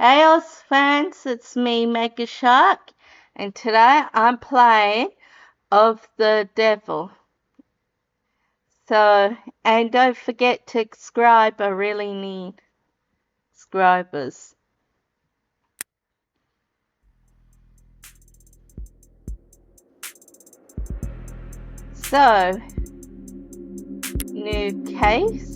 Hey fans, it's me Megashark, and today I'm playing of the devil. And don't forget to subscribe, I really need subscribers. So, new case.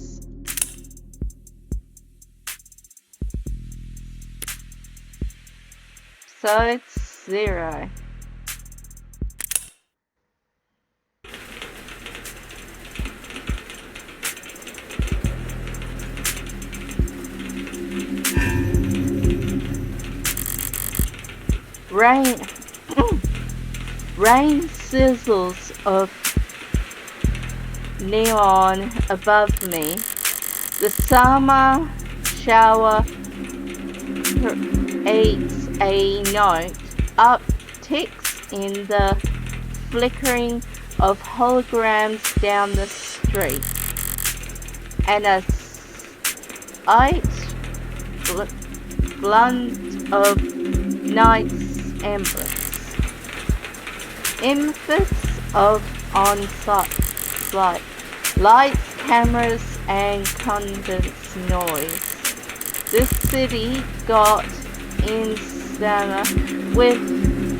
So it's 0. Rain, rain sizzles of neon above me. The summer shower creates a note, upticks in the flickering of holograms down the street, and a slight glint of night's embers. Emphasis of on-site lights, cameras, and condensed noise. This city got insaner with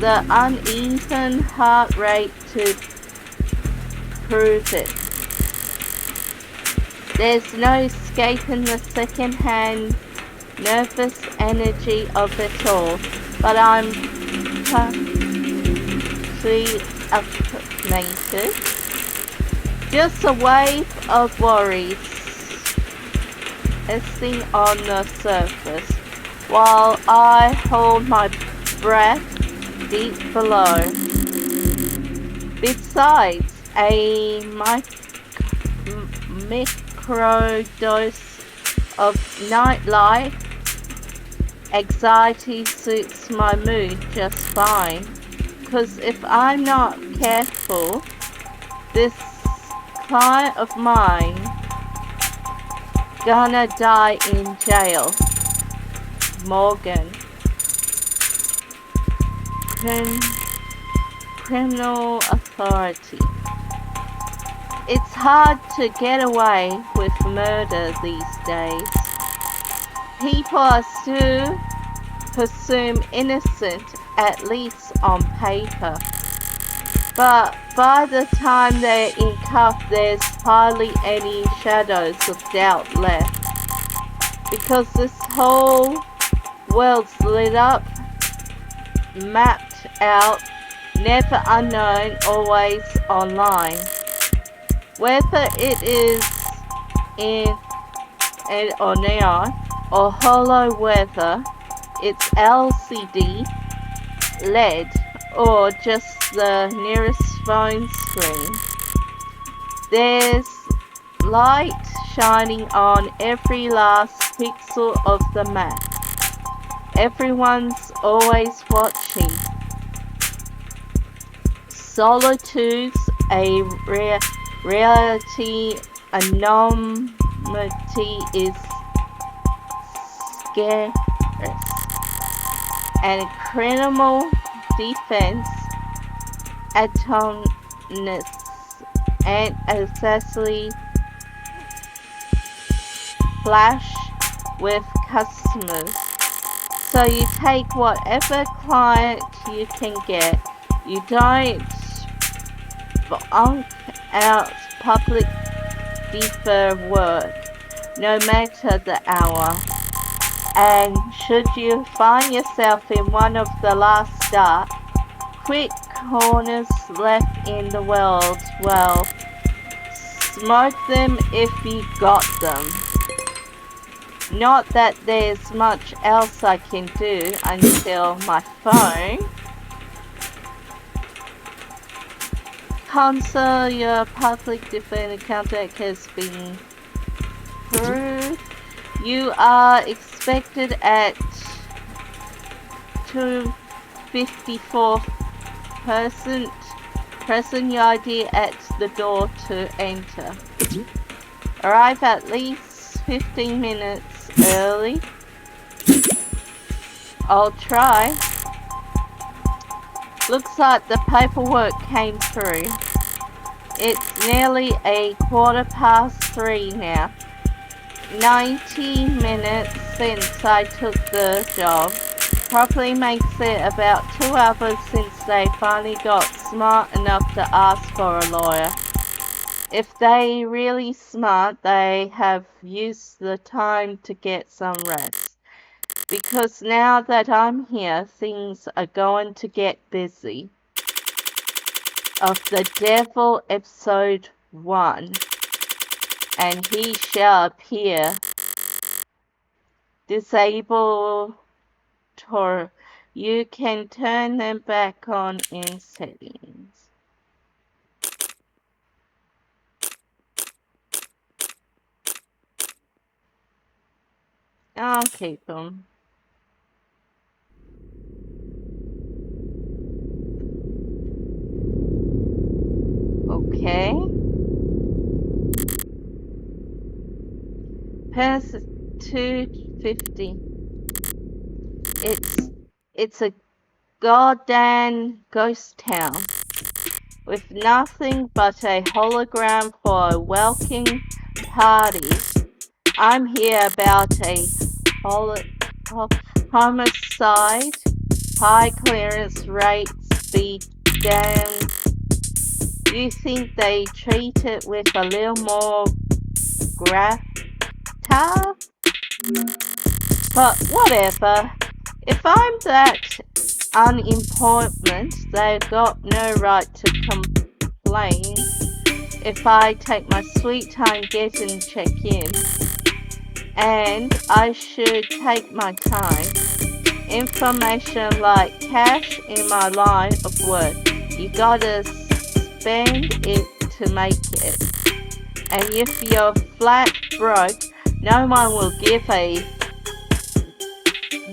the uneven heart rate to prove it. There's no escaping the second-hand nervous energy of it all, but I'm fascinated. Just a wave of worries resting on the surface, while I hold my breath deep below. Besides, a micro dose of nightlife anxiety suits my mood just fine, 'cause if I'm not careful, this client of mine gonna die in jail. Morgan. Criminal authority. It's hard to get away with murder these days. People are still presumed innocent, at least on paper. But by the time they're in cuffs, there's hardly any shadows of doubt left. Because this whole world's lit up, mapped out, never unknown, always online. Whether it is in or neon or hollow, whether it's LCD, LED, or just the nearest phone screen, there's light shining on every last pixel of the map. Everyone's always watching. Solitude's a reality anomaly is scarce, and criminal defense autonomous and accessory flash with customers. So you take whatever client you can get. You don't bonk out public defer work, no matter the hour. And should you find yourself in one of the last dark, quick corners left in the world, well, smoke them if you got them. Not that there's much else I can do until my phone. Console your public defender contact has been proved. You are expected at 2:54 present your ID at the door to enter. Arrive at least 15 minutes early. I'll try. Looks like the paperwork came through. It's nearly 3:15 now. 90 minutes since I took the job. Probably makes it about 2 hours since they finally got smart enough to ask for a lawyer. If they really smart, they have used the time to get some rest. Because now that I'm here, things are going to get busy. Of the Devil episode 1. And he shall appear. Disable Tor. You can turn them back on in settings. I'll keep them. Okay. Pass 250. It's a goddamn ghost town with nothing but a hologram for a welcoming party. I'm here about a homicide. High clearance rates be damned. You think they treat it with a little more gravitas? But whatever. If I'm that unimportant, they've got no right to complain. If I take my sweet time getting check-in, and I should take my time. Information like cash in my line of work. You gotta spend it to make it. And if you're flat broke, no one will give a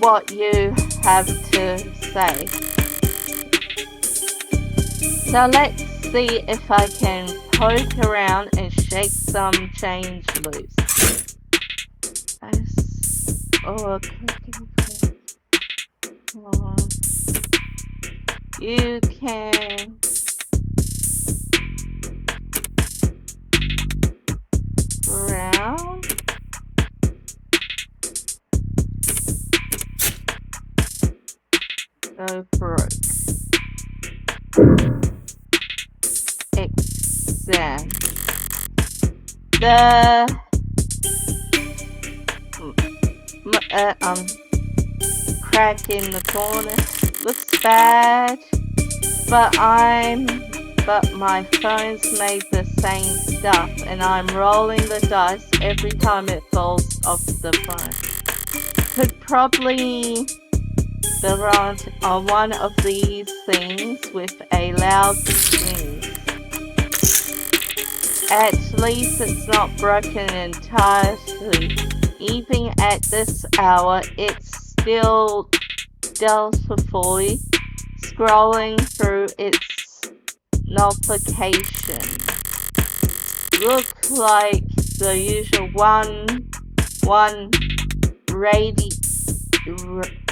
what you have to say. So let's see if I can poke around and shake some change loose. You can round go broke. Exam. The crack in the corner looks bad, but my phone's made the same stuff, and I'm rolling the dice every time it falls off the phone. Could probably run on one of these things with a loud swing. At least it's not broken entirely. Even at this hour, it's still delphously scrolling through its notification. Look like the usual one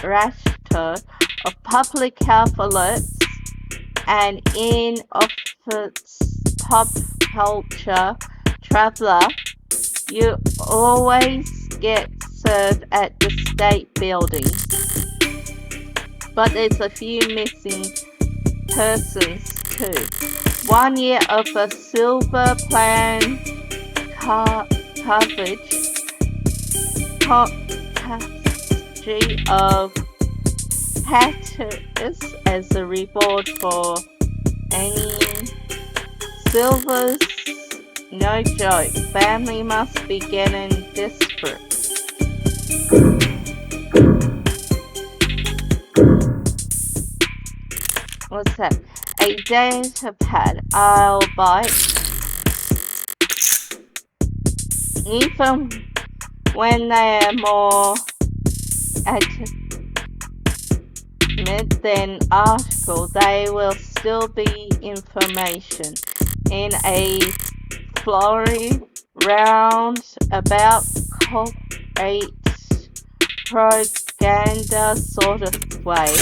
raster of public health alerts and in-office pop culture traveler. You always get served at the state building, but there's a few missing persons too. 1 year of a silver plan coverage of hatters as a reward for any silvers. No joke. Family must be getting desperate. What's that? A data pad. I'll buy it. Even when they are more adamant than article, they will still be information in a florid roundabout corporate propaganda sort of way.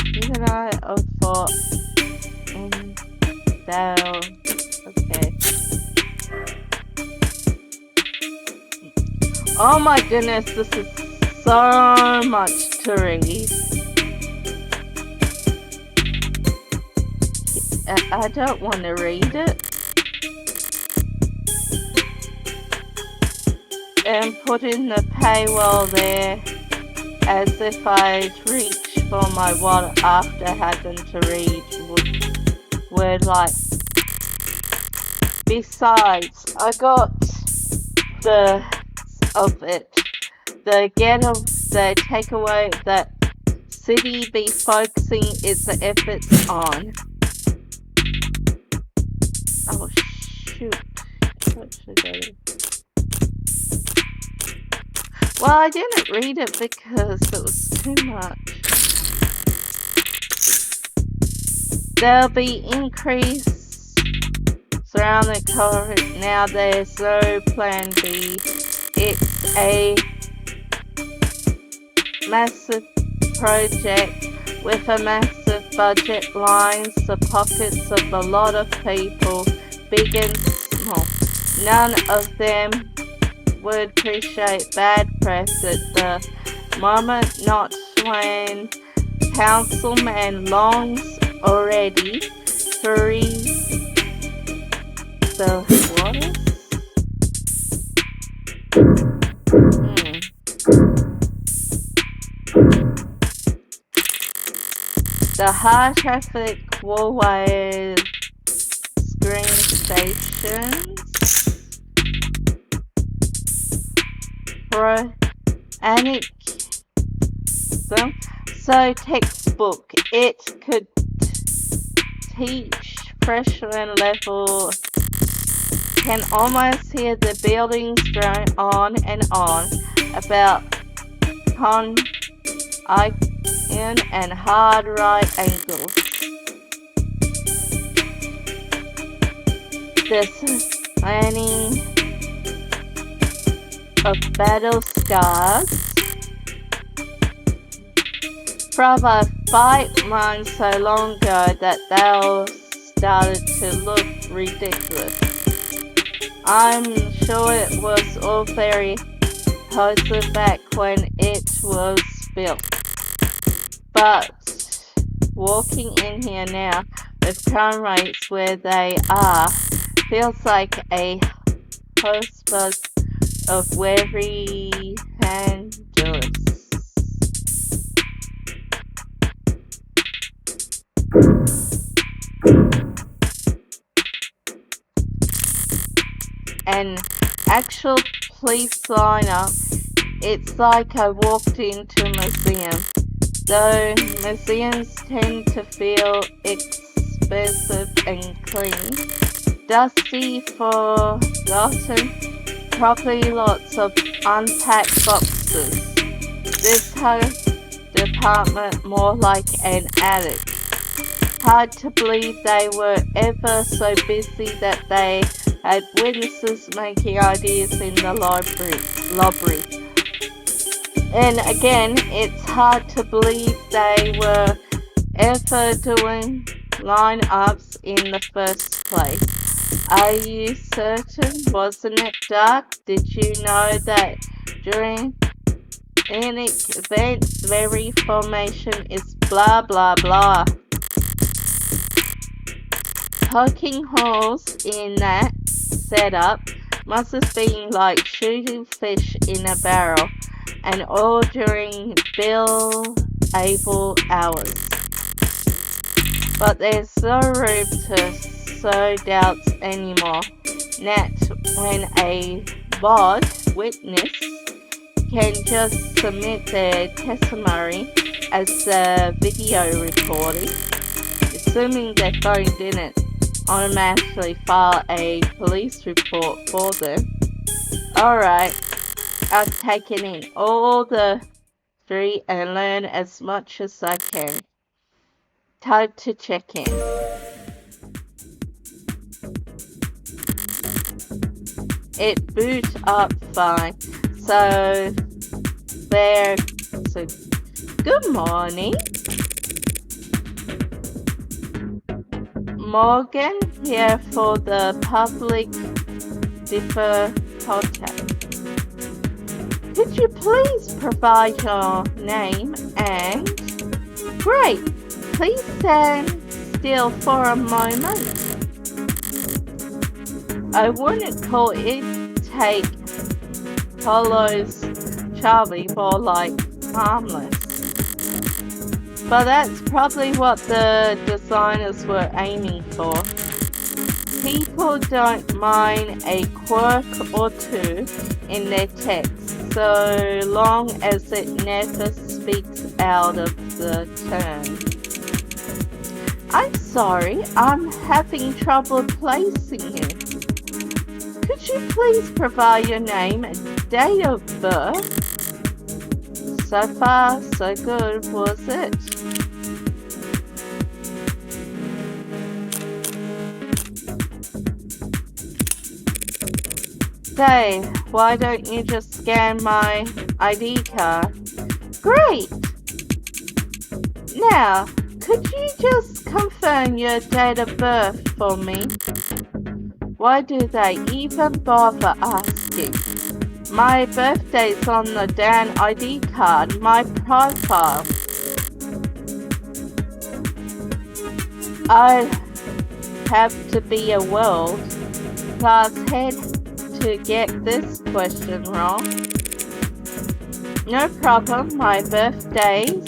Even I thought, okay. Oh my goodness, this is so much to read. I don't want to read it. And put in the paywall there as if I'd reach for my wallet after having to read word like. Besides, I got the takeaway that city be focusing its efforts on. Oh shoot. What should I do? Well, I didn't read it because it was too much. There'll be increase around the COVID. Now there's no plan B. It's a massive project with a massive budget lines the pockets of a lot of people, big and small. None of them would appreciate bad press at the moment, not when Councilman Long's already three the waters. The high traffic Woolways screen stations. So textbook, it could teach freshman level, can almost hear the buildings drone on and on about in and hard right angles. This planning of battle scars from a fight run so long ago that they started to look ridiculous. I'm sure it was all very positive back when it was built. But walking in here now with crime rates where they are feels like a host of weary handlers. An actual police lineup, it's like I walked into a museum. Though museums tend to feel expensive and clean, dusty, forgotten, probably lots of unpacked boxes. This whole department more like an attic. Hard to believe they were ever so busy that they had witnesses making ideas in the library. And again, it's hard to believe they were ever doing lineups in the first place. Are you certain? Wasn't it dark? Did you know that during an event, very formation is blah blah blah? Poking holes in that setup must have been like shooting fish in a barrel, and all during billable hours. But there's no room to sow doubts anymore. Nat, when a bod witness can just submit their testimony as a video recording, assuming their phone didn't automatically file a police report for them. Alright, I've taken in all the three and learn as much as I can. Time to check in. It boots up fine, so their So, good morning. Morgan here for the public defer contact. Could you please provide your name and... Great! Please stand still for a moment. I wouldn't call it take Polo's Charlie more like harmless. But that's probably what the designers were aiming for. People don't mind a quirk or two in their text, so long as it never speaks out of the turn. I'm sorry, I'm having trouble placing you. Could you please provide your name and date of birth? So far, so good, was it? Say, why don't you just scan my ID card? Great! Now, could you just confirm your date of birth for me? Why do they even bother asking? My birthday's on the damn ID card, my profile. I have to be a world-class head to get this question wrong. No problem, my birthday's...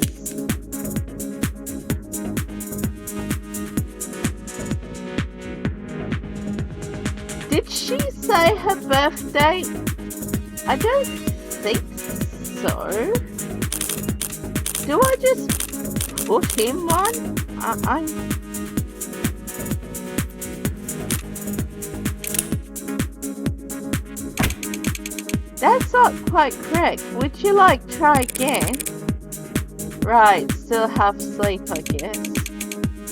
Did she say her birthday? I don't think so. Do I just put in one? That's not quite correct. Would you like to try again? Right, still half asleep, I guess.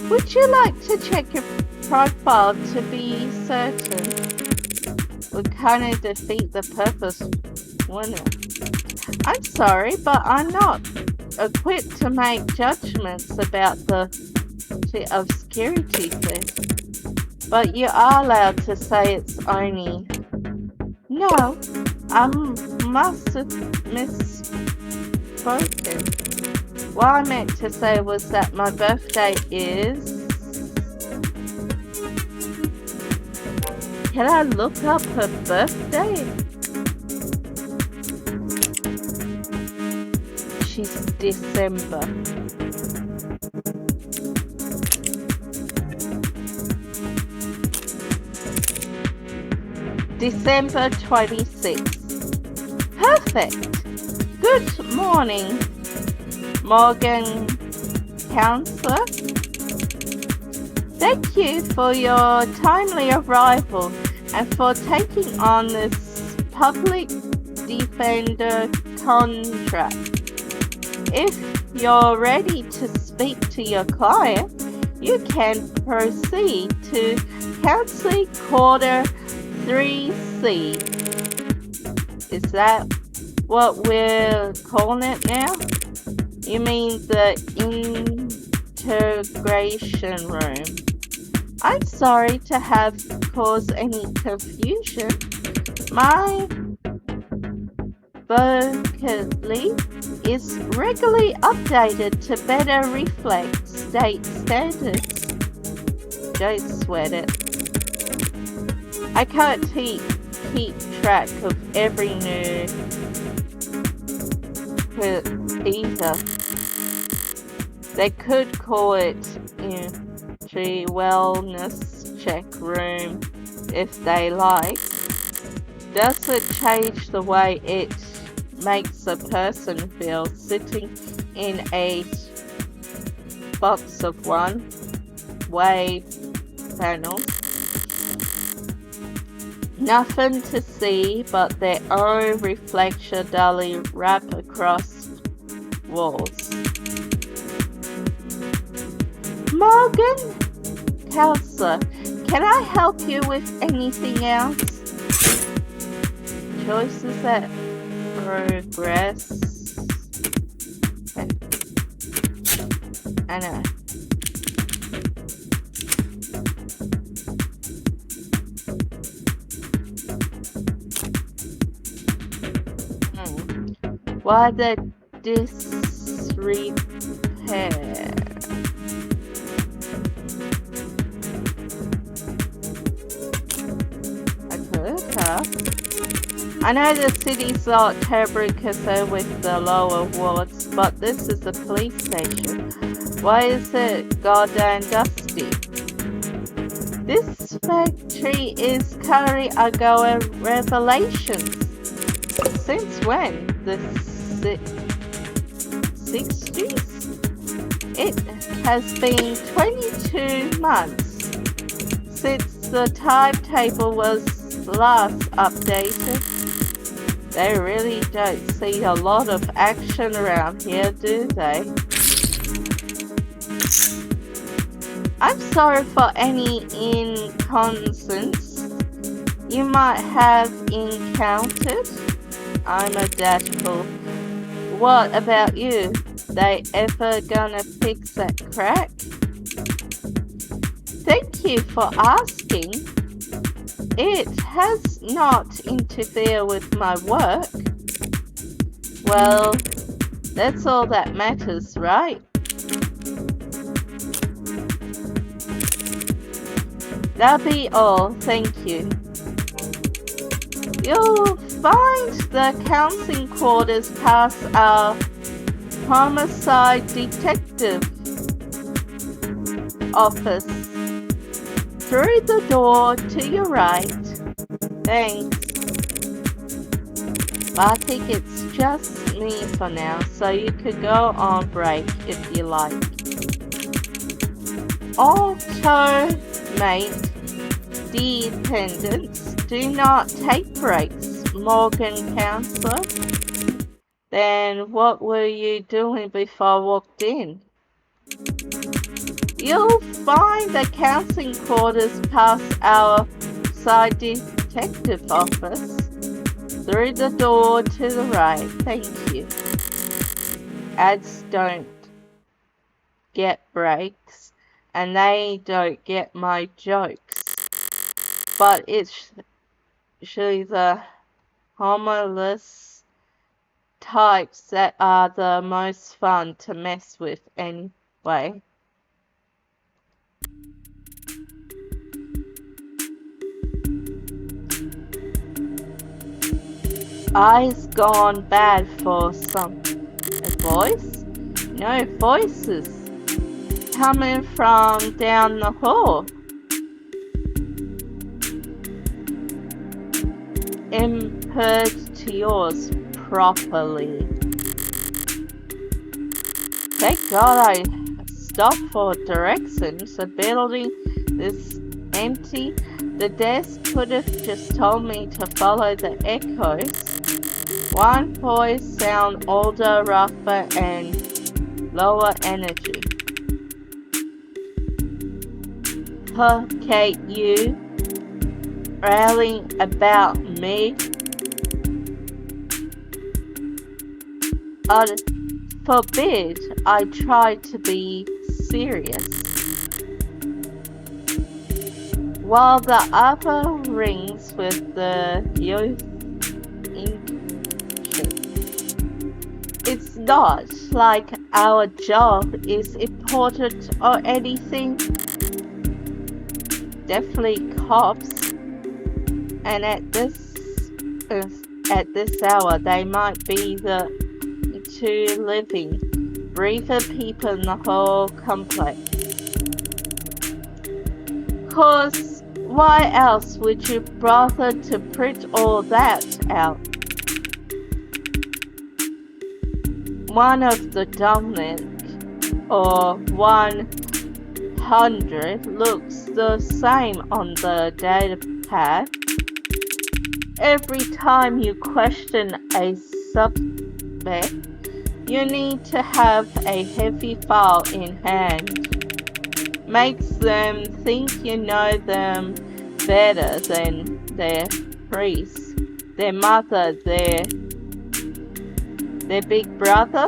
Would you like to check your profile to be certain? Would kind of defeat the purpose, wouldn't it? I'm sorry, but I'm not equipped to make judgments about the obscurity thing. But you are allowed to say it's only... No, I must have misspoken. What I meant to say was that my birthday is... Can I look up her birthday? She's December. December 26th. Perfect. Good morning, Morgan Counselor. Thank you for your timely arrival and for taking on this public defender contract. If you're ready to speak to your client, you can proceed to Counseling Quarter 3C. Is that what we're calling it now? You mean the integration room? I'm sorry to have caused any confusion. My vocally is regularly updated to better reflect state standards. Don't sweat it. I can't keep track of every new either. They could call it the wellness check room if they like. Does it change the way it makes a person feel sitting in a box of one-way panels? Nothing to see but their own reflection dully wrap across walls. Morgan Counselor, can I help you with anything else? Choices that progress. I know. Why the disrepair? I know the city's not terribly concerned with the lower wards, but this is a police station. Why is it goddamn dusty? This factory is currently undergoing revelations. Since when? The 60s? It has been 22 months since the timetable was last updated. They really don't see a lot of action around here, do they? I'm sorry for any inconvenience you might have encountered. I'm a doubtful. What about you? They ever gonna fix that crack? Thank you for asking. It has not interfered with my work. Well, that's all that matters, right? That'll be all, thank you. You'll find the counseling quarters past our homicide detective office. Through the door to your right. Thanks. I think it's just me for now, so you could go on break if you like. Automate dependents do not take breaks, Morgan counselor. Then what were you doing before I walked in? You'll find the counseling quarters past our side detective office. Through the door to the right. Thank you. Ads don't get breaks, and they don't get my jokes. But it's usually the homeless types that are the most fun to mess with anyway. Eyes gone bad for some. A voice? No voices. Coming from down the hall. Input to yours properly. Thank God I stopped for directions. The building is empty. The desk could have just told me to follow the echoes. One voice sound older, rougher, and lower energy. Okay, you railing about me? Forbid I try to be serious. While the other rings with the youth it's not like our job is important or anything. Definitely cops. And at this hour, they might be the two living, breathing people in the whole complex. Cause why else would you bother to print all that out? One of the dominant or 100 looks the same on the data pad. Every time you question a suspect, you need to have a heavy file in hand. Makes them think you know them better than their priest, their mother, their big brother.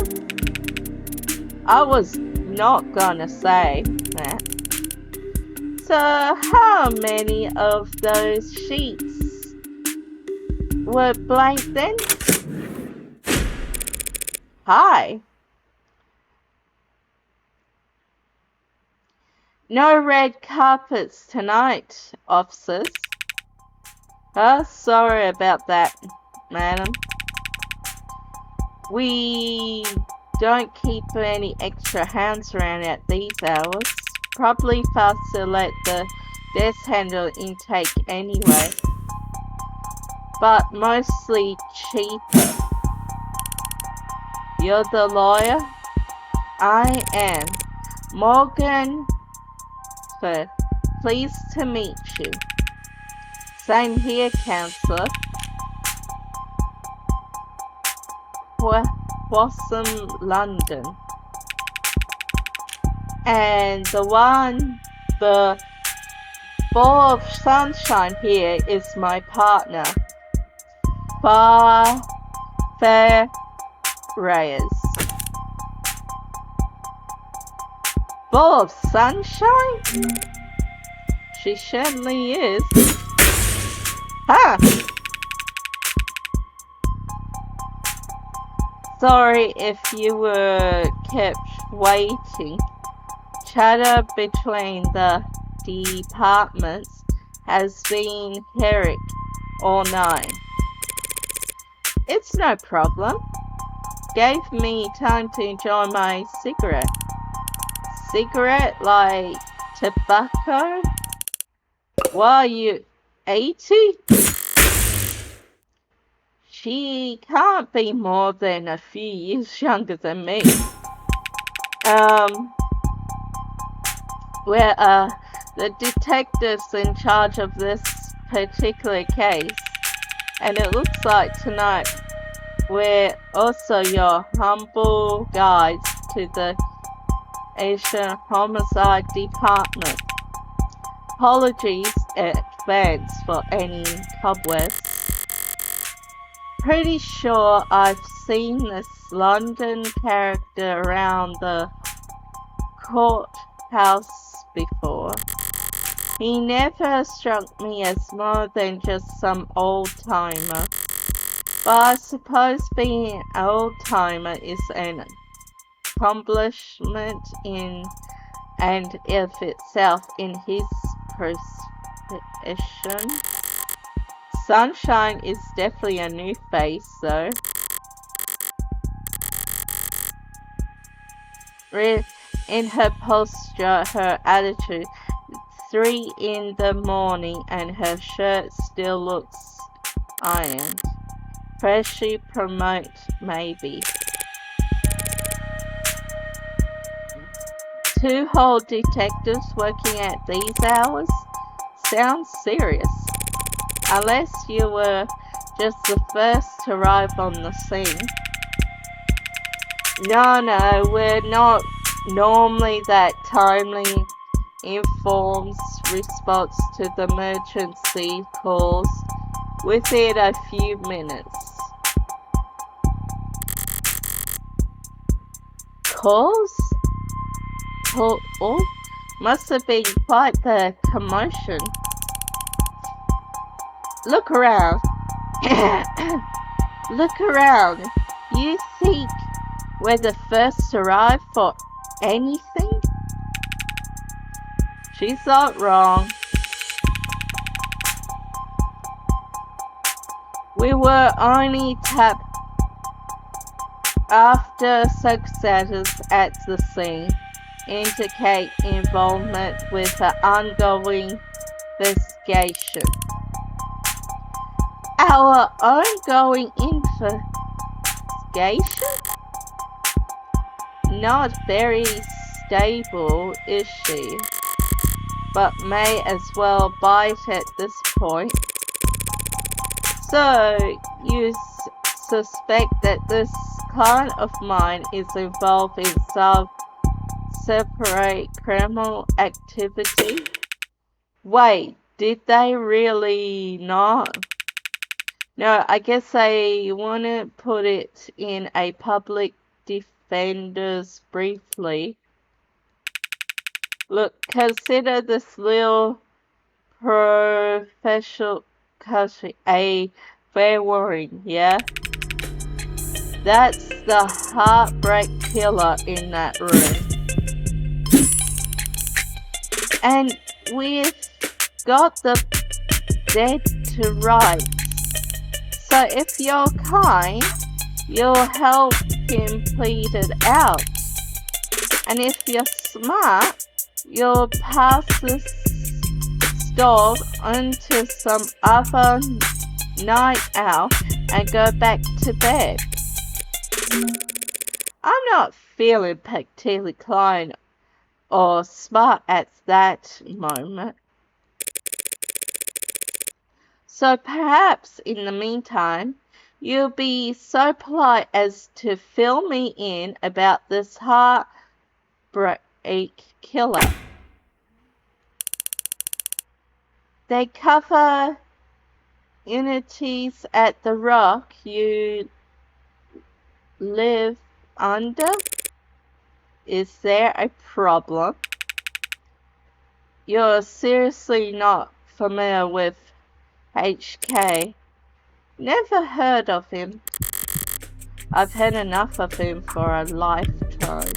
I was not gonna say that. So, how many of those sheets were blank then? Hi. No red carpets tonight, officers. Oh, sorry about that, madam. We don't keep any extra hands around at these hours. Probably faster to let the desk handle intake anyway. But mostly cheaper. You're the lawyer? I am. Morgan, pleased to meet you. Same here, counselor. Wassam, London. And the ball of sunshine here is my partner, Fair Reyes. Ball of sunshine? She certainly is. Ha! Sorry if you were kept waiting. Chatter between the departments has been hectic all night. It's no problem. Gave me time to enjoy my cigarette. Cigarette like tobacco? Why, you 80? She can't be more than a few years younger than me. We're the detectives in charge of this particular case, and it looks like tonight we're also your humble guides to the Asian Homicide Department. Apologies in advance for any cobwebs. Pretty sure I've seen this London character around the courthouse before. He never struck me as more than just some old-timer. But I suppose being an old-timer is an accomplishment in and of itself in his profession. Sunshine is definitely a new face, though. In her posture, her attitude. 3 in the morning and her shirt still looks ironed. Freshly promote, maybe. 2 whole detectives working at these hours? Sounds serious. Unless you were just the first to arrive on the scene. No, we're not normally that timely. Informs response to the emergency calls within a few minutes. Calls? Oh, must have been quite the commotion. Look around. Look around. You think we're the first to arrive for anything? She's not wrong. We were only tapped after circumstances at the scene indicate involvement with the ongoing investigation. Our ongoing investigation? Not very stable, is she? But may as well bite at this point. So, you suspect that this client of mine is involved in some separate criminal activity? Wait, did they really not? No, I guess they want to put it in a public defender's briefly. Look, consider this little professional country a fair warning, yeah? That's the heartbreak killer in that room. And we've got the dead to rights. So if you're kind, you'll help him plead it out. And if you're smart, you'll pass this stove onto some other night owl and go back to bed. I'm not feeling particularly kind or smart at that moment. So perhaps in the meantime, you'll be so polite as to fill me in about this heartbreak killer. They cover entities at the rock you live under. Is there a problem? You're seriously not familiar with HK? Never heard of him. I've had enough of him for a lifetime.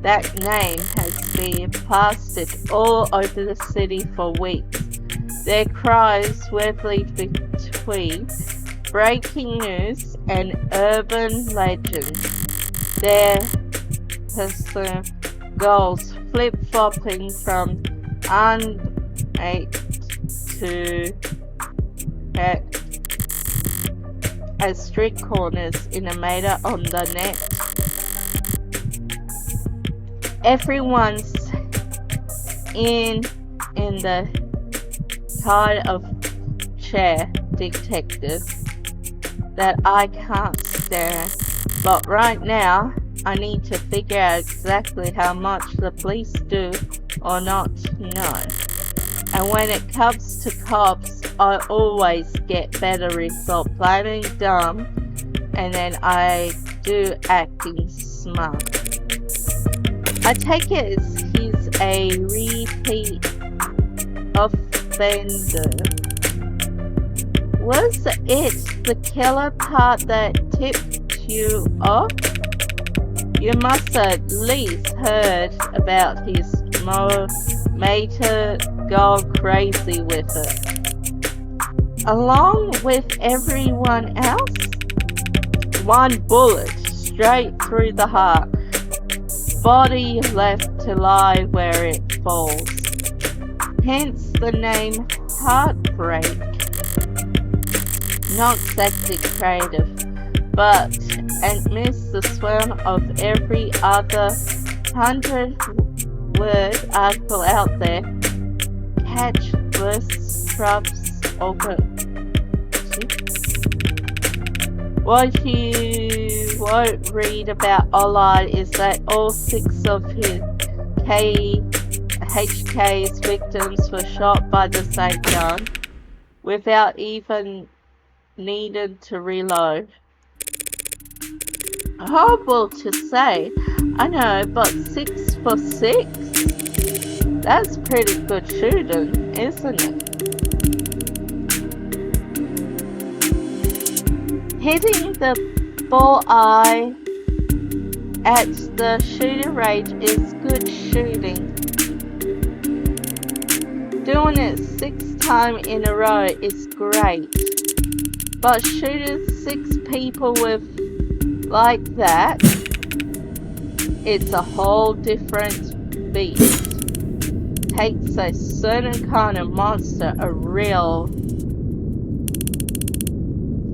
That name has been plastered all over the city for weeks. Their cries waver between breaking news and urban legend. Their personal goals flip-flopping from unate to as street corners in a meter on the net. Everyone's in the kind of chair detective that I can't stand. But right now, I need to figure out exactly how much the police do or not know. And when it comes to cops, I always get better results playing dumb, and then I do acting smart. I take it he's a repeat offender. Was it the killer part that tipped you off? You must have at least heard about his mate gone crazy with it. Along with everyone else? One bullet straight through the heart. Body left to lie where it falls. Hence the name Heartbreak. Not exactly creative, but amidst the swirl of every other 100-word article out there, catch verse shrubs over. What you won't read about Ollard is that all 6 of his HK's victims were shot by the same gun without even needing to reload. Horrible to say, I know, but 6 for 6? That's pretty good shooting, isn't it? Hitting the bullseye at the shooting range is good shooting. Doing it 6 times in a row is great. But shooting 6 people with like that, it's a whole different beast. Takes a certain kind of monster, a real.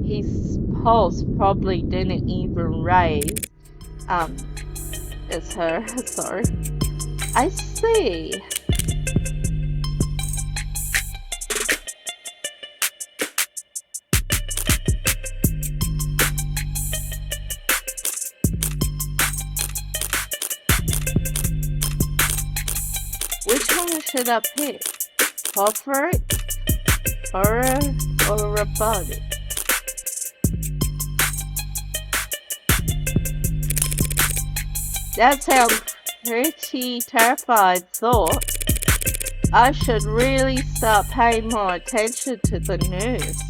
His pulse probably didn't even raise. It's her. Sorry. I see. Which one should I pick? Corporate, horror, or robotic? That sounds pretty terrified thought. I should really start paying more attention to the news.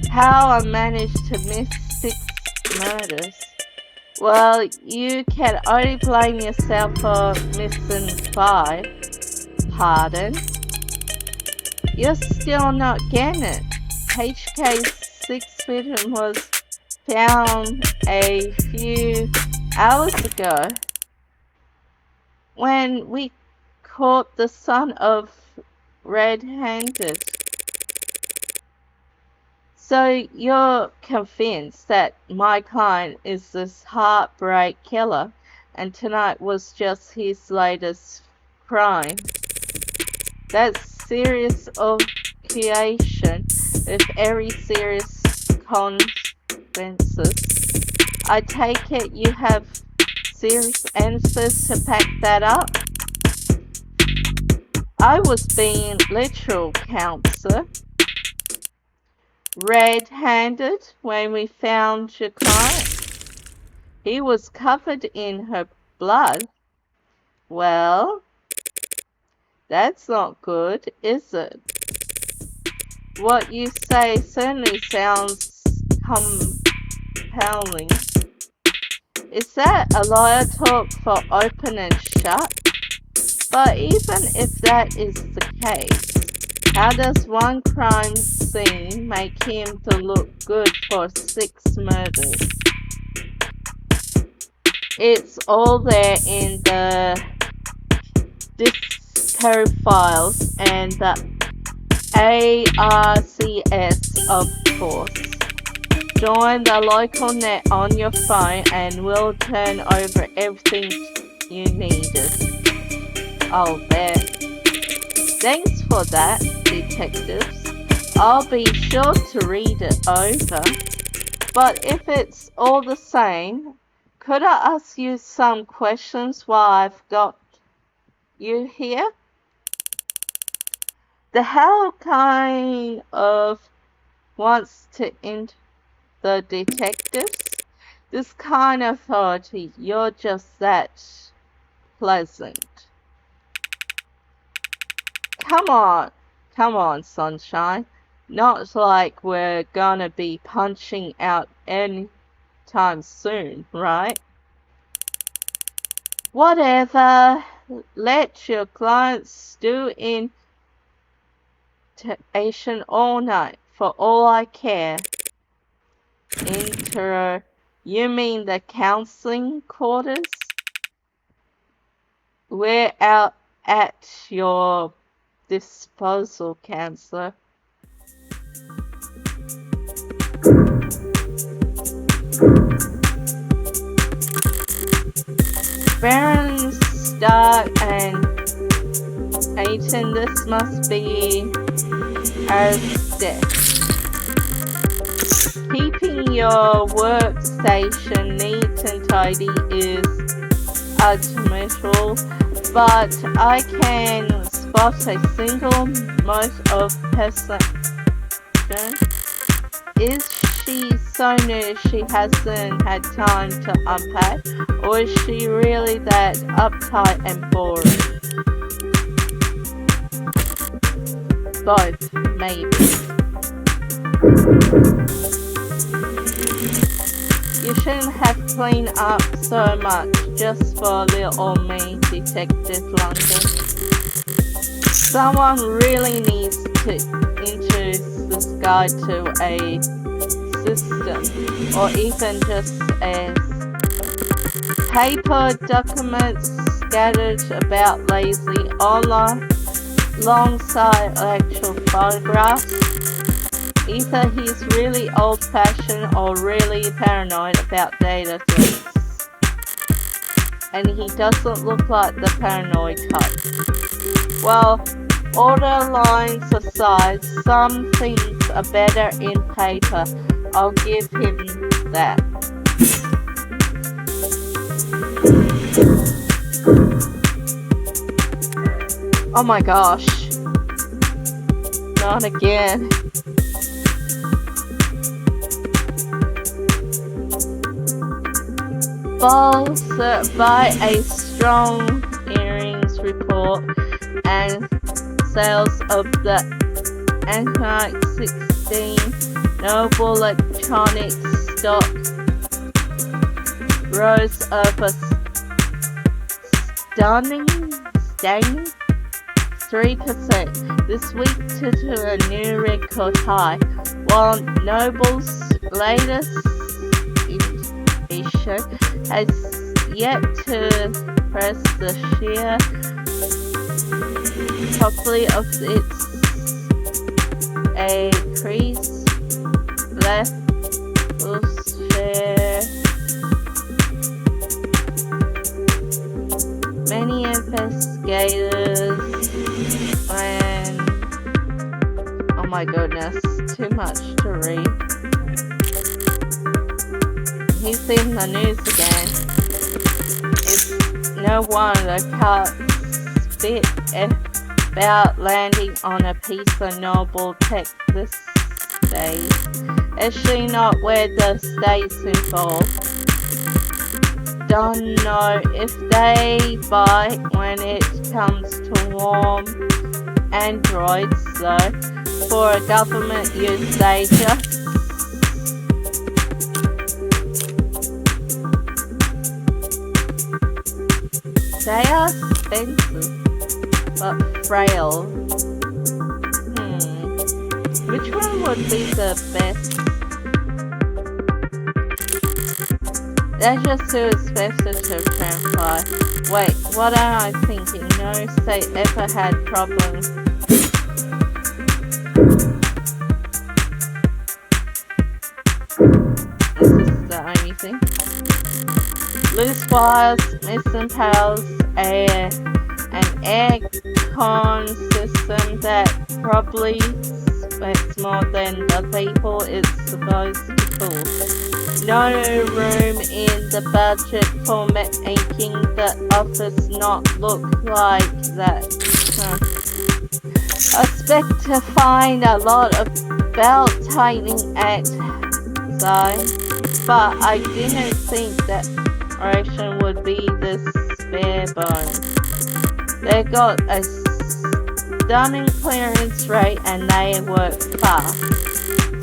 How I managed to miss 6 murders. Well, you can only blame yourself for missing 5. Pardon? You're still not getting it. HK's 6th victim was found a few hours ago when we caught the son of red-handed. So you're convinced that my client is this heartbreak killer and tonight was just his latest crime. That's serious occasion with very serious consequences. I take it you have serious answers to back that up? I was being literal, counselor. Red-handed when we found your client. He was covered in her blood. Well, that's not good, is it? What you say certainly sounds compelling. Is that a liar talk for open and shut? But even if that is the case, how does one crime scene make him to look good for 6 murders? It's all there in the disco files and the ARCS, of course. Join the local net on your phone and we'll turn over everything you needed. I'll bet. Thanks for that, detectives. I'll be sure to read it over. But if it's all the same, could I ask you some questions while I've got you here? The hell kind of wants to enter the detectives? This kind of authority, you're just that pleasant. Come on, sunshine. Not like we're gonna be punching out anytime soon, right? Whatever. Let your clients stew in temptation all night, for all I care. You mean the counseling quarters? We're out at your disposal, counselor. Baron Stark and Aiton, this must be as death. Keeping your workstation neat and tidy is admirable, but I can spot a single mote of perception. Is she so new she hasn't had time to unpack, or is she really that uptight and boring? Both, maybe. You shouldn't have cleaned up so much just for little old me, Detective London. Someone really needs to introduce this guy to a system, or even just as paper documents scattered about lazily alongside actual photographs. Either he's really old-fashioned or really paranoid about data threats. And he doesn't look like the paranoid type. Well, order lines aside, some things are better in paper. I'll give him that. Oh my gosh. Not again. bolstered by a strong earnings report and sales of the Megashark 16 Noble Electronics stock rose over stunning 3% this week to a new record high, while Noble's latest issue has yet to press the sheer property of its increased levels share. Many investigators and oh my goodness, too much to read. He's in the news again. It's no wonder Cart's bit about landing on a piece of noble tech this day, especially not where the state's involved. Don't know if they bite when it comes to warm androids though. For a government use, they are expensive but frail. Which one would be the best? They're just too expensive to transfer. Wait, what am I thinking? No state ever had problems. This is the only thing. Loose wires, missing powers, an aircon system that probably sweats more than the people it's supposed to cool. No room in the budget for making the office not look like that. I expect to find a lot of belt tightening at side, but I didn't think that operation would be this bare bones. They got a stunning clearance rate and they work fast.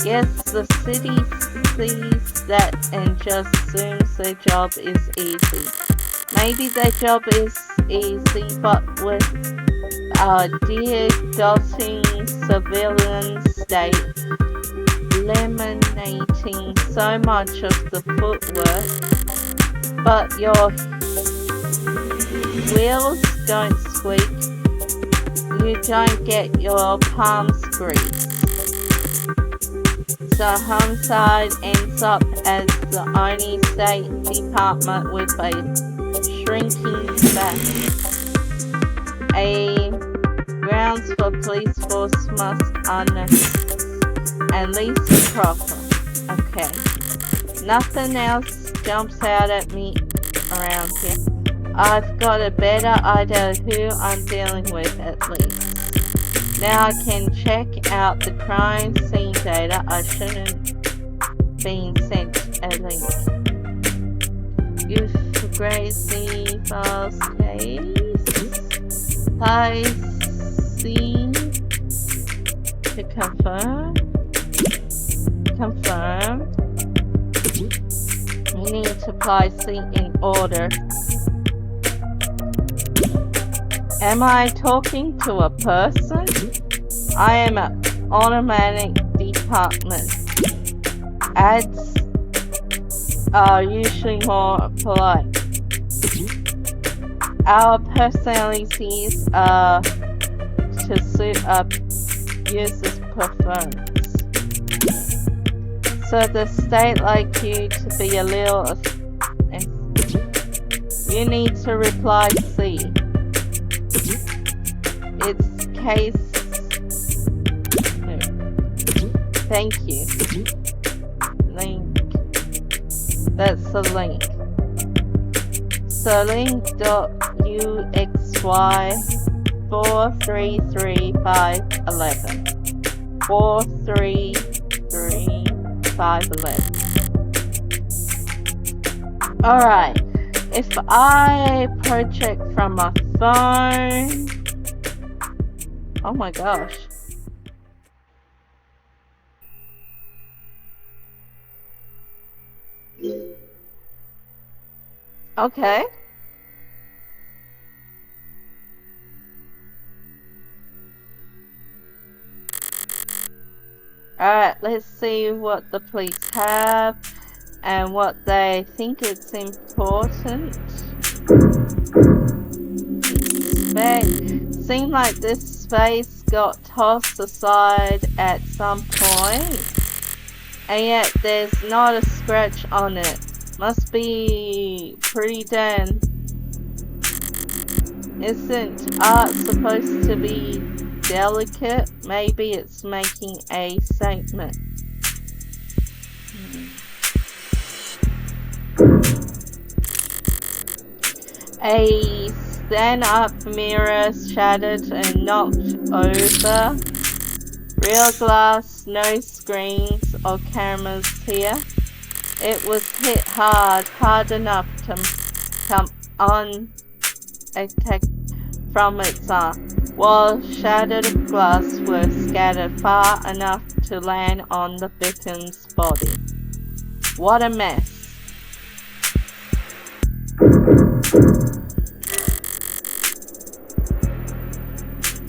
Guess the city sees that and just assumes their job is easy. Maybe their job is easy, but with our dear dotting civilian state eliminating so much of the footwork, but your wheels don't squeak, you don't get your palms greased. So homicide ends up as the only state department with a shrinking back. A grounds for police force must at least proper. Okay. Nothing else jumps out at me around here. I've got a better idea who I'm dealing with at least. Now I can check out the crime scene data. I shouldn't been sent a link. Use for crazy fast case. I see to confirm. We need to apply C in order. Am I talking to a person? I am an automatic department. Ads are usually more polite. Our personalities are to suit up users' preference. So the state like you to be a little. You need to reply C. It's case. No. Thank you. Link. That's the link. So link.uxy 433511. 433511. Alright. If I project from my phone... Oh my gosh. Okay. Alright, let's see what the police have and what they think it's important. Seemed like this space got tossed aside at some point, and yet there's not a scratch on it. Must be pretty done. Isn't art supposed to be delicate? Maybe it's making a statement. A stand-up mirror shattered and knocked over. Real glass, no screens or cameras here. It was hit hard enough to come on attack from its arm, while shattered glass were scattered far enough to land on the victim's body. What a mess.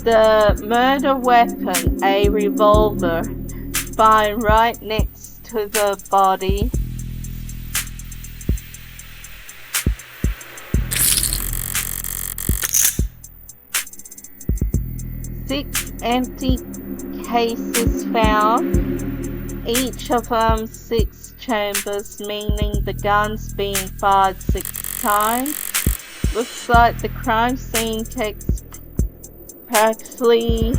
The murder weapon, a revolver, found right next to the body. Six empty cases found, each of them 6 chambers, meaning the gun's being fired 6 times. Looks like the crime scene takes practically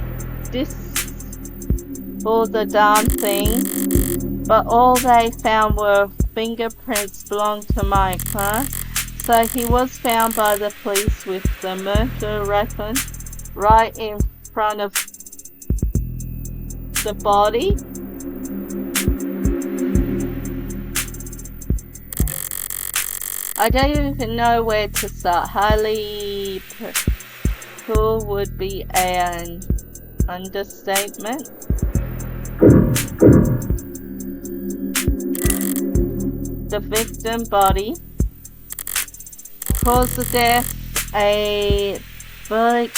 for the darn thing, but all they found were fingerprints belonging to my client, so he was found by the police with the murder weapon right in front of the body. I don't even know where to start. Highly cool would be an understatement. The victim body. Cause of death, a bullet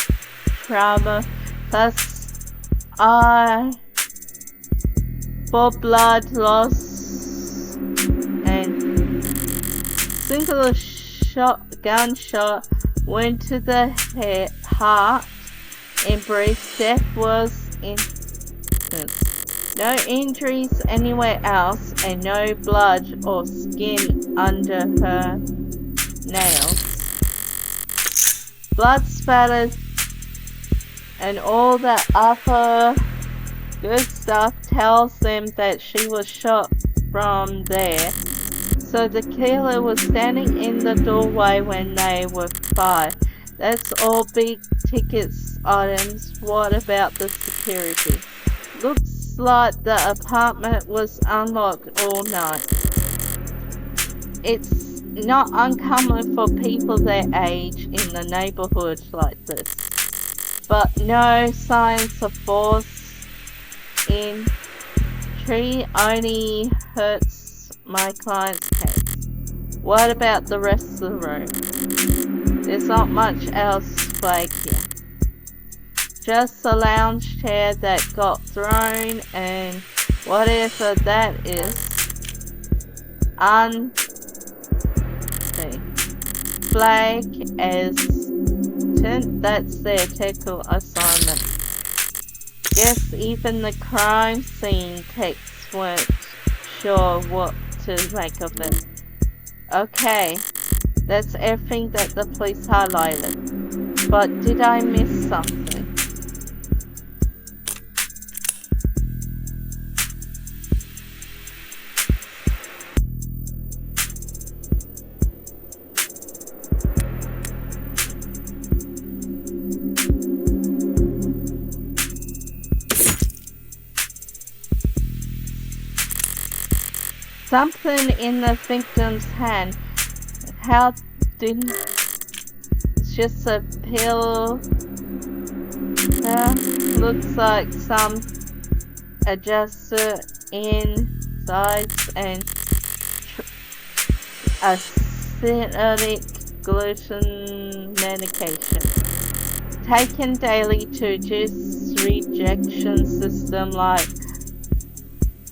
trauma, plus for blood loss and single gunshot went to the heart. In brief, death was instant. No injuries anywhere else, and no blood or skin under her nails. Blood spattered and all that other good stuff tells them that she was shot from there. So the killer was standing in the doorway when they were fired. That's all big tickets items. What about the security? Looks like the apartment was unlocked all night. It's not uncommon for people their age in the neighborhood like this. But no signs of force in tree only hurts my client's case. What about the rest of the room? There's not much else flag here. Just a lounge chair that got thrown and whatever that is. Flag as tent, that's their technical assignment. Guess even the crime scene techs weren't sure what to make of it. Okay, that's everything that the police highlighted. But did I miss something? Something in the victim's hand. How It's just a pill. Looks like some adjuster inside and a synthetic gluten medication. Taken daily to reduce rejection system like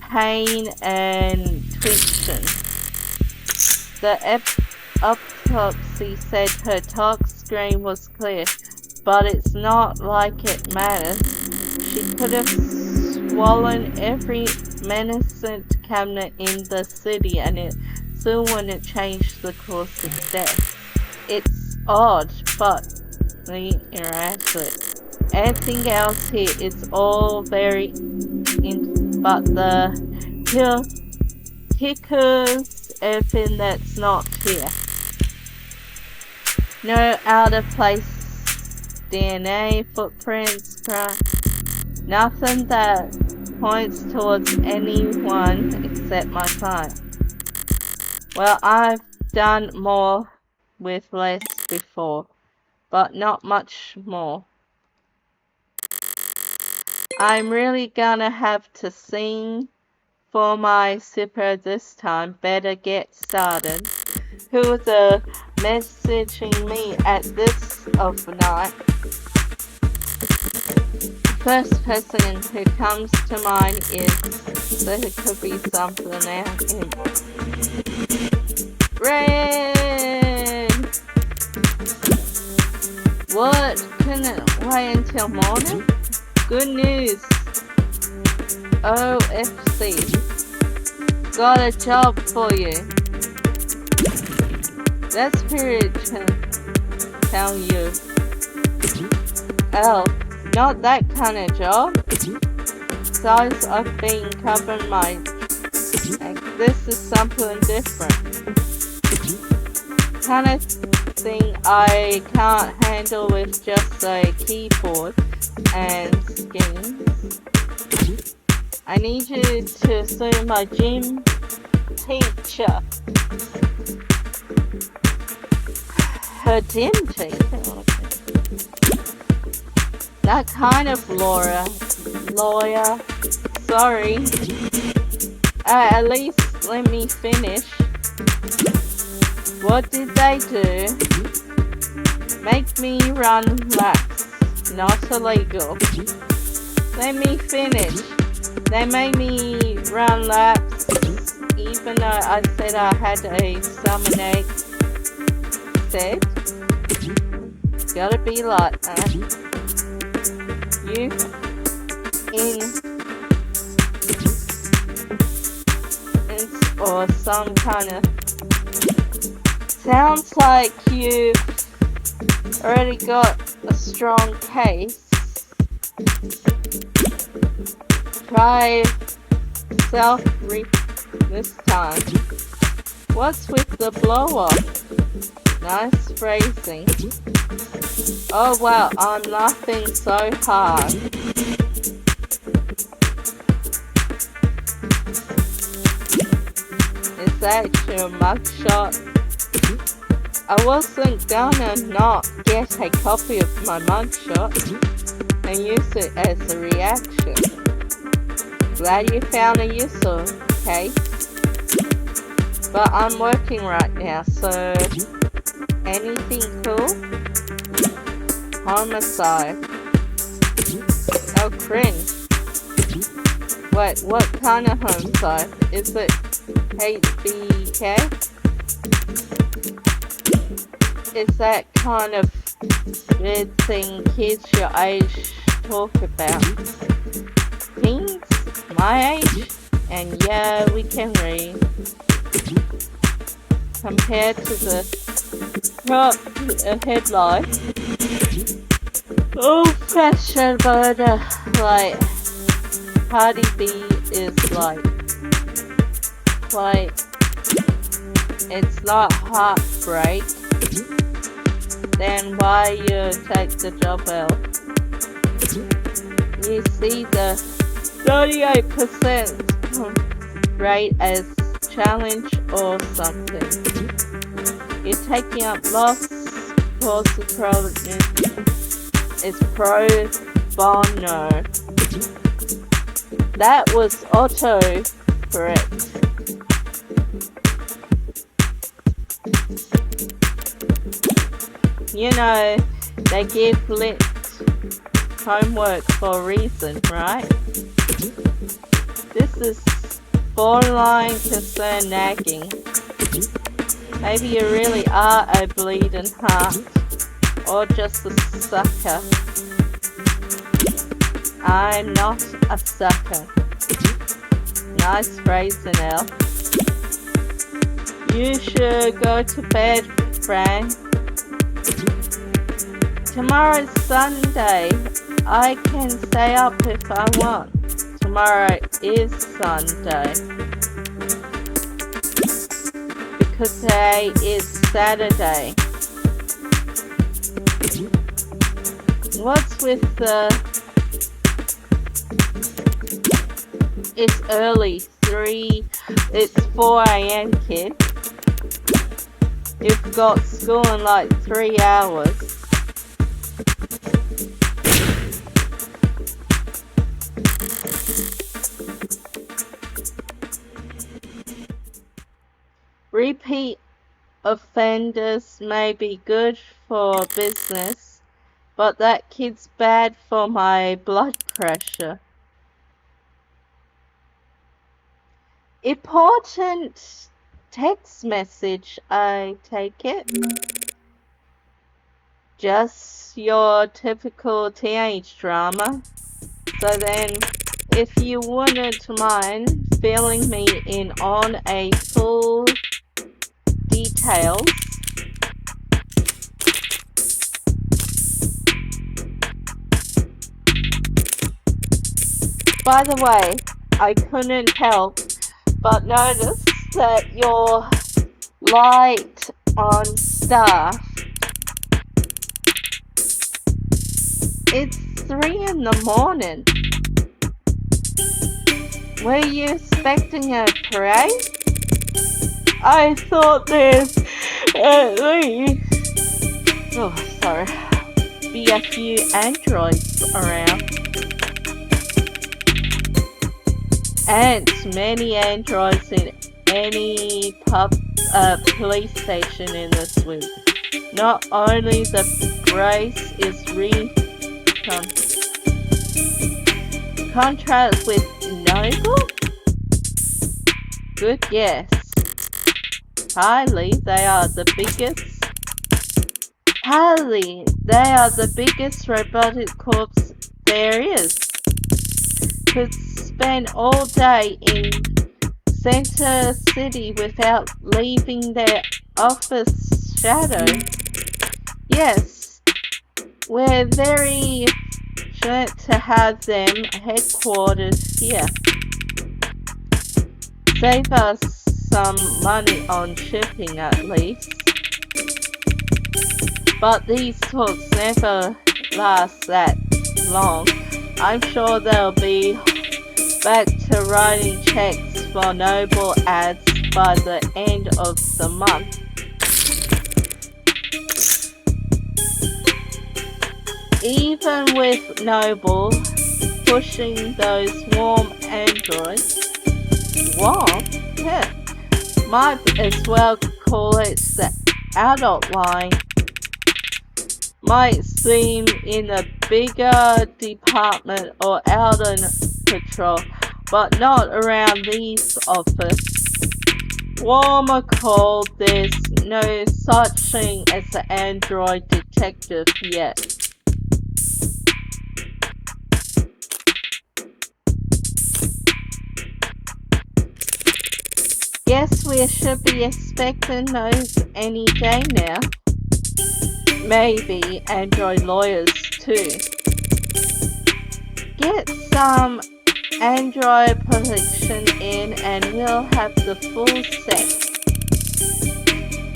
pain and twitching. The autopsy said her tox screen was clear, but it's not like it matters. She could have swollen every medicine cabinet in the city and it still wouldn't change the course of death. It's odd, but inaccurate. Everything else here is all very but the kickers, everything that's not here. No out of place DNA, footprints, nothing that points towards anyone except my client. Well, I've done more with less before, but not much more. I'm really gonna have to sing for my super this time. Better get started. Who's messaging me at this of night? First person who comes to mind is there could be something out in Rain. What? Couldn't wait until morning? Good news. OFC. Got a job for you. That spirit can tell you. Oh, not that kind of job. Besides, I've been covering my... This is something different. Kind of thing I can't handle with just a keyboard and schemes. I need you to assume my gym teacher. Her gym teacher? That kind of lawyer. Sorry. At least let me finish. What did they do? Make me run laps. Not illegal. Let me finish. They made me run laps even though I said I had a salmon egg. Said, gotta be like that. You in or some kind of sounds like you've already got a strong case. Try self-reap this time. What's with the blow-off? Nice phrasing. Oh wow, I'm laughing so hard. Is that your mugshot? I wasn't gonna not get a copy of my mugshot and use it as a reaction. Glad you found a useful case. But I'm working right now, so anything cool? Homicide. Oh, cringe. Wait, what kind of homicide? Is it HBK? Is that kind of weird thing kids your age talk about? Teens? My age? And yeah, we can read. Compared to the headline. Old-fashioned murder, like Cardi B is like it's not heartbreak. Then why you take the job out? You see the 38% rate as challenge or something. You're taking up lost course of program is pro bono. That was auto correct. You know, they give lit homework for a reason, right? This is borderline concern nagging. Maybe you really are a bleeding heart, or just a sucker. I'm not a sucker. Nice phrasing, Elle. You should go to bed, Fran. Tomorrow's Sunday. I can stay up if I want. Tomorrow is Sunday. Because today is Saturday. What's with the... It's early. It's 4 a.m. kid. You've got school in like 3 hours. Repeat offenders may be good for business, but that kid's bad for my blood pressure. Important text message, I take it. Just your typical teenage drama. So then, if you wouldn't mind filling me in on a full details. By the way, I couldn't help but notice that your light on staff. It's 3 in the morning. Were you expecting a parade? I thought there's at least be a few androids around. And many androids in any police station in this week. Not only the grace is contrast with Noble? Good guess. Harley, they are the biggest robotic corpse there is. Could spend all day in Center City without leaving their office shadow. Yes, we're very fortunate to have them headquartered here. Save us some money on shipping at least. But these talks never last that long. I'm sure they'll be back to writing checks for Noble ads by the end of the month. Even with Noble pushing those warm androids, might as well call it the adult line. Might seem in a bigger department or out on patrol, but not around these office. Warm or cold, there's no such thing as an android detective yet. Guess we should be expecting those any day now. Maybe android lawyers too. Get some android protection in and we'll have the full set.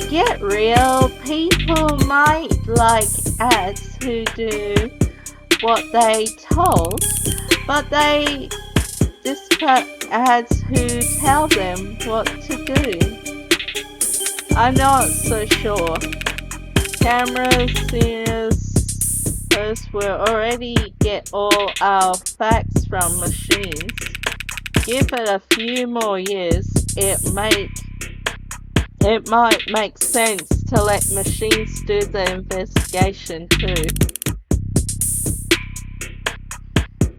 Get real, people might like ads who do what they told, but they dispute ads who tell them what to do. I'm not so sure. Cameras, us will already get all our facts from machines. Give it a few more years, it might make sense to let machines do the investigation too.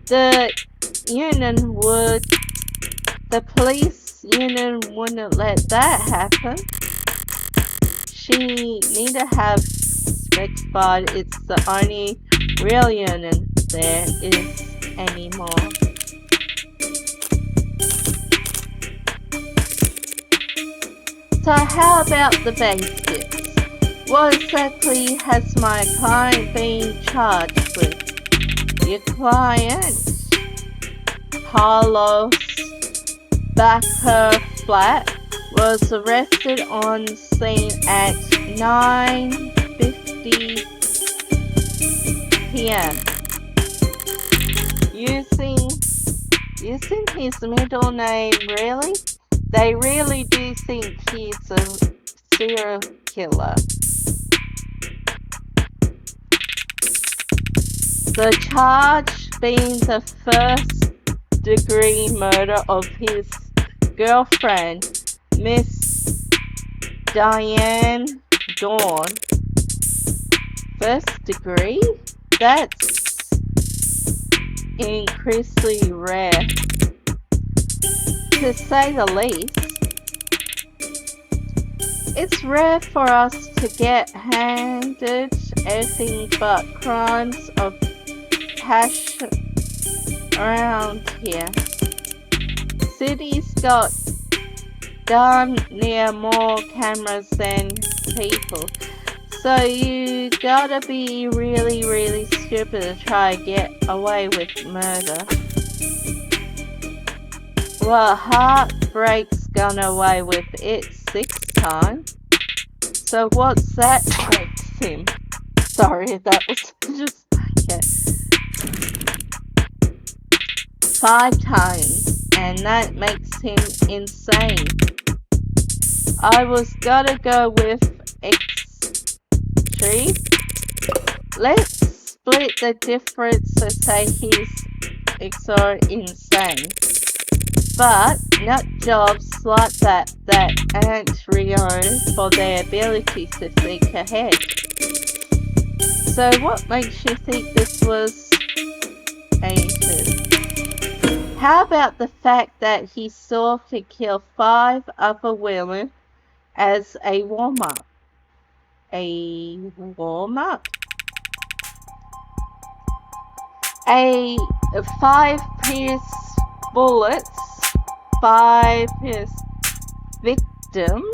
The police union wouldn't let that happen. She neither have specified it's the only real union there is anymore. So how about the baskets? What exactly has my client been charged with? Your client, Carlos Backer Flat, was arrested on scene at 9:50 p.m. Using his middle name, really? They really do think he's a serial killer. The charge being the first-degree murder of his girlfriend, Miss Diane Dawn. First degree? That's increasingly rare, to say the least. It's rare for us to get handed anything but crimes of passion around here. City's got darn near more cameras than people, so you gotta be really, really stupid to try to get away with murder. Well, Heartbreak's gone away with it 6 times. So what's that makes him? Sorry, that was just okay. 5 times, and that makes him insane. I was gonna go with extreme. Let's split the difference and say he's insane. But nut jobs like that aren't renowned for their ability to think ahead. So what makes you think this was ancient? How about the fact that he sought to kill 5 other women as a warm-up? A warm-up? A 5-piece bullets, 5-piece victims.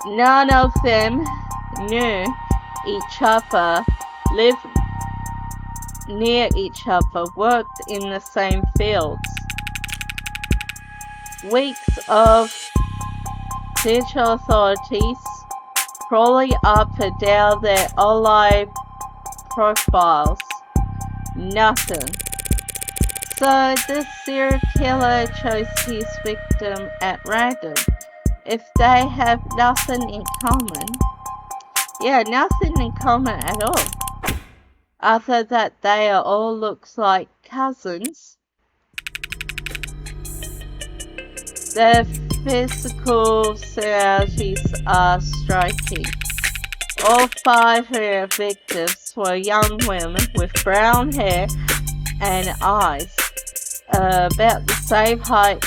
None of them knew each other, lived near each other, worked in the same fields. Weeks of digital authorities crawling up and down their online profiles. Nothing. So this serial killer chose his victim at random. If they have nothing in common. Yeah, nothing in common at all. Other that they are all looks like cousins. Their physical similarities are striking. All 5 of their victims were young women with brown hair and eyes, about the same height,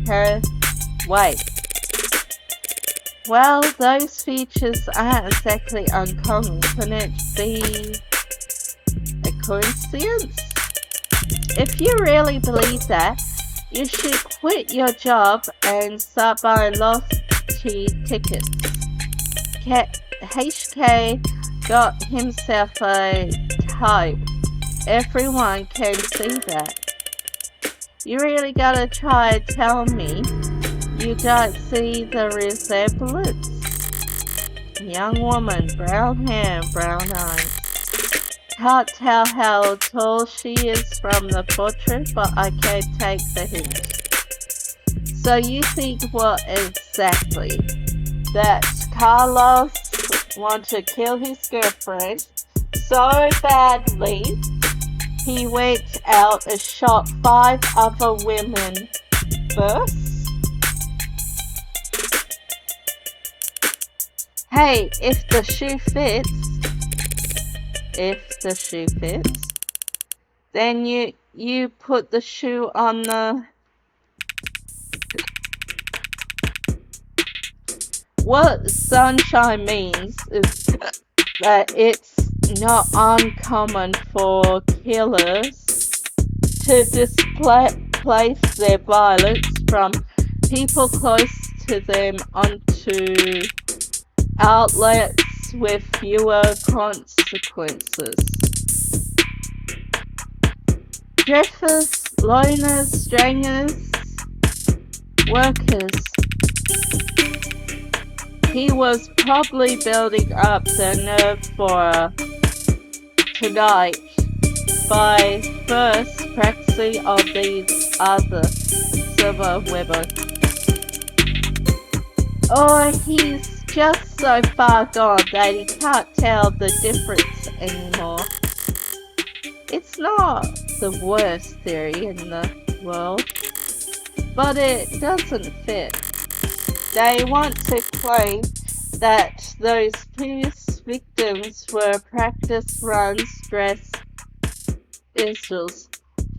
her weight. Well, those features aren't exactly uncommon. Couldn't it be a coincidence? If you really believe that, you should quit your job and start buying lottery tickets. HK got himself a type. Everyone can see that. You really gotta try and tell me you don't see the resemblance? Young woman, brown hair, brown eyes. Can't tell how tall she is from the portrait, but I can take the hint. So you think what exactly? That Carlos wanted to kill his girlfriend so badly he went out and shot 5 other women first? Hey, if the shoe fits, then you put the shoe on the... What sunshine means is that it's not uncommon for killers to displace their violence from people close to them onto outlets with fewer consequences. Drifters, loners, stringers, workers. He was probably building up the nerve for tonight by first practicing on these other silver women. Or he's just so far gone that he can't tell the difference anymore. It's not the worst theory in the world, but it doesn't fit. They want to claim that those previous victims were practice runs dressed vessels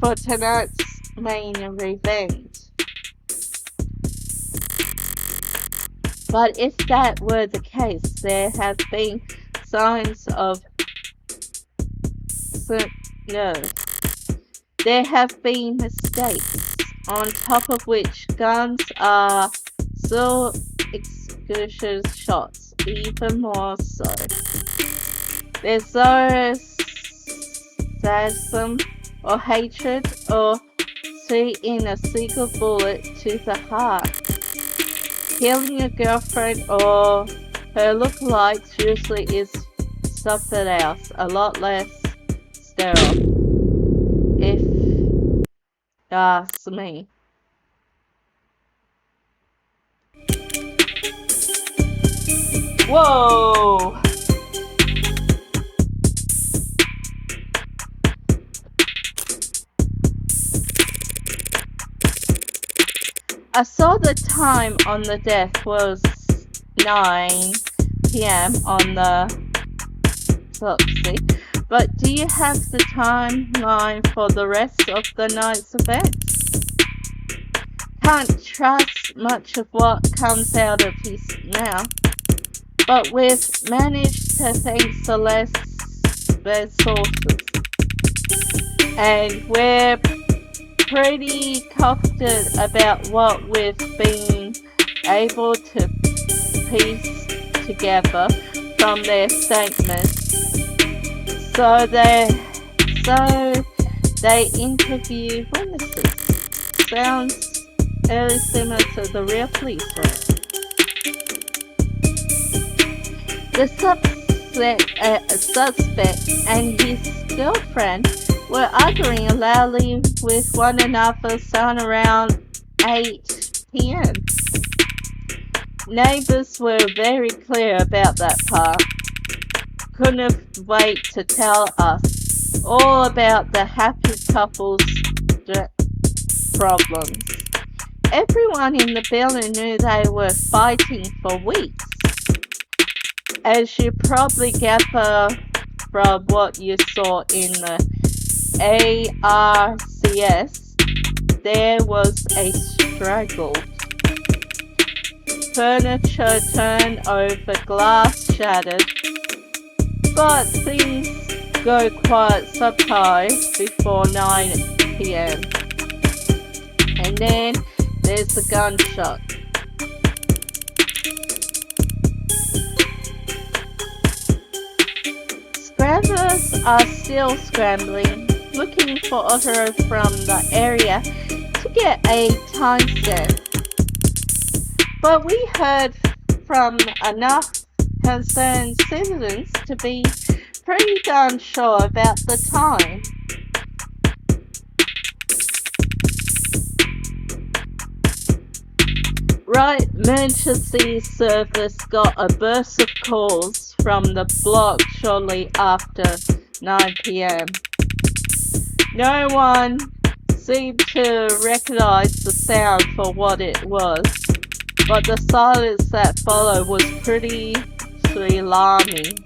for tonight's main revenge. But if that were the case, there have been signs of nerve. There have been mistakes, on top of which guns are still excursion shots, even more so. There's no sadism or hatred or sweet in a single bullet to the heart. Killing a girlfriend or her lookalikes usually is something else, a lot less sterile, if you ask me. Whoa! I saw the time on the death was 9 p.m. on the autopsy, but do you have the timeline for the rest of the night's events? Can't trust much of what comes out of his mouth, but we've managed to thanks to less sources, and we're pretty confident about what we've been able to piece together from their statements. So they interview witnesses. Sounds very similar to the real police, right? The suspect and his girlfriend were arguing loudly with one another starting around 8 p.m. Neighbors were very clear about that part. Couldn't wait to tell us all about the happy couple's problems. Everyone in the building knew they were fighting for weeks. As you probably gather from what you saw in the ARCS, there was a struggle. Furniture turned over, glass shattered, but things go quiet sometimes before 9 p.m. And then there's the gunshot. Scramblers are still scrambling, looking for Otto from the area to get a timestamp. But we heard from enough concerned citizens to be pretty darn sure about the time. Right emergency service got a burst of calls from the block shortly after 9 p.m. No one seemed to recognize the sound for what it was, but the silence that followed was pretty alarming.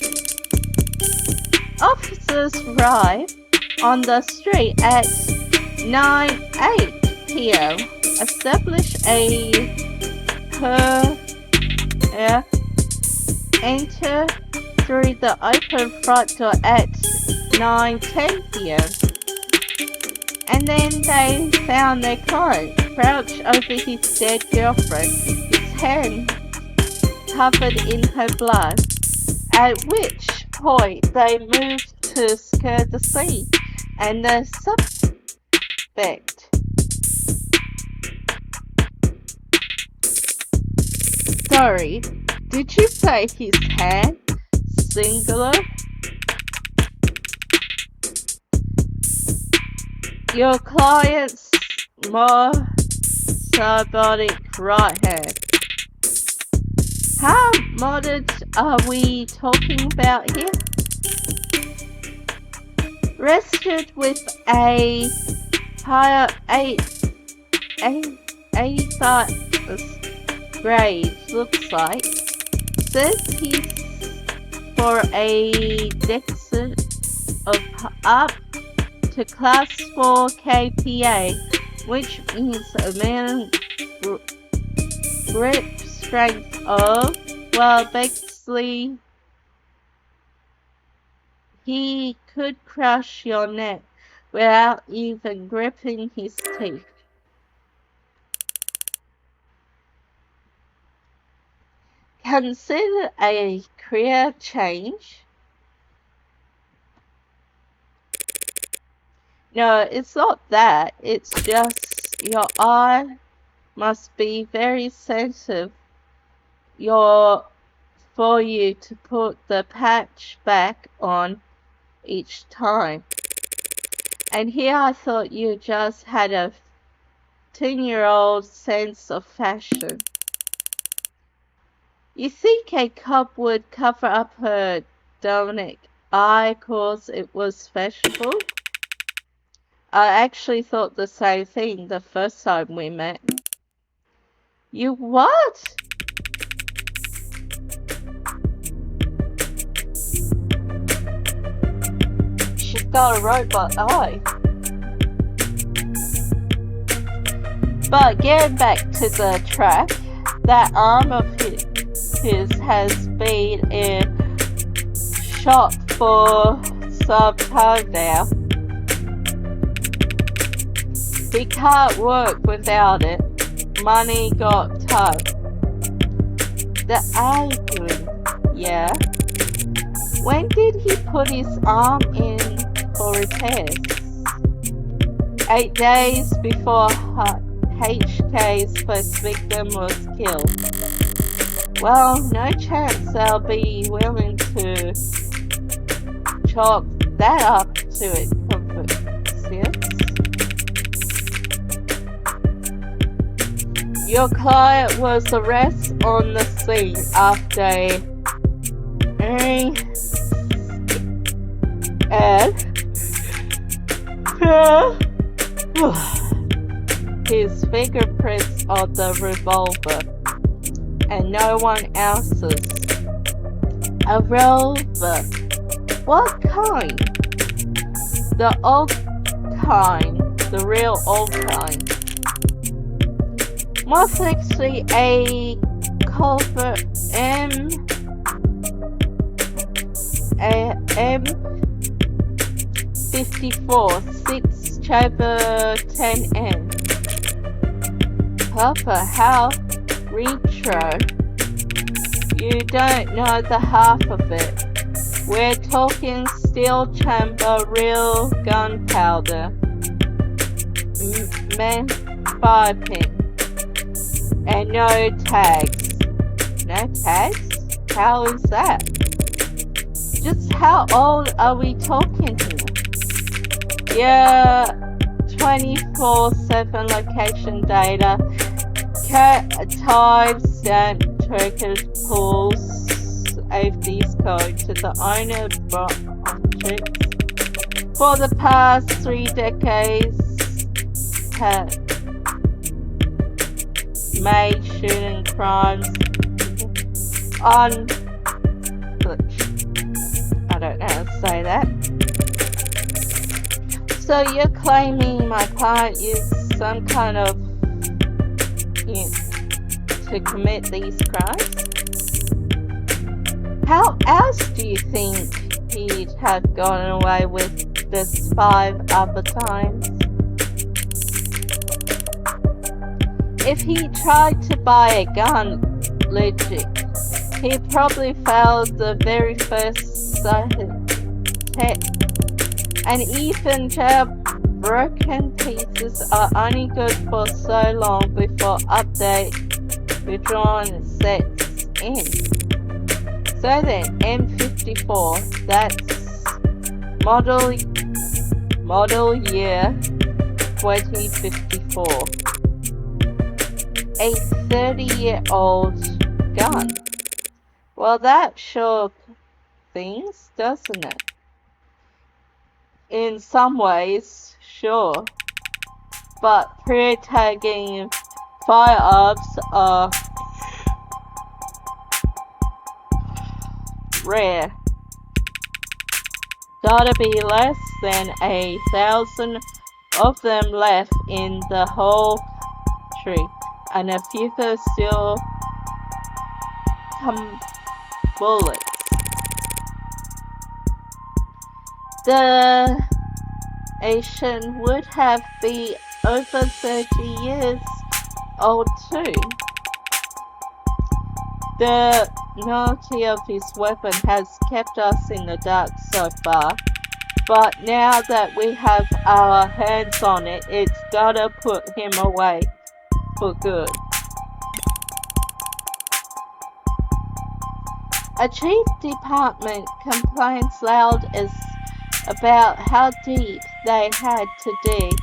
Officers arrived on the street at 9:08 p.m. established a enter through the open front door at 9:10 p.m. And then they found their client crouched over his dead girlfriend, his hand covered in her blood, at which point they moved to secure the scene, and the suspect Sorry, did you say his hand? Singular? Your client's more cybernetic right hand. How modern are we talking about here? Rested with a higher 85 grade, looks like. Says he's for a deficit of up to class 4 KPA, which means a man grip strength of, well, basically he could crush your neck without even gripping his teeth. Consider a career change. No, it's not that. It's just your eye must be very sensitive for you to put the patch back on each time. And here I thought you just had a 10-year-old sense of fashion. You think a cop would cover up her demonic eye cause it was fashionable? I actually thought the same thing the first time we met. You what? She's got a robot eye. But getting back to the track, that arm of his has been in shop for some time now. He can't work without it. Money got tough. The arguing, yeah. When did he put his arm in for repairs? 8 days before HK's first victim was killed. Well, no chance they'll be willing to chalk that up to it. Your client was arrested on the scene after his fingerprints on the revolver and no one else's. A revolver? What kind? The old kind. The real old kind. Most likely a Culver M54 6 Chamber 10N. Papa, how retro. You don't know the half of it. We're talking steel chamber, real gunpowder. Man, 5-pin. And no tags. No tags? How is that? Just how old are we talking here? Yeah, 24/7 location data, time-stamped record pulls AFD's code to the owner objects for the past 3 decades have made shooting crimes on, I don't know how to say that. So you're claiming my client used some kind of, to commit these crimes? How else do you think he'd have gone away with this 5 other times? If he tried to buy a gun, logic, he probably failed the very first test. And even jailbroken pieces are only good for so long before update withdrawn sets in. So then, M54, that's model year 2054. A 30-year-old gun. Well, that sure things, doesn't it? In some ways, sure. But pre-tagging firearms are rare. Gotta be less than 1,000 of them left in the whole country, and a few are still bullets. The Asian would have been over 30 years old too. The novelty of his weapon has kept us in the dark so far, but now that we have our hands on it, it's gotta put him away for good. A chief department complains loud about how deep they had to dig,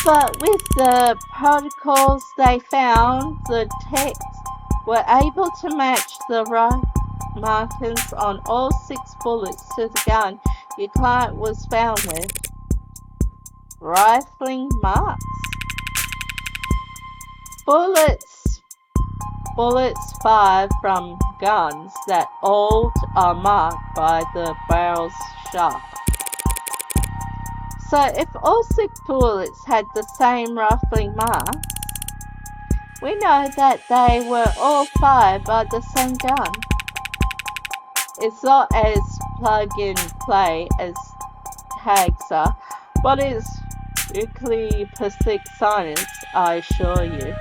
but with the protocols they found, the techs were able to match the right markings on all 6 bullets to the gun your client was found with. Rifling marks. Bullets fired from guns that old are marked by the barrel's sharp. So if all 6 bullets had the same rifling marks, we know that they were all fired by the same gun. It's not as plug-and-play as tags are, but it's strictly precise science, I assure you.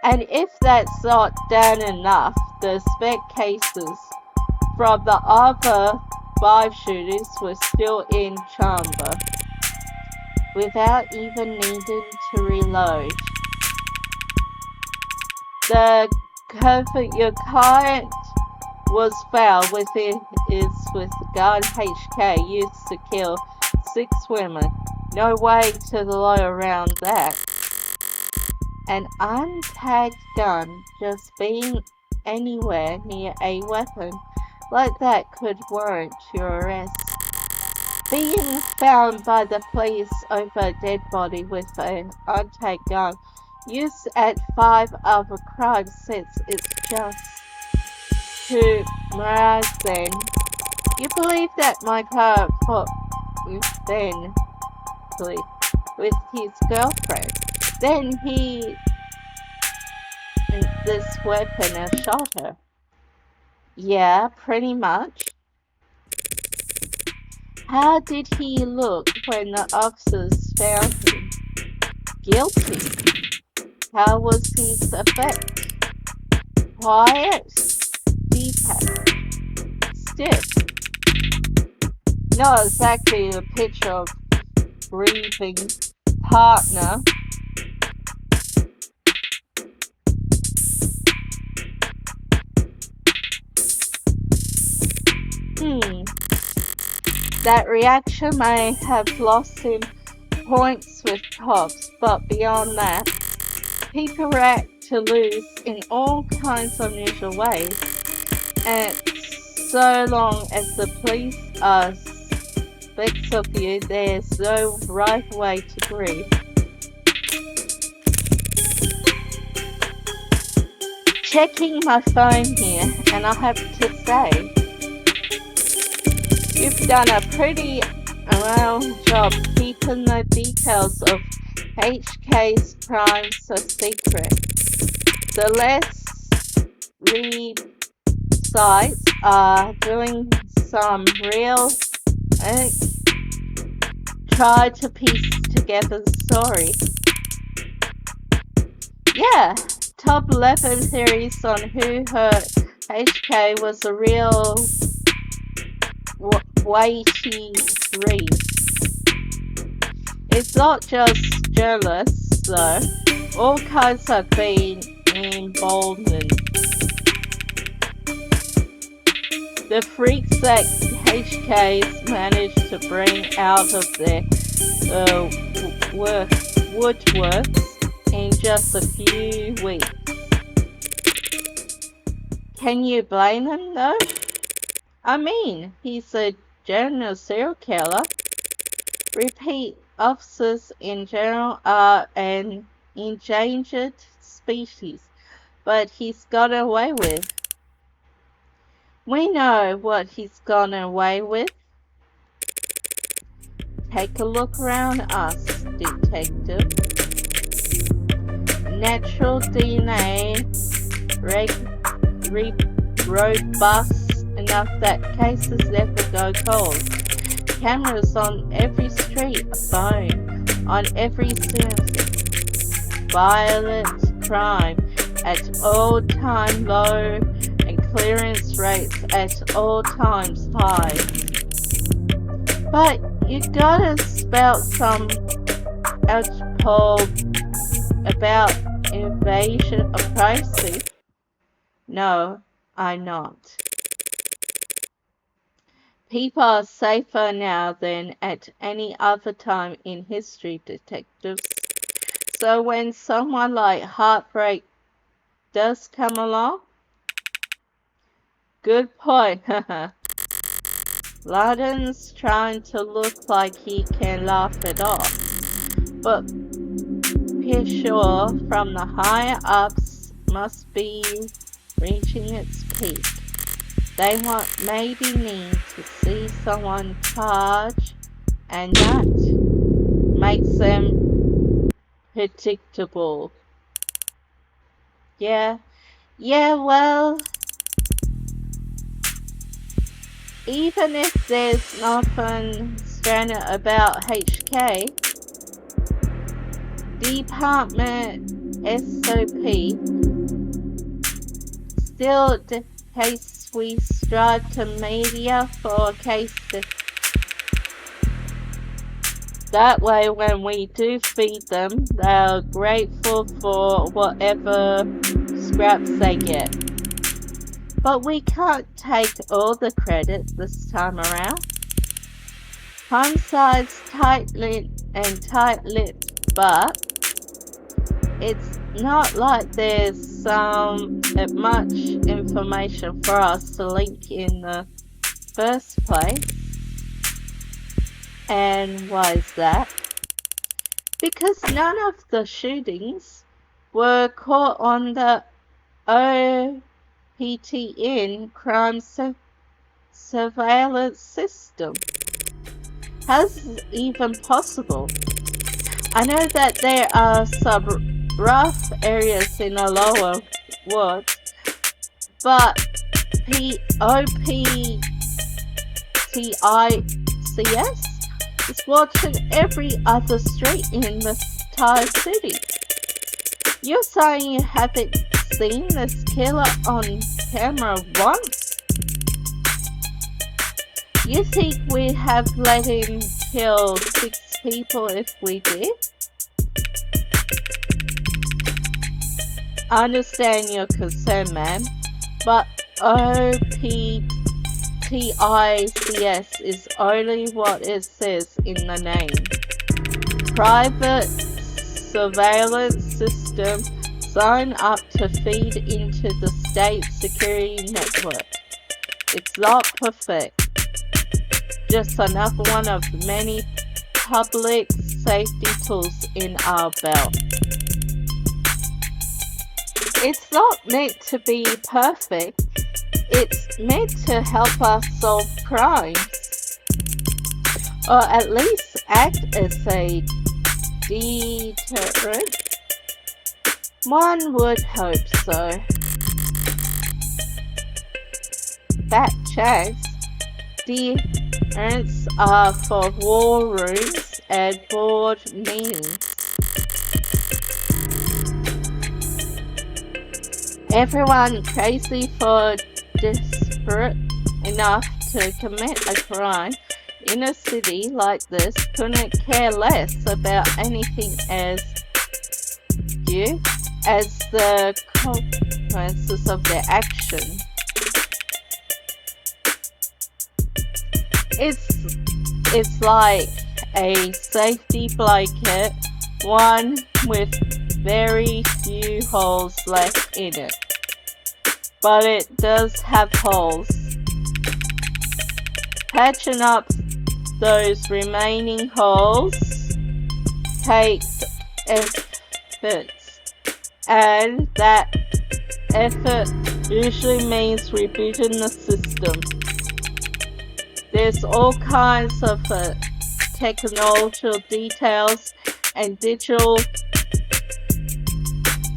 And if that's not done enough, the spec cases from the other 5 shooters were still in chamber, without even needing to reload. Your client was found with the gun HK used to kill 6 women. No way to lie around that. An untagged gun just being anywhere near a weapon like that could warrant your arrest. Being found by the police over a dead body with an untagged gun used at 5 other crime sets is just too then. You believe that my client fought with his girlfriend. Then he this weapon and shot her. Yeah, pretty much. How did he look when the officers found him? Guilty. How was his effect? Quiet? Detached? Stiff? Not exactly the picture of breathing partner. That reaction may have lost him points with cops, but beyond that, people react to lose in all kinds of unusual ways, and so long as the police are speaks of you, there's no right way to grieve. Checking my phone here, and I have to say, you've done a pretty well job keeping the details of HK's crimes a secret. The less read sites are doing some real try to piece together the story. Yeah, top 11 theories on who hurt HK was a real weighty read. It's not just journalists though, all kinds have been emboldened. The freaks that HK's managed to bring out of their woodworks in just a few weeks. Can you blame him though? I mean, he's a general serial killer. Repeat officers in general are an endangered species, but he's got away with. We know what he's gone away with. Take a look around us, detective. Natural DNA, robust enough that cases never go cold. Cameras on every street, a phone on every surface. Violent crime at all-time low and clearance rates at all times high. But you gotta spout some outpool about invasion of privacy. No, I'm not. People are safer now than at any other time in history, detectives. So when someone like Heartbreak does come along, good point, Laden's trying to look like he can laugh it off, but Peshawar from the higher ups must be reaching its peak. They want maybe need to see someone charge, and that makes them predictable. Yeah, well, even if there's nothing strange about HK, Department SOP still the case we strive to media for a case that way when we do feed them, they are grateful for whatever scraps they get. But we can't take all the credit this time around. Homicide's tight-lipped, but it's not like there's much information for us to link in the first place. And why is that? Because none of the shootings were caught on the OPTN crime surveillance system. How's this even possible? I know that there are some rough areas in the lower woods, but OPTICS is watching every other street in the entire city. You're saying you haven't seen this killer on camera once? You think we have let him kill 6 people if we did? I understand your concern, ma'am, but OPTICS OPTICS is only what it says in the name. Private surveillance system signed up to feed into the state security network. It's not perfect, just another one of many public safety tools in our belt. It's not meant to be perfect, it's meant to help us solve crimes, or at least act as a deterrent. One would hope so. Fact checks. Deterrents are for war rooms and board meetings. Everyone crazy for desperate enough to commit a crime in a city like this couldn't care less about anything as the consequences of their action. It's like a safety blanket, one with very few holes left in it. But it does have holes. Patching up those remaining holes takes effort, and that effort usually means rebuilding the system. There's all kinds of technological details and digital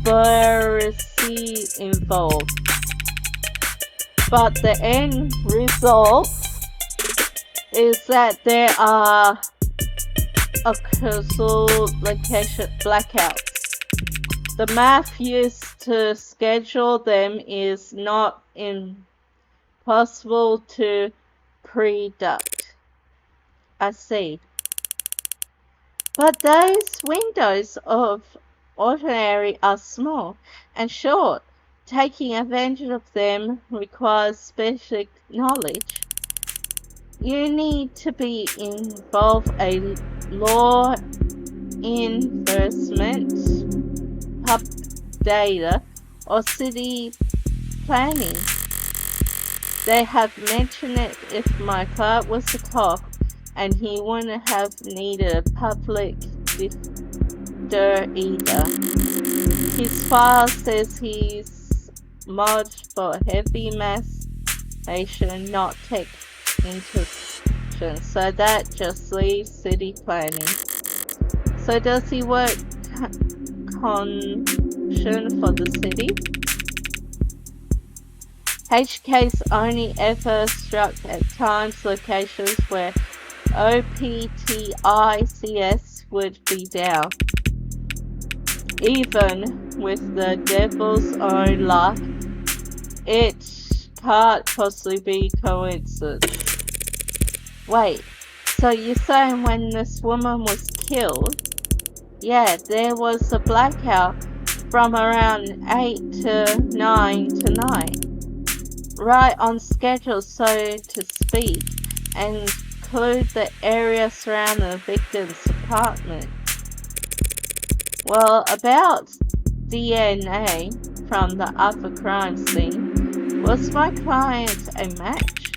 literacy involved. But the end result is that there are occasional location blackouts. The math used to schedule them is not impossible to predict. I see. But those windows of ordinary are small and short. Taking advantage of them requires special knowledge. You need to be involved in law enforcement, public data, or city planning. They have mentioned it if my client was a cop, and he wouldn't have needed a public defender either. His file says he's mod for heavy masturbation, not tech intention, so that just leaves city planning. So does he work connection for the city? HK's only ever struck at times locations where OPTICS would be down. Even with the devil's own luck, it can't possibly be coincidence. Wait, so you're saying when this woman was killed, yeah, there was a blackout from around 8 to 9 tonight. Right on schedule, so to speak, and include the area surrounding the victim's apartment. Well, about DNA from the other crime scene, was my client a match?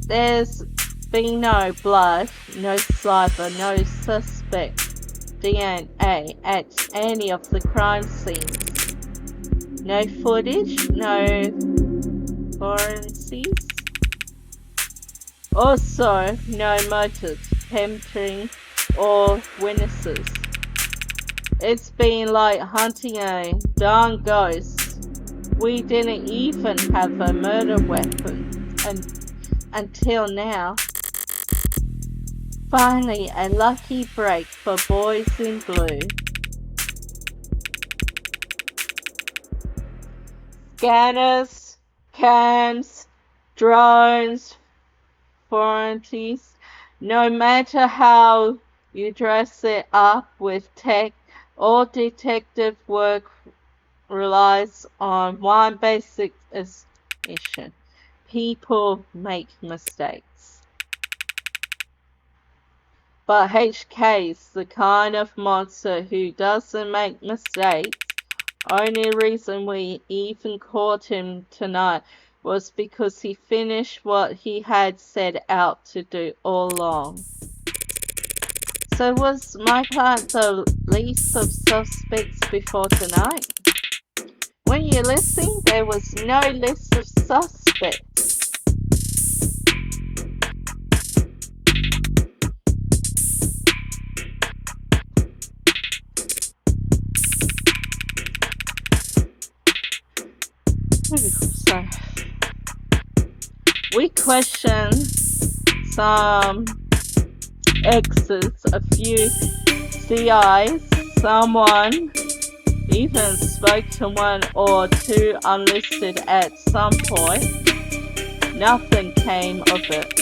There's been no blood, no saliva, no suspect DNA at any of the crime scenes. No footage, no forensics. Also, no motives, tempting, or witnesses. It's been like hunting a darn ghost. We didn't even have a murder weapon until now. Finally, a lucky break for Boys in Blue. Scanners, cams, drones, forensics, no matter how you dress it up with tech, all detective work relies on one basic assumption. People make mistakes. But HK's the kind of monster who doesn't make mistakes. Only reason we even caught him tonight was because he finished what he had set out to do all along. So was my client the least of suspects before tonight? When you're listening, there was no list of suspects. So, we questioned some exes, a few CIs, someone even spoke to one or two unlisted at some point. Nothing came of it.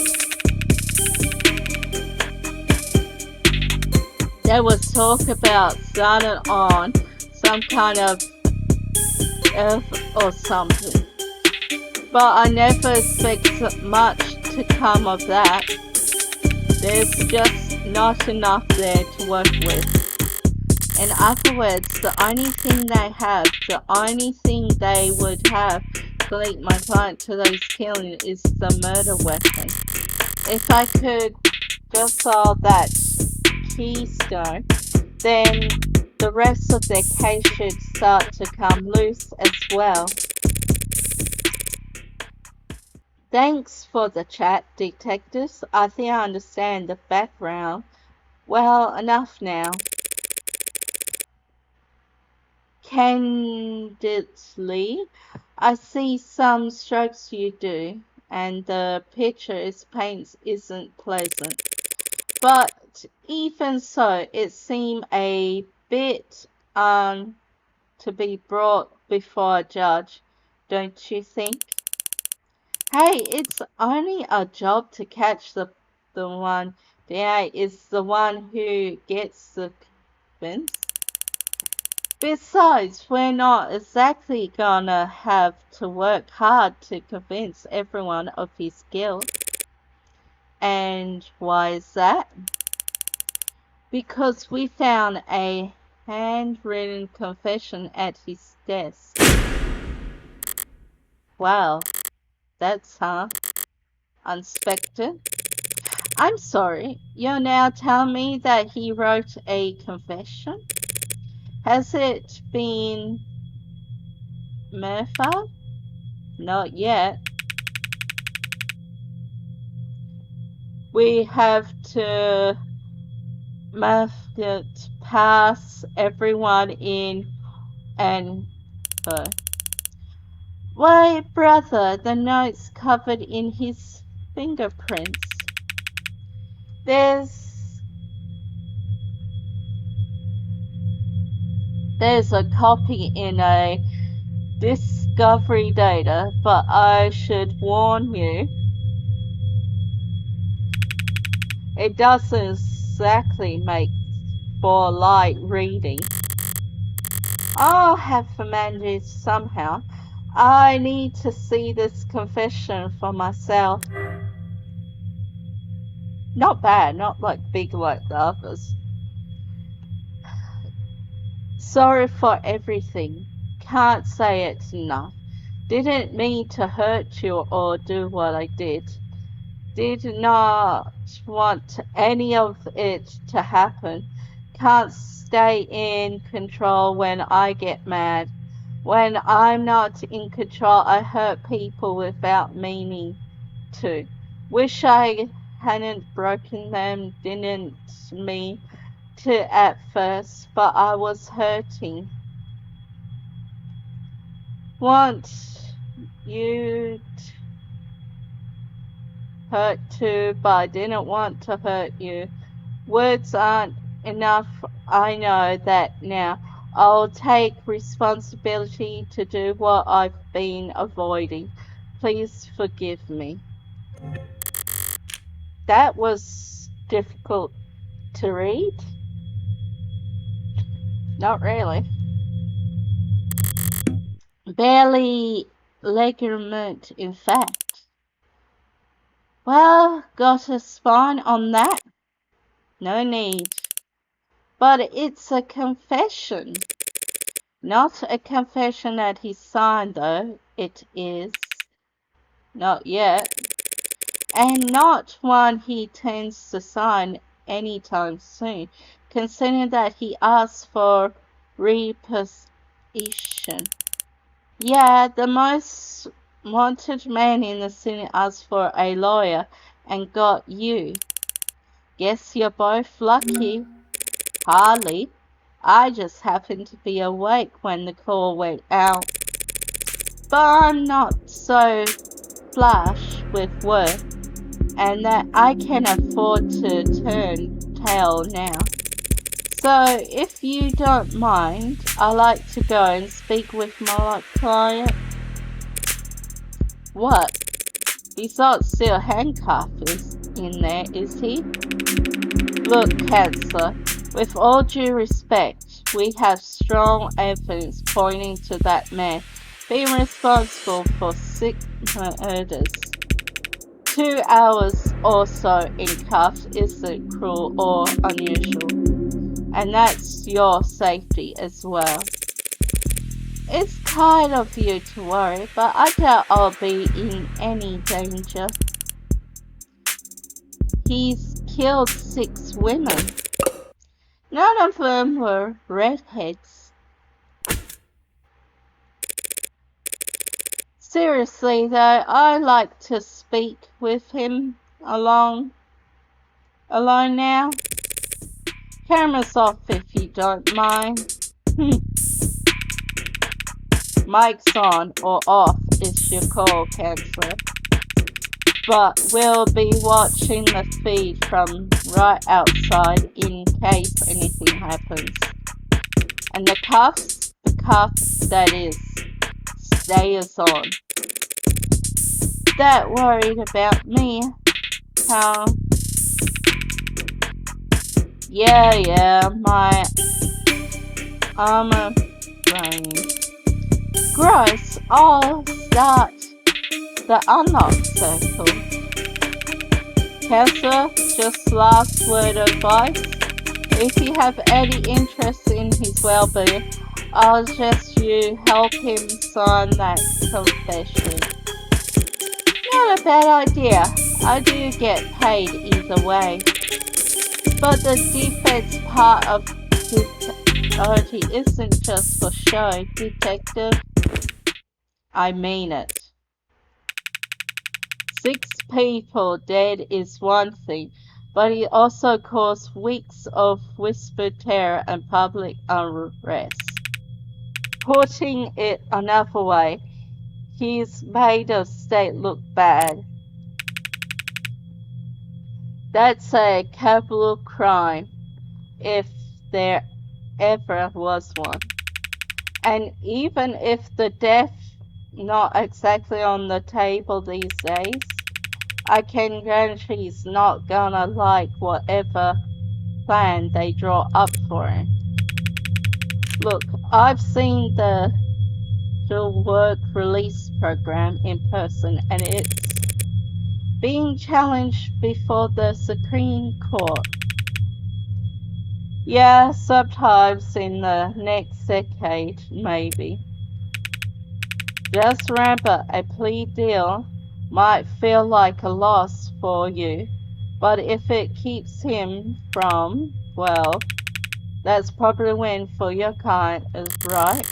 There was talk about starting on some kind of F or something, but I never expect much to come of that. There's just not enough there to work with. In other words, the only thing they would have to link my client to those killings is the murder weapon. If I could just solve that keystone, then the rest of their case should start to come loose as well. Thanks for the chat, detectives. I think I understand the background well enough now. Candidly, I see some strokes you do, and the picture it paints isn't pleasant. But even so, it seemed a bit to be brought before a judge, don't you think? Hey, it's only our job to catch the one. The AI is the one who gets the convince. Besides, we're not exactly gonna have to work hard to convince everyone of his guilt. And why is that? Because we found a handwritten confession at his desk. Wow, that's unexpected. I'm sorry, you're now telling me that he wrote a confession? Has it been murdered? Not yet. We have to it pass everyone in and her. Why, brother, the note's covered in his fingerprints. There's a copy in a discovery data, but I should warn you, it doesn't exactly make for light reading. I'll have to manage somehow. I need to see this confession for myself. Not bad, not like big like the others. Sorry for everything. Can't say it's enough. Didn't mean to hurt you or do what I did. Did not want any of it to happen. Can't stay in control when I get mad. When I'm not in control, I hurt people without meaning to. Wish I hadn't broken them, didn't mean to at first, but I was hurting. Want you hurt too, but I didn't want to hurt you. Words aren't enough, I know that now. I'll take responsibility to do what I've been avoiding. Please forgive me. That was difficult to read. Not really. Barely legitimate, in fact. Well, got a spine on that? No need. But it's a confession. Not a confession that he signed, though. It is. Not yet. And not one he tends to sign anytime soon, considering that he asked for reposition. Yeah, the most wanted man in the city asked for a lawyer and got you. Guess you're both lucky. Hardly. I just happened to be awake when the call went out. But I'm not so flush with work, and that I can afford to turn tail now. So if you don't mind, I like to go and speak with my client. What? He's not still handcuffed in there, is he? Look, Cancer, with all due respect, we have strong evidence pointing to that man being responsible for 6 murders. 2 hours or so in cuffs isn't cruel or unusual, and that's your safety as well. It's kind of you to worry, but I doubt I'll be in any danger. He's killed 6 women. None of them were redheads. Seriously though, I like to speak with him alone now. Camera's off if you don't mind. Mic's on or off is your call, Cancer. But we'll be watching the feed from right outside in case anything happens. And the cuff that is, stays on. That worried about me, how? Yeah, my armor brain. Gross, I'll start the unlock circle. Cancer, just last word of advice. If you have any interest in his well-being, I'll suggest you help him sign that confession. Not a bad idea. I do get paid either way. But the defense part of authority isn't just for show, Detective. I mean it. 6 people dead is one thing, but he also caused weeks of whispered terror and public unrest. Putting it another way, he's made the state look bad. That's a capital crime, if there ever was one. And even if the death not exactly on the table these days, I can guarantee he's not gonna like whatever plan they draw up for him. Look, I've seen the work release program in person, and it's being challenged before the Supreme Court. Yeah, sometimes in the next decade, maybe. Just remember, a plea deal might feel like a loss for you, but if it keeps him from, well, that's probably a win for your client, is right?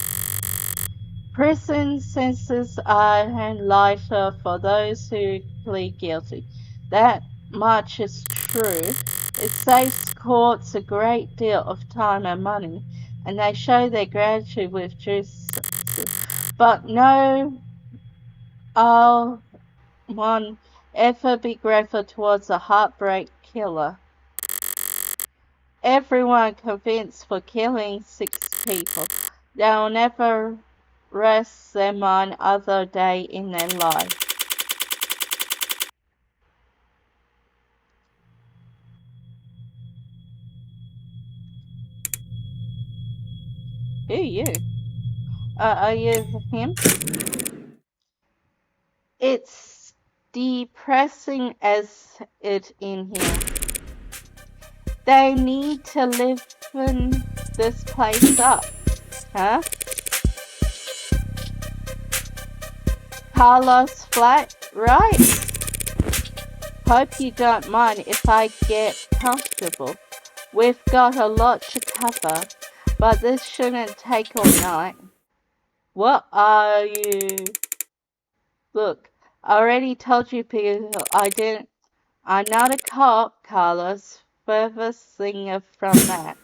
Prison sentences are lighter for those who plead guilty. That much is true. It saves courts a great deal of time and money, and they show their gratitude with justice. But no, one ever be grateful towards a heartbreak killer. Everyone convinced for killing 6 people. They'll never rest their mind other day in their life. Who are you? Are you him? It's depressing as it in here. They need to liven this place up, huh? Carlos flat, right? Hope you don't mind if I get comfortable. We've got a lot to cover, but this shouldn't take all night. What are you? Look, I already told you people I'm not a cop, Carlos. Further thing from that.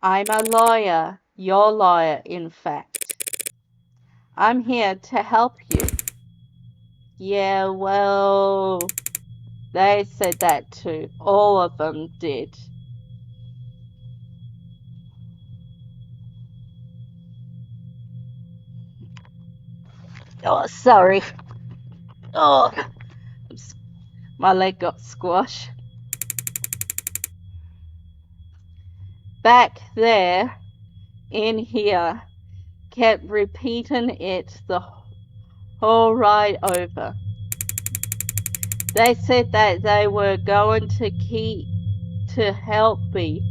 I'm a lawyer, your lawyer, in fact. I'm here to help you. Yeah, well, they said that too. All of them did. Oh, sorry. Oh, my leg got squashed. Back there, in here, kept repeating it the whole ride over. They said that they were going to help me,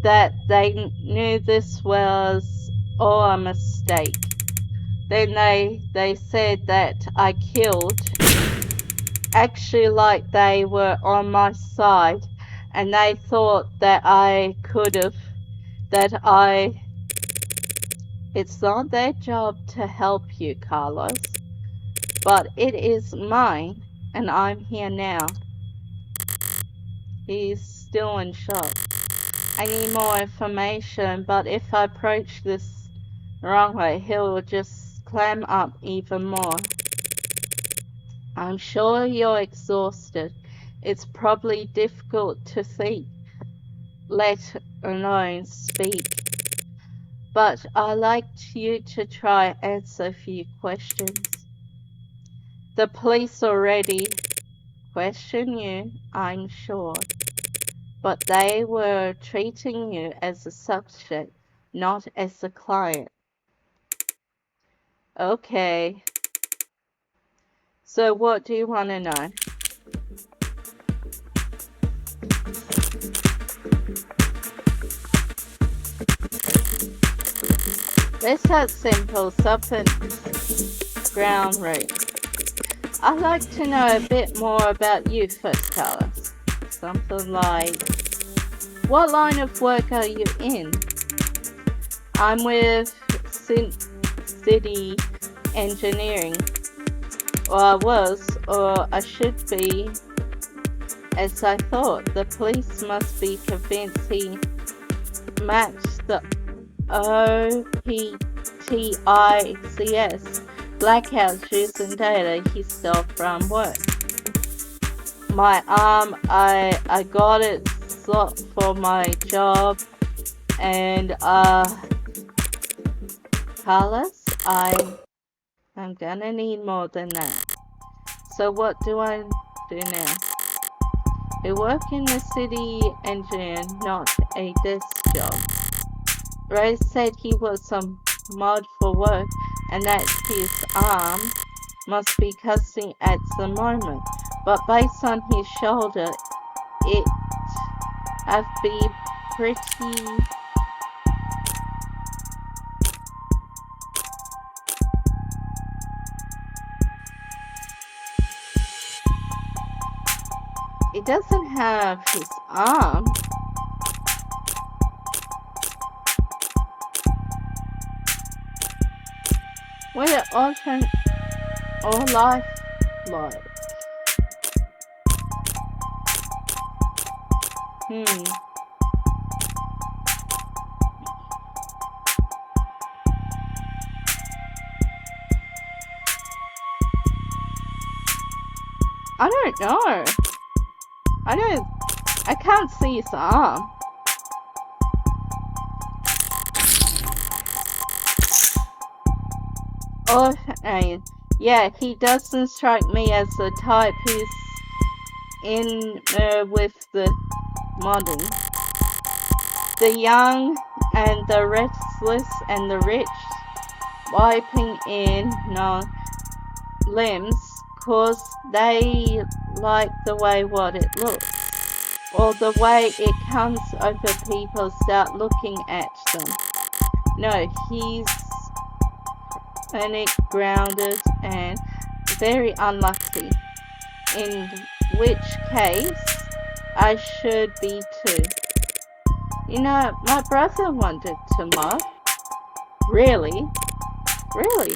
that they knew this was all a mistake. Then they said that I killed, actually like they were on my side, and they thought that I could have, it's not their job to help you, Carlos, but it is mine, and I'm here now. He's still in shock. I need more information, but if I approach this the wrong way, he'll just clam up even more. I'm sure you're exhausted. It's probably difficult to think, let alone speak. But I'd like you to try answer a few questions. The police already question you, I'm sure. But they were treating you as a subject, not as a client. Okay. So what do you want to know? Let's start simple, something ground root. I'd like to know a bit more about you first, Carlos. Something like, what line of work are you in? I'm with city engineering. Or I was, or I should be, as I thought. The police must be convinced he matched the OPTICS blackout using data he stole from work. My arm, I got it slot for my job, and Carlos, I'm gonna need more than that. So what do I do now? I work in the city engineer, not a desk job. Ray said he was some mod for work and that his arm must be cutting at the moment, but based on his shoulder, it have be pretty. It doesn't have his arm. What an alternate or life like. I don't know. I can't see his arm. Oh, yeah, he doesn't strike me as the type who's in with the modern. The young and the restless and the rich, wiping in limbs, 'cause they like the way what it looks, or the way it comes over people start looking at them. No, he's panic grounded and very unlucky, in which case I should be too. You know, my brother wanted to mod. Really? Really?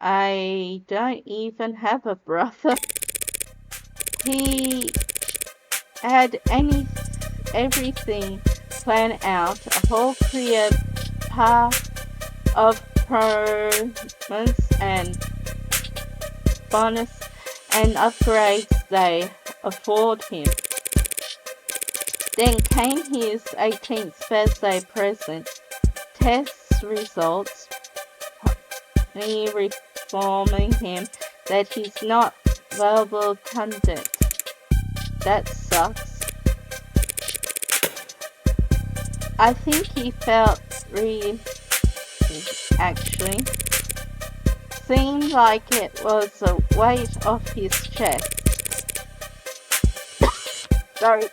I don't even have a brother. He had everything planned out, a whole clear path of performance and bonus and upgrades they afford him. Then came his 18th birthday present, test results, me reforming him that he's not verbal content. That sucks. I think he felt really, actually. Seemed like it was a weight off his chest. Sorry.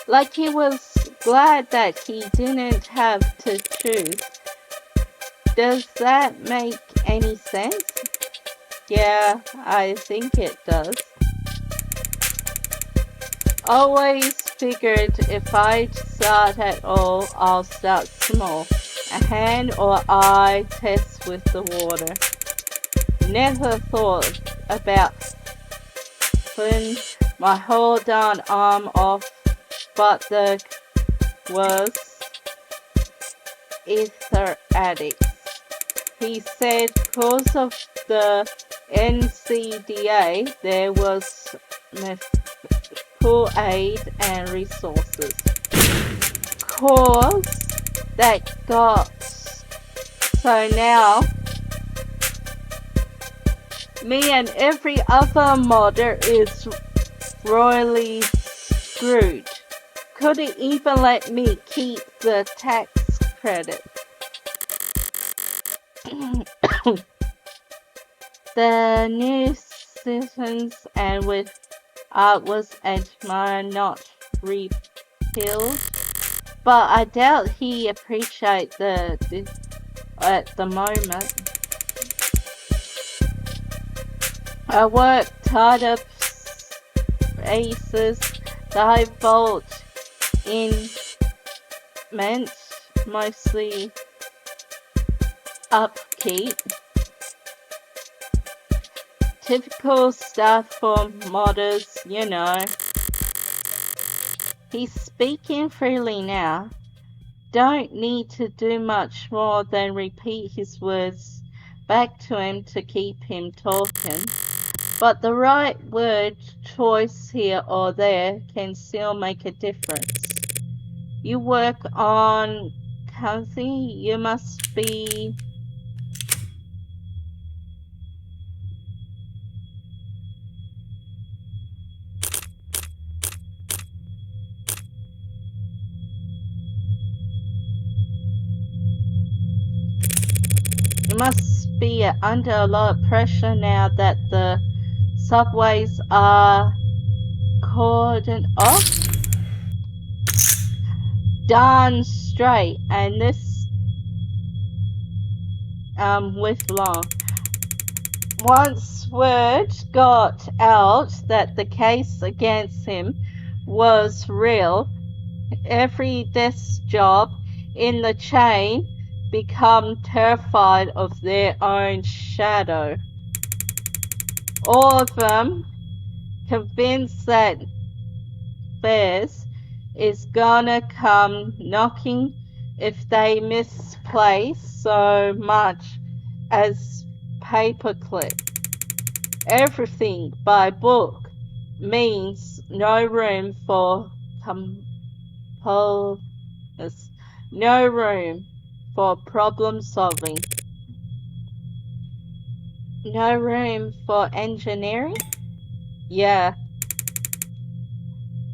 Like he was glad that he didn't have to choose. Does that make any sense? Yeah, I think it does. Always figured if I start at all, I'll start small. A hand or eye test with the water. Never thought about putting my whole darn arm off, but the was ether addicts. He said because of the NCDA there was full aid and resources. Cause that got so now me and every other modder is royally screwed. Couldn't even let me keep the tax credit. The new citizens and with art was admired, not repealed, but I doubt he appreciates this at the moment. I worked tied up aces, the high volt in meant mostly upkeep. Typical stuff for modders, you know. He's speaking freely now. Don't need to do much more than repeat his words back to him to keep him talking. But the right word choice here or there can still make a difference. You work on Kathy, you must be under a lot of pressure now that the subways are cordoned off. Darn straight, and this with long. Once word got out that the case against him was real, every desk job in the chain become terrified of their own shadow. All of them convinced that Bears is gonna come knocking if they misplace so much as paperclip. Everything by book means no room for no room for problem solving. No room for engineering? Yeah.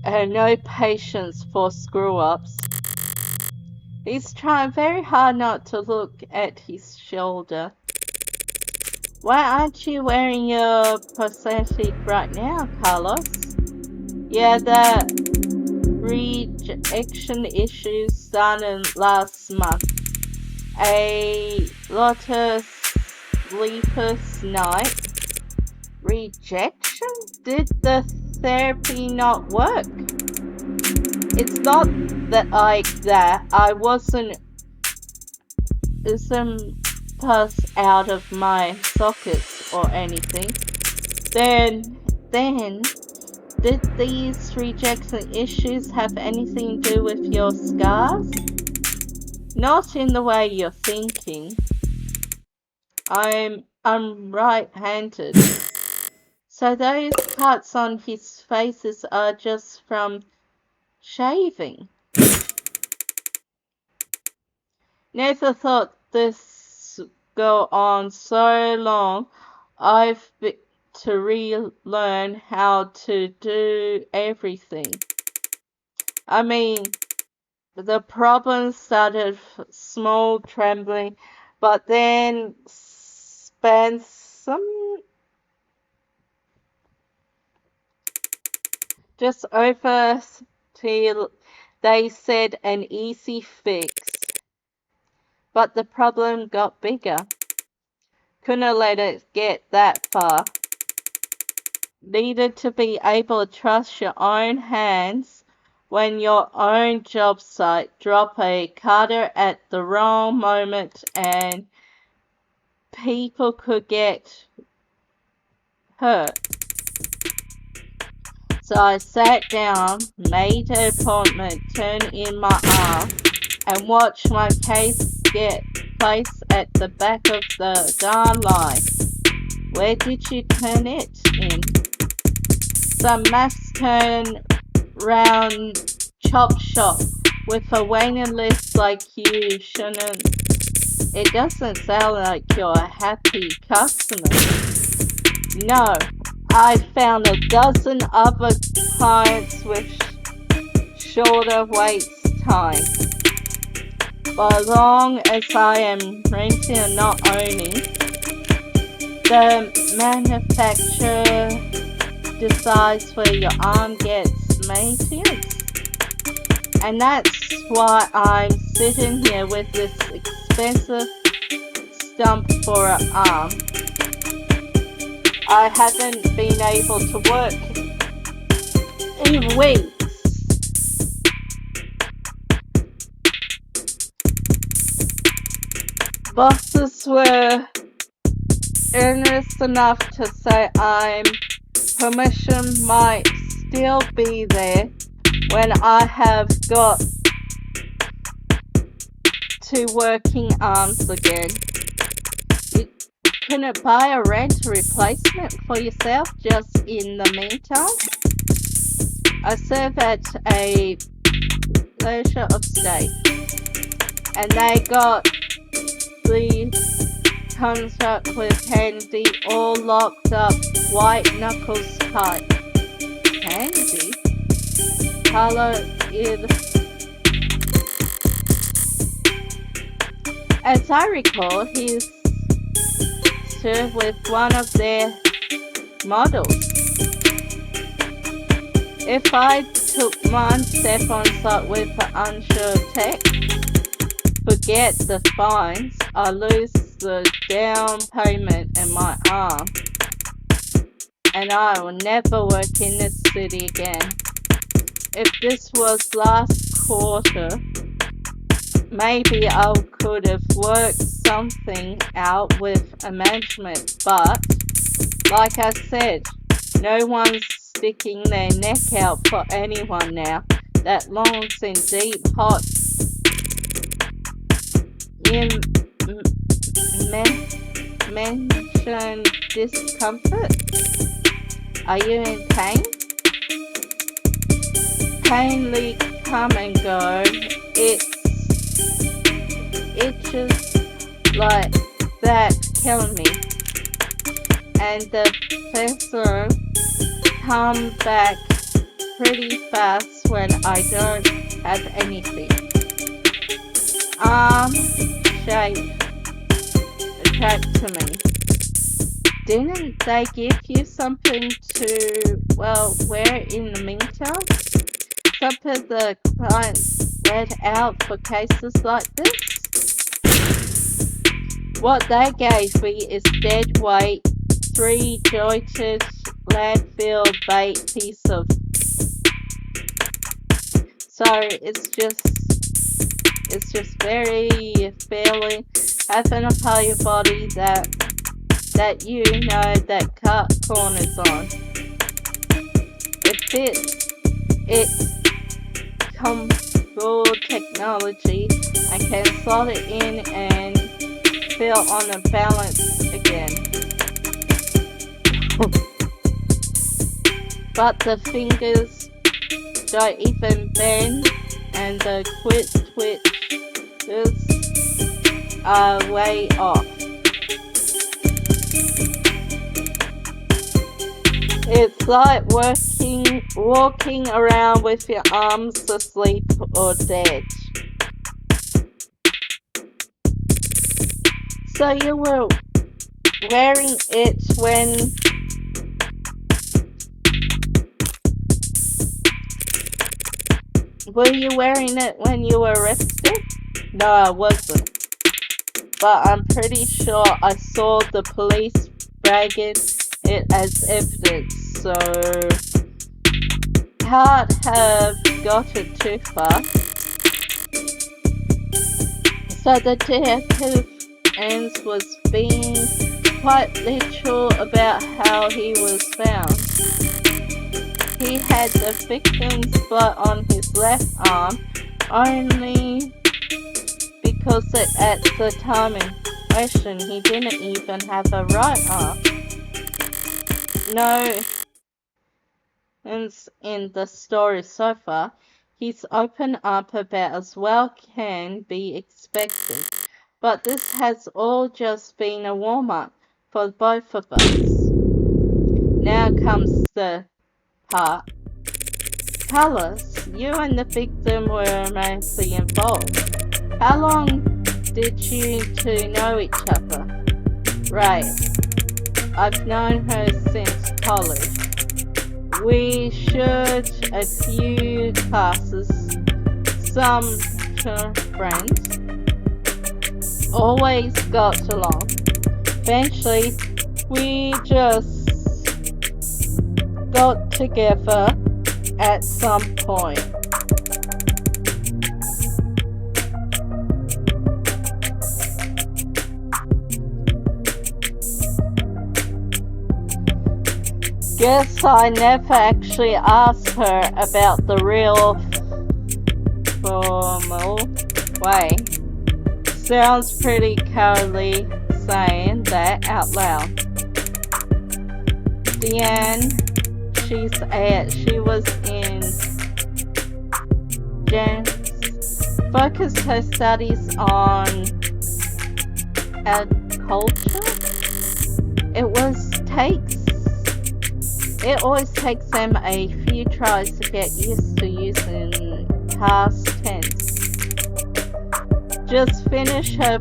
And no patience for screw-ups. He's trying very hard not to look at his shoulder. Why aren't you wearing your prosthetic right now, Carlos? Yeah, the rejection issue started last month. A lot of sleepless night. Rejection? Did the therapy not work? It's not that like that. I wasn't pus out of my sockets or anything. Then, did these rejection issues have anything to do with your scars? Not in the way you're thinking. I'm right-handed. So those cuts on his faces are just from shaving. Never thought this go on so long. I've to relearn how to do everything. I mean, the problem started small trembling, but then spent some just over till they said an easy fix. But the problem got bigger. Couldn't let it get that far. Needed to be able to trust your own hands when your own job site drop a cutter at the wrong moment and people could get hurt. So I sat down, made an appointment, turned in my arm, and watched my case get placed at the back of the darn line. Where did you turn it in? Some mass turn round chop shop with a waiting list like you shouldn't. It doesn't sound like you're a happy customer. No, I found a dozen other clients with shorter wait time. But as long as I am renting and not owning, the manufacturer decides where your arm gets maintenance. And that's why I'm sitting here with this expensive stump for an arm. I haven't been able to work in weeks. Bosses were earnest enough to say permission might still be there when I have got to working arms again. You couldn't buy a rent replacement for yourself just in the meantime? I serve at a leisure of state, and they got the contract with Handy all locked up, white knuckles tight. Handy? Carlo as I recall, he's served with one of their models. If I took one step on site with an unsure tech, forget the fines, I lose the down payment and my arm, and I will never work in this city again. If this was last quarter, maybe I could have worked something out with a management, but like I said, no one's sticking their neck out for anyone now that longs in deep hot mention discomfort. Are you in pain? Painly come and go. It's just like that killing me. And the professor come back pretty fast when I don't have anything. arm shape attracted me. Didn't they give you something to, well, wear in the meantime? Something the clients let out for cases like this? What they gave me is dead weight, 3-jointed landfill bait piece of. So it's just very fairly having a part of your body that you know that cut corners on. It fits. It's comfortable technology. I can slot it in and feel on the balance again. But the fingers don't even bend, and the twitches are way off. It's like walking around with your arms asleep or dead. So you were wearing it when Were you wearing it when you were arrested? No, I wasn't. But I'm pretty sure I saw the police bragging it as evidence, so can't have got it too far. So the detective was being quite literal about how he was found. He had the victim's blood on his left arm only because at the time in question he didn't even have a right arm. No, in the story so far, he's opened up about as well can be expected. But this has all just been a warm-up for both of us. Now comes the part. Carlos, you and the victim were romantically involved. How long did you two know each other? Right. I've known her since college. We shared a few classes, some friends. Always got along. Eventually, we just got together at some point. Guess I never actually asked her about the real formal way. Sounds pretty cowardly saying that out loud. Deanne, she was in focused her studies on culture. It always takes them a few tries to get used to using past tense. Just finished her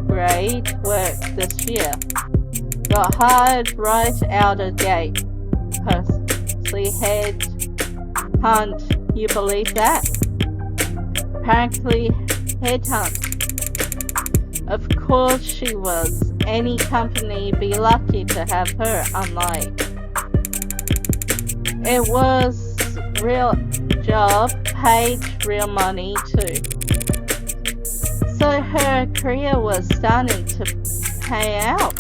grade work this year. Got hired right out of gate. Personally head hunt, you believe that? Apparently headhunt. Of course she was. Any company be lucky to have her, unlike. It was real job, paid real money too. So her career was starting to pay out.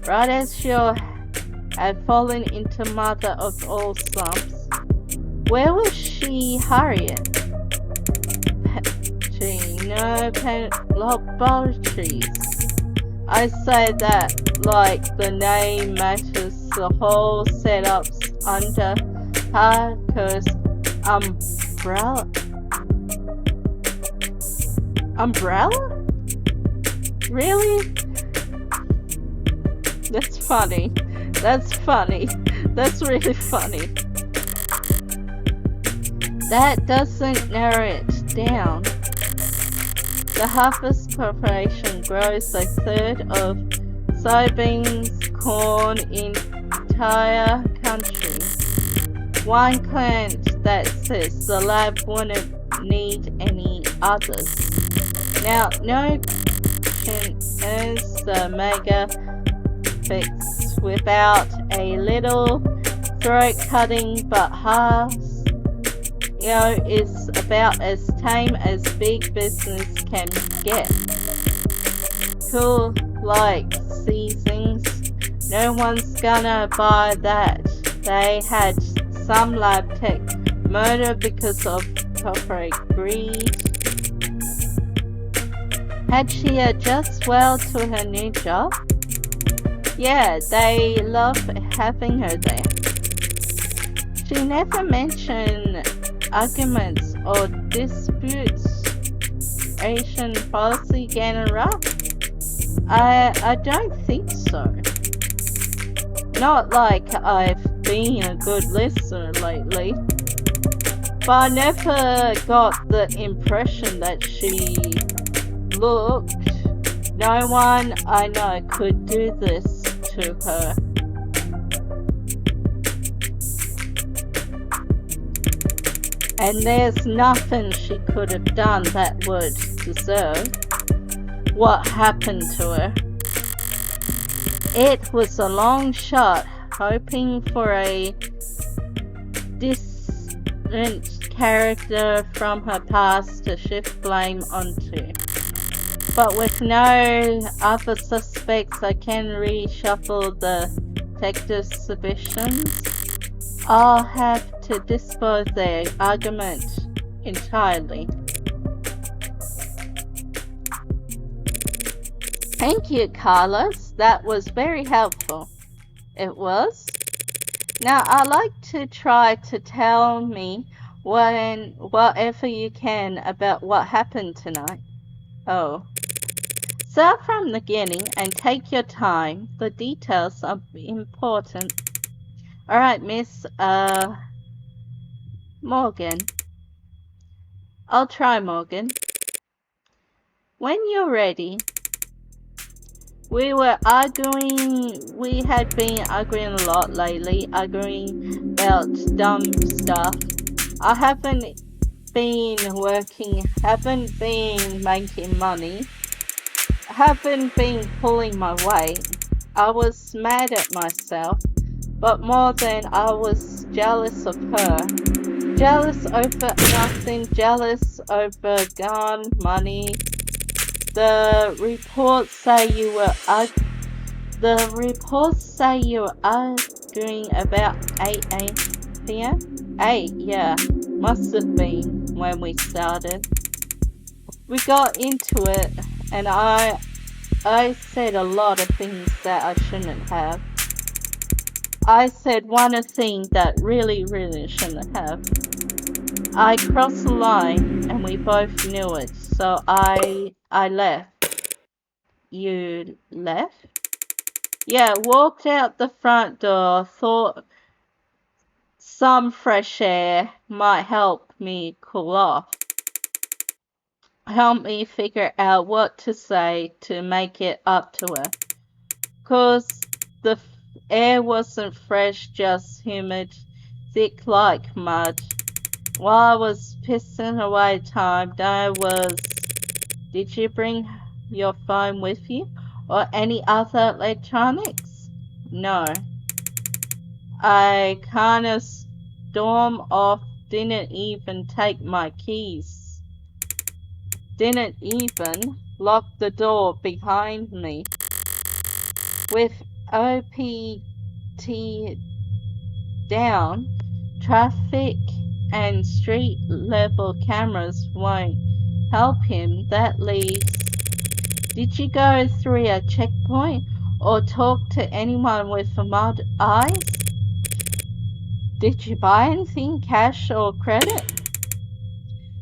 Right as she had fallen into mother of all slumps. Where was she hurrying? Laboratories. I say that like the name matters, the whole setup's under Parker's umbrella? Really? That's funny. That's really funny. That doesn't narrow it down. The harvest preparation grows a third of soybeans, corn in entire country. One plant that says the lab wouldn't need any others. Now, no can earns the mega fix without a little throat-cutting, but is about as tame as big business can get. Cool like seasons, no one's gonna buy that. They had some lab tech murdered because of corporate greed. Had she adjusted well to her new job? Yeah, they love having her there. She never mentioned arguments or disputes. Asian policy getting rough? I don't think so. Not like I've been a good listener lately, but I never got the impression that she looked. No one I know could do this to her. And there's nothing she could have done that would deserve what happened to her. It was a long shot, hoping for a distant character from her past to shift blame onto. But with no other suspects, I can reshuffle the detective's suspicions. I'll have to dispose their argument entirely. Thank you, Carlos. That was very helpful. It was. Now, I'd like to try to tell me whatever you can about what happened tonight. Oh. Start from the beginning and take your time. The details are important. Alright, Miss, Morgan. I'll try, Morgan. When you're ready. We had been arguing a lot lately, arguing about dumb stuff. I haven't been working, haven't been making money, haven't been pulling my weight. I was mad at myself, but more than I was jealous of her. Jealous over nothing, jealous over gun, money. The reports say you were arguing about 8 p.m. 8, yeah, must have been when we started. We got into it, and I said a lot of things that I shouldn't have. I said one thing that really shouldn't have. I crossed the line, and we both knew it, so I left. You left? Yeah, walked out the front door, thought some fresh air might help me cool off. Help me figure out what to say to make it up to her. 'Cause the air wasn't fresh, just humid, thick like mud. While I was pissing away time, did you bring your phone with you? Or any other electronics? No. I kinda stormed off, didn't even take my keys. Didn't even lock the door behind me. With OPT down, traffic and street level cameras won't help him. That leaves. Did you go through a checkpoint or talk to anyone with mud eyes? Did you buy anything, cash or credit?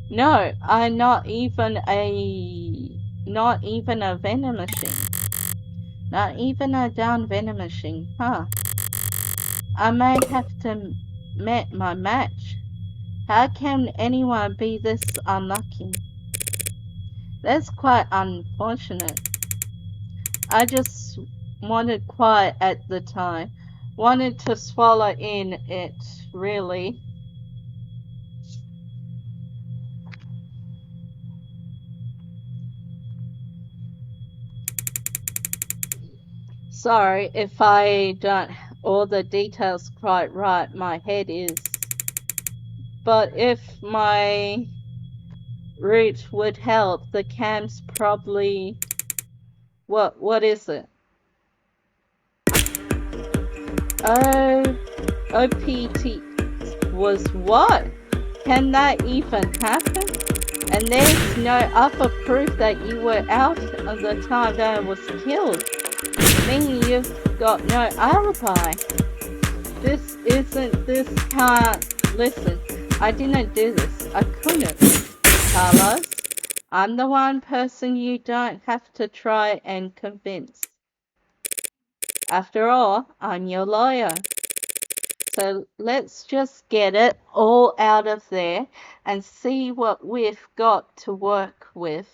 No, not even a vending machine. Not even a down vending machine, huh? I may have to met my match. How can anyone be this unlucky? That's quite unfortunate. I just wanted quiet at the time. Wanted to swallow in it, really. Sorry if I don't all the details quite right. My head is. But if my route would help, the cam's probably. What is it? Oh, OPT was what? Can that even happen? And there's no other proof that you were out at the time that I was killed. Meaning you've got no alibi. This can't. Listen, I didn't do this. I couldn't. Carlos, I'm the one person you don't have to try and convince. After all, I'm your lawyer. So let's just get it all out of there and see what we've got to work with.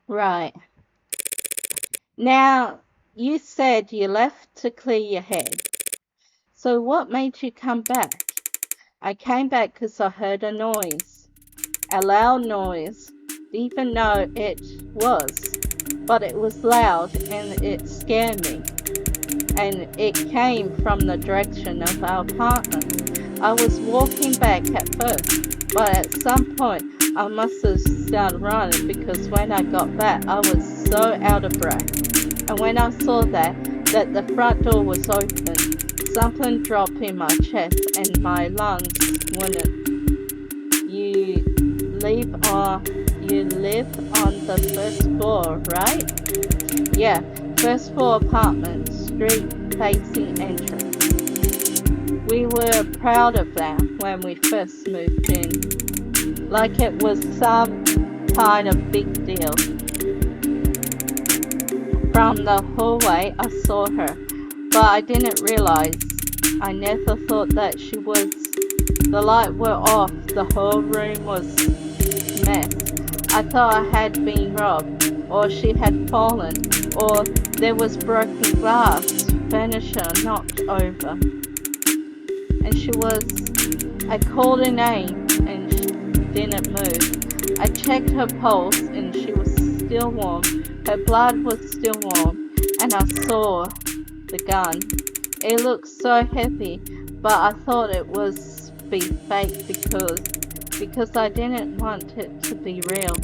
Right. Now, you said you left to clear your head. So what made you come back? I came back because I heard a noise. A loud noise, even though it was. But it was loud and it scared me. And it came from the direction of our apartment. I was walking back at first, but at some point I must have started running because when I got back I was so out of breath. And when I saw that the front door was open, something dropped in my chest and my lungs wouldn't. You live on the first floor, right? Yeah, first floor apartment, street facing entrance. We were proud of that when we first moved in, like it was some kind of big deal. From the hallway I saw her, but I didn't realize. I never thought that she was. The lights were off, the whole room was a mess. I thought I had been robbed, or she had fallen, or there was broken glass, furniture knocked over. And she was. I called her name and she didn't move. I checked her pulse and she was still warm. Her blood was still warm, and I saw the gun. It looked so heavy, but I thought it was be fake because I didn't want it to be real.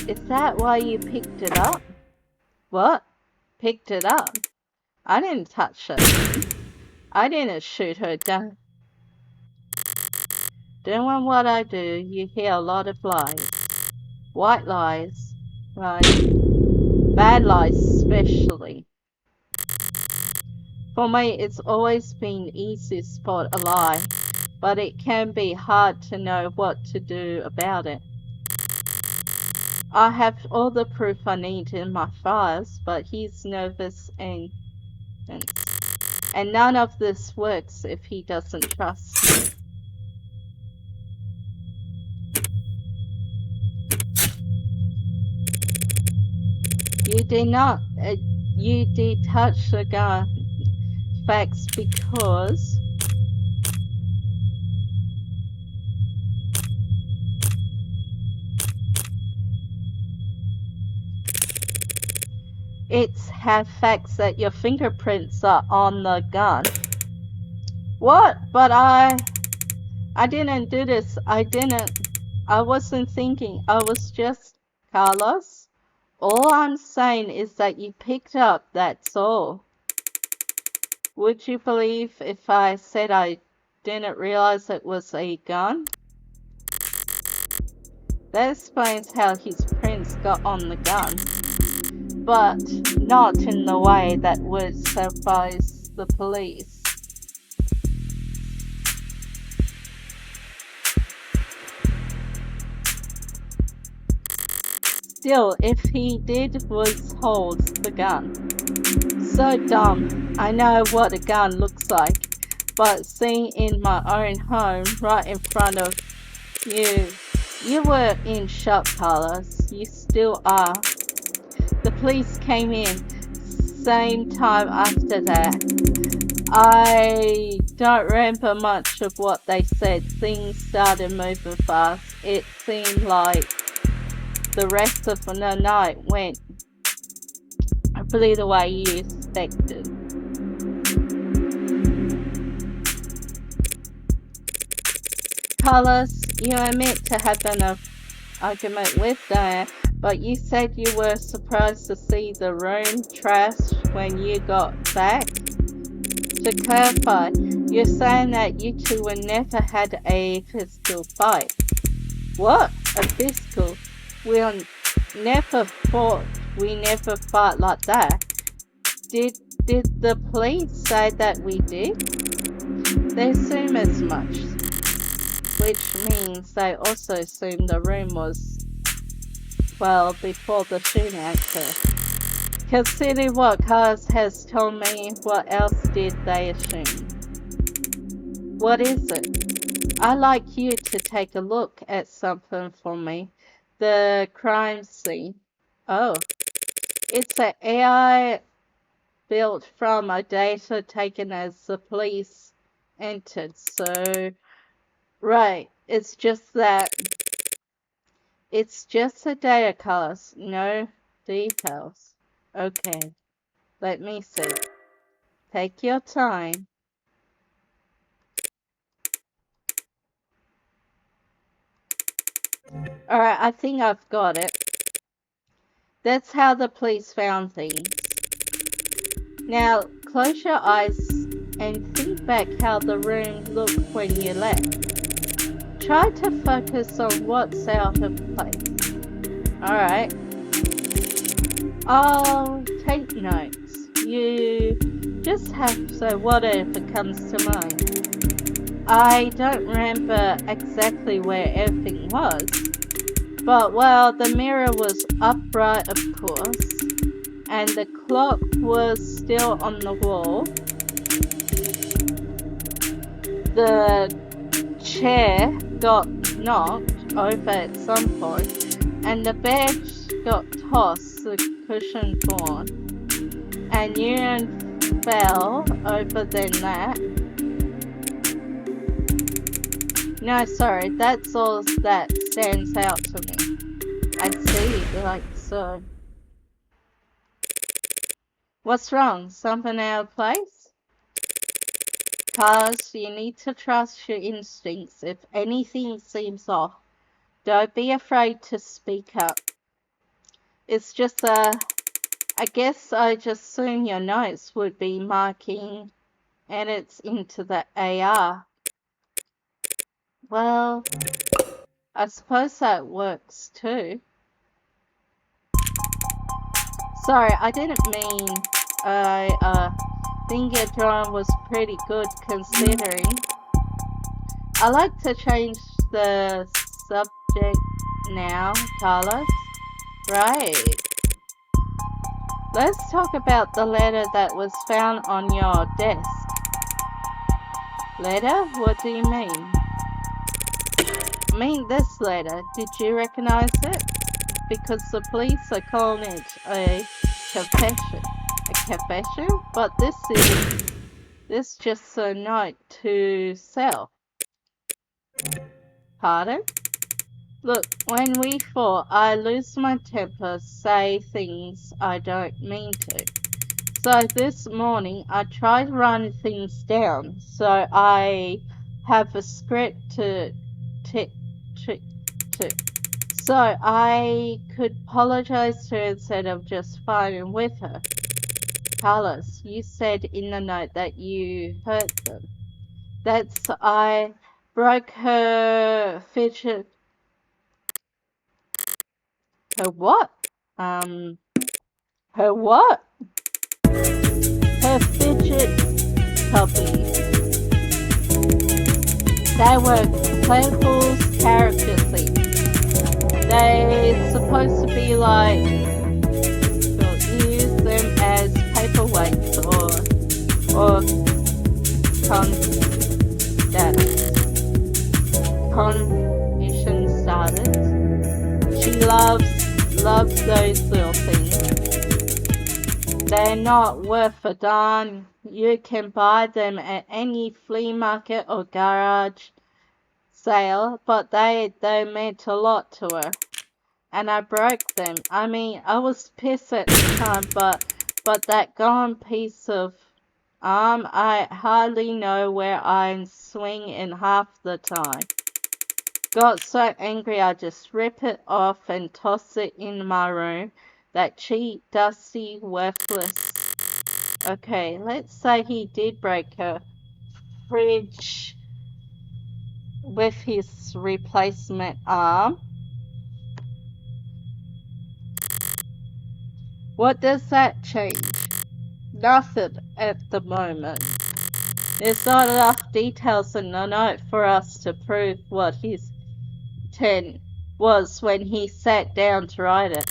Is that why you picked it up? What? Picked it up? I didn't touch it. I didn't shoot her down. Doing what I do, you hear a lot of lies. White lies, right? Bad lies especially. For me, it's always been easy to spot a lie, but it can be hard to know what to do about it. I have all the proof I need in my files, but he's nervous and none of this works if he doesn't trust me. You did touch the gun facts because it's have facts that your fingerprints are on the gun. What? But I didn't do this. I wasn't thinking. I was just Carlos. All I'm saying is that you picked up, that's all. Would you believe if I said I didn't realize it was a gun? That explains how his prints got on the gun, but not in the way that would surprise the police. Still, if he did was hold the gun. So dumb. I know what a gun looks like, but seeing in my own home right in front of you. You were in shock, Carlos. You still are. The police came in same time after that. I don't remember much of what they said. Things started moving fast. It seemed like the rest of the night went probably the way you expected. Carlos, you admit to having an argument with Diane, but you said you were surprised to see the room trashed when you got back. To clarify, you're saying that you two were never had a physical fight. What? A physical? We'll never fought. We never fought like that. Did the police say that we did? They assume as much, which means they also assume the room was, well, before the shooting occurred. Consider what Carlos has told me. What else did they assume? What is it? I'd like you to take a look at something for me. The crime scene. Oh, it's an AI built from a data taken as the police entered. So, right, it's just that. It's just the data, Carlos. No details. Okay, let me see. Take your time. Alright, I think I've got it. That's how the police found things. Now, close your eyes and think back how the room looked when you left. Try to focus on what's out of place. Alright. I'll take notes. You just have to whatever comes to mind. I don't remember exactly where everything was, but well, the mirror was upright, of course, and the clock was still on the wall. The chair got knocked over at some point, and the bed got tossed, the cushion torn, and urine fell over than that. No, sorry, that's all that stands out to me. I see, like so. What's wrong? Something out of place? Carlos, you need to trust your instincts. If anything seems off, don't be afraid to speak up. It's just I guess I just assumed your notes would be marking edits into the AR. Well, I suppose that works too. Sorry, I didn't mean, I think your drawing was pretty good considering. I like to change the subject now, Carlos. Right. Let's talk about the letter that was found on your desk. Letter? What do you mean? I mean this letter. Did you recognize it? Because the police are calling it a confession. A confession? But this just a note to self. Pardon? Look, when we fought, I lose my temper, say things I don't mean to. So this morning, I tried writing things down, so I have a script so I could apologize to her instead of just fighting with her. Carlos, you said in the note that you hurt them. I broke her fidget. Her what? Her what? Her fidget puppies. They were Playful's character things. They're supposed to be like, use them as paperweights or competition started. She loves those little things. They're not worth a darn. You can buy them at any flea market or garage sale, but they meant a lot to her. And I broke them. I mean, I was pissed at the time, but that gone piece of arm, I hardly know where I swing in half the time. Got so angry I just rip it off and toss it in my room. That cheap, dusty, worthless. Okay, let's say he did break her fridge with his replacement arm. What does that change? Nothing at the moment. There's not enough details in the note for us to prove what his intent was when he sat down to write it.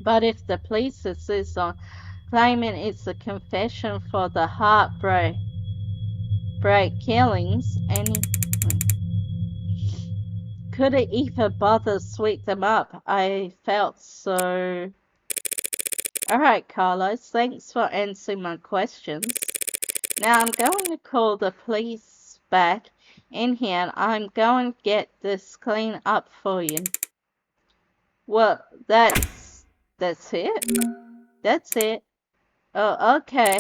But if the police insist on claiming it's a confession for the heartbreak killings, and could it even bother sweep them up? I felt so. Alright, Carlos, thanks for answering my questions. Now I'm going to call the police back in here and I'm going to get this cleaned up for you. Well, that's it? That's it? Oh, okay.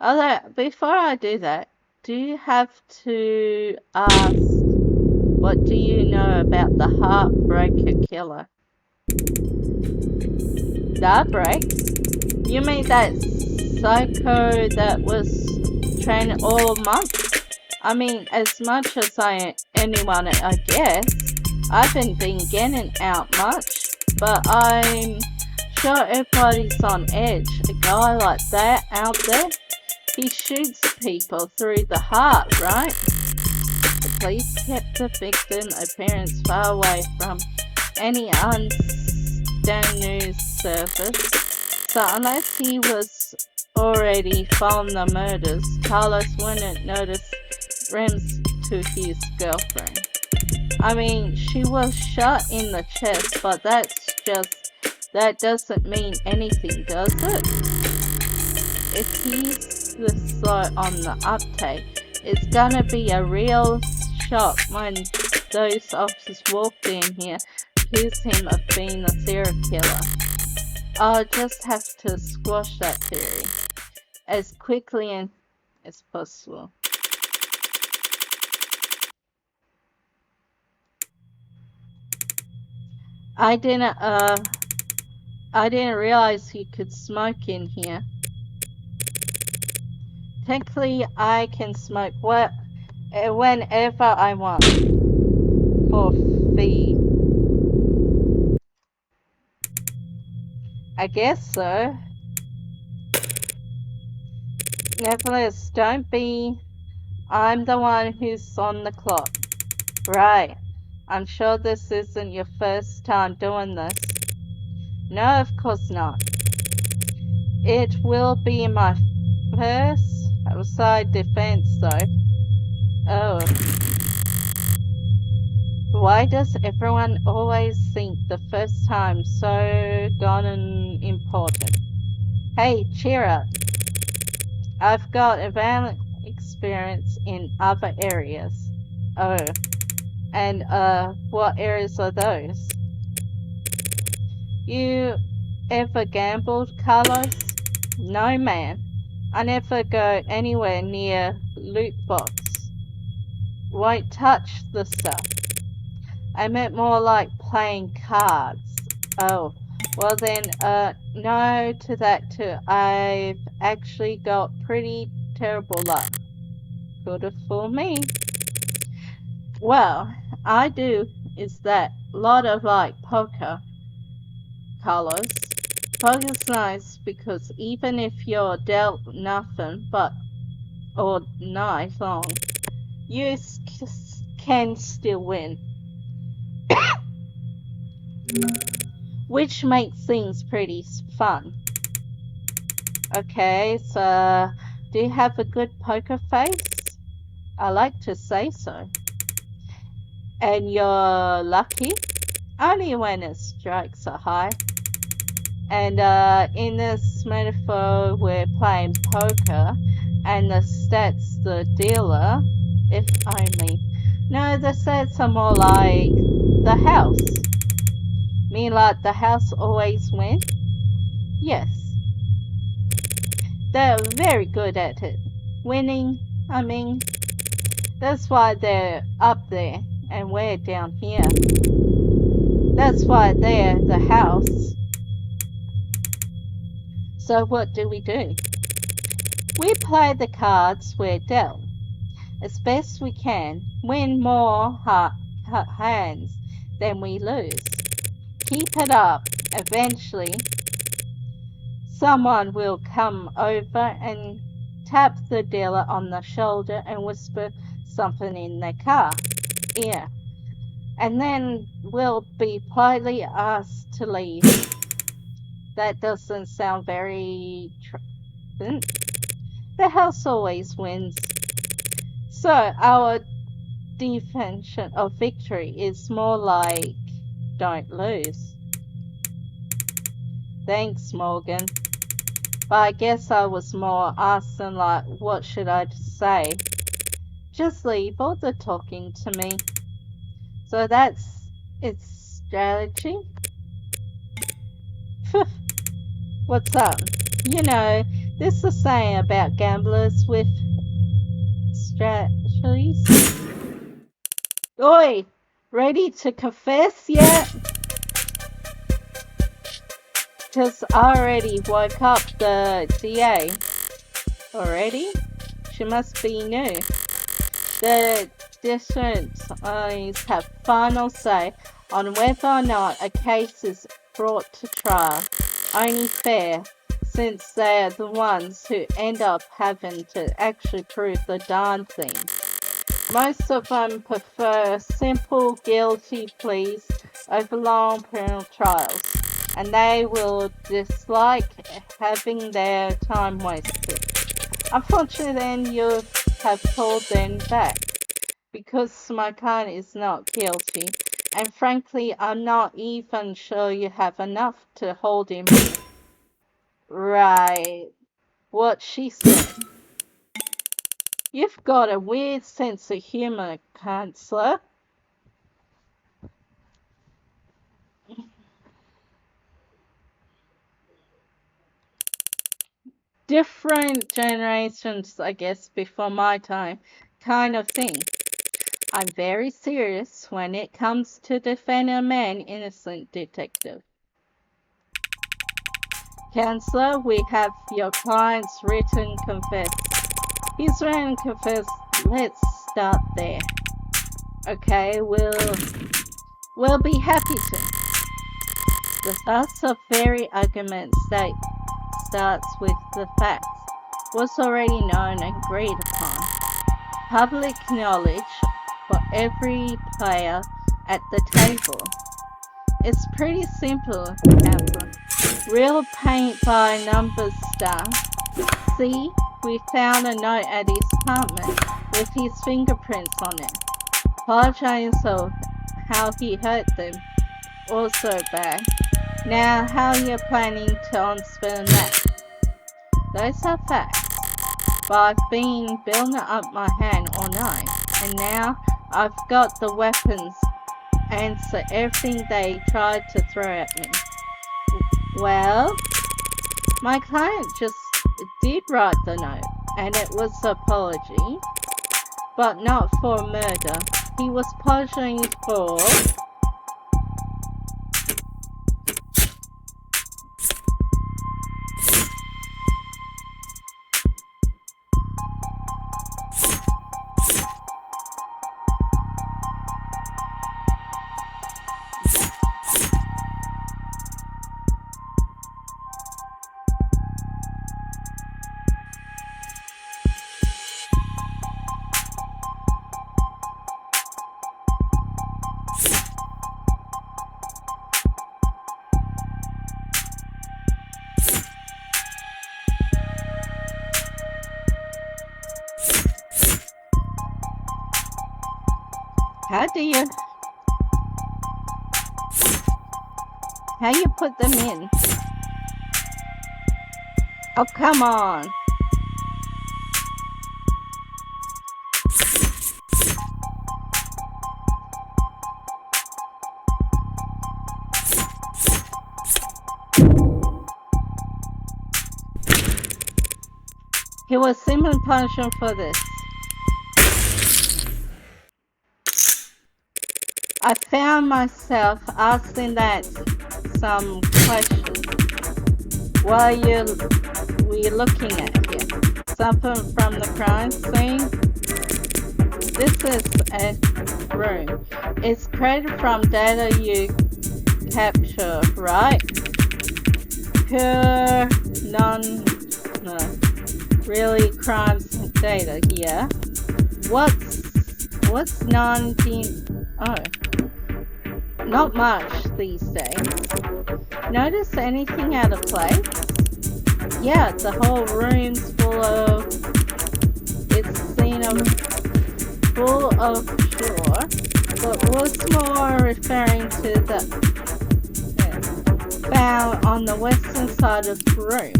Although, before I do that, do you have to ask, what do you know about the Heartbreaker Killer? Heartbreak? You mean that psycho that was trained all month? I mean, as much as anyone, I guess. I haven't been getting out much, but I'm sure everybody's on edge. A guy like that out there, he shoots people through the heart, right? The police kept the victim appearance far away from any unstained news service, so unless he was already following the murders, Carlos wouldn't notice rims to his girlfriend. I mean, she was shot in the chest, but that doesn't mean anything, does it? If he's the slow on the uptake, it's gonna be a real shock when those officers walked in here, accused him of being a serial killer. I'll just have to squash that theory as quickly as possible. I didn't realize you could smoke in here. Technically, I can smoke whenever I want. For fee. I guess so. Nevertheless, don't be. I'm the one who's on the clock. Right. I'm sure this isn't your first time doing this. No, of course not. It will be my first outside defense, though. Oh. Why does everyone always think the first time so gone and important? Hey, cheer up. I've got advanced experience in other areas. Oh. And, what areas are those? You ever gambled, Carlos? No, man. I never go anywhere near loot box. Won't touch the stuff. I meant more like playing cards. Oh, well then, no to that too. I've actually got pretty terrible luck. Could've fooled me. Well, I do is that lot of like poker, Carlos. Poker's nice because even if you're dealt nothing but all night long, you can still win. Which makes things pretty fun. Okay, so do you have a good poker face? I like to say so. And you're lucky only when it strikes a high. And in this metaphor, we're playing poker, and the stats the dealer, if only. No, the stats are more like the house. Mean like the house always win? Yes, they're very good at it. Winning, I mean, that's why they're up there and we're down here. That's why they're the house. So what do? We play the cards we're dealt as best we can, win more hands than we lose. Keep it up. Eventually, someone will come over and tap the dealer on the shoulder and whisper something in their car ear. And then we'll be politely asked to leave. That doesn't sound very the house always wins. So our definition of victory is more like don't lose. Thanks, Morgan. But I guess I was more asking like, what should I say? Just leave all the talking to me. So that's its strategy. What's up? You know, there's a saying about gamblers with strategies. Oi, ready to confess yet? Because I already woke up the DA. Already? She must be new. The district attorneys have final say on whether or not a case is brought to trial. Only fair, since they're the ones who end up having to actually prove the darn thing. Most of them prefer simple guilty pleas over long criminal trials, and they will dislike having their time wasted. Unfortunately, then you have told them back, because my client is not guilty, and frankly, I'm not even sure you have enough to hold him. Right, what she said. You've got a weird sense of humor, counselor. Different generations, I guess, before my time, kind of thing. I'm very serious when it comes to defending a man innocent, detective. Counselor, we have your client's written confess. His written confess. Let's start there. Okay, we'll be happy to. The starts of very argument starts with the facts, was already known and agreed upon. Public knowledge for every player at the table. It's pretty simple, Amber. Real paint by numbers stuff. See, we found a note at his apartment with his fingerprints on it. Apologizing for how he hurt them. Also bad. Now, how you're planning to unspin that? Those are facts. But I've been building up my hand all night, and now I've got the weapons. Answer everything they tried to throw at me. Well, my client just did write the note, and it was an apology, but not for murder. He was apologizing for How do you... How you put them in? Oh, come on. He was simply punishment for this. I found myself asking that some questions. What were you looking at here? Something from the crime scene? This is a room. It's created from data you capture, right? Pure really crimes data here. What's not much these days. Notice anything out of place? Yeah, the whole room's full of sure, but what's more referring to the found on the western side of the room?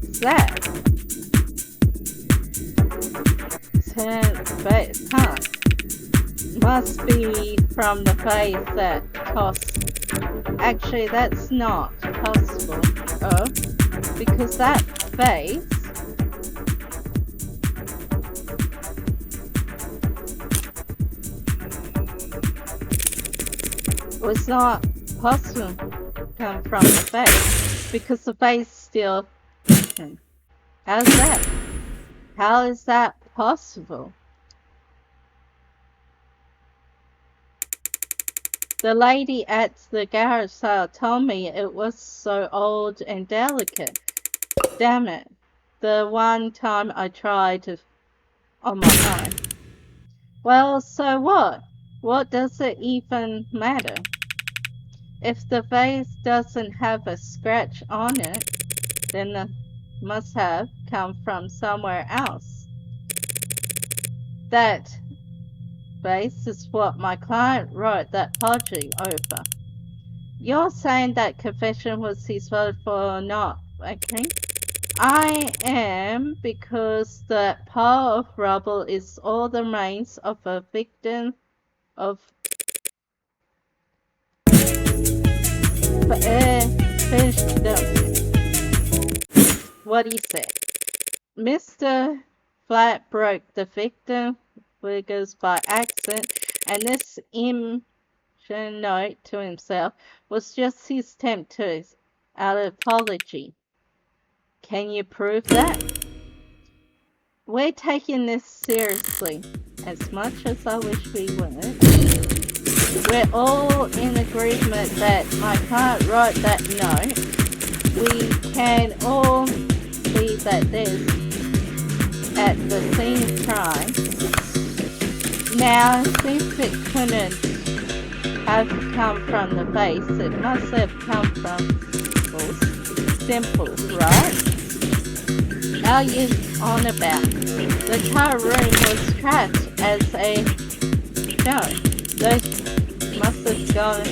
What's that? Base, huh? Must be from the vase that tossed. Actually, that's not possible. Oh, because that vase was not possible to come from the vase, because the vase still... How's that? How is that possible? The lady at the garage sale told me it was so old and delicate. Damn it. The one time I tried on my own. Well, so what? What does it even matter? If the vase doesn't have a scratch on it, then it must have come from somewhere else. That vase is what my client wrote that apology over. You're saying that confession was his fault for not acting? I am, because that pile of rubble is all the remains of a victim of what he said. Mr. Flat broke the victim figures by accident, and this note to himself was just his attempt to out apology. Can you prove that? We're taking this seriously, as much as I wish we weren't. We're all in agreement that my client wrote that note. We can all see that there's at the scene of crime. Now, since it couldn't have come from the vase, it must have come from Simples, right? How are you on about? The car room was trapped as a show. Those must have gone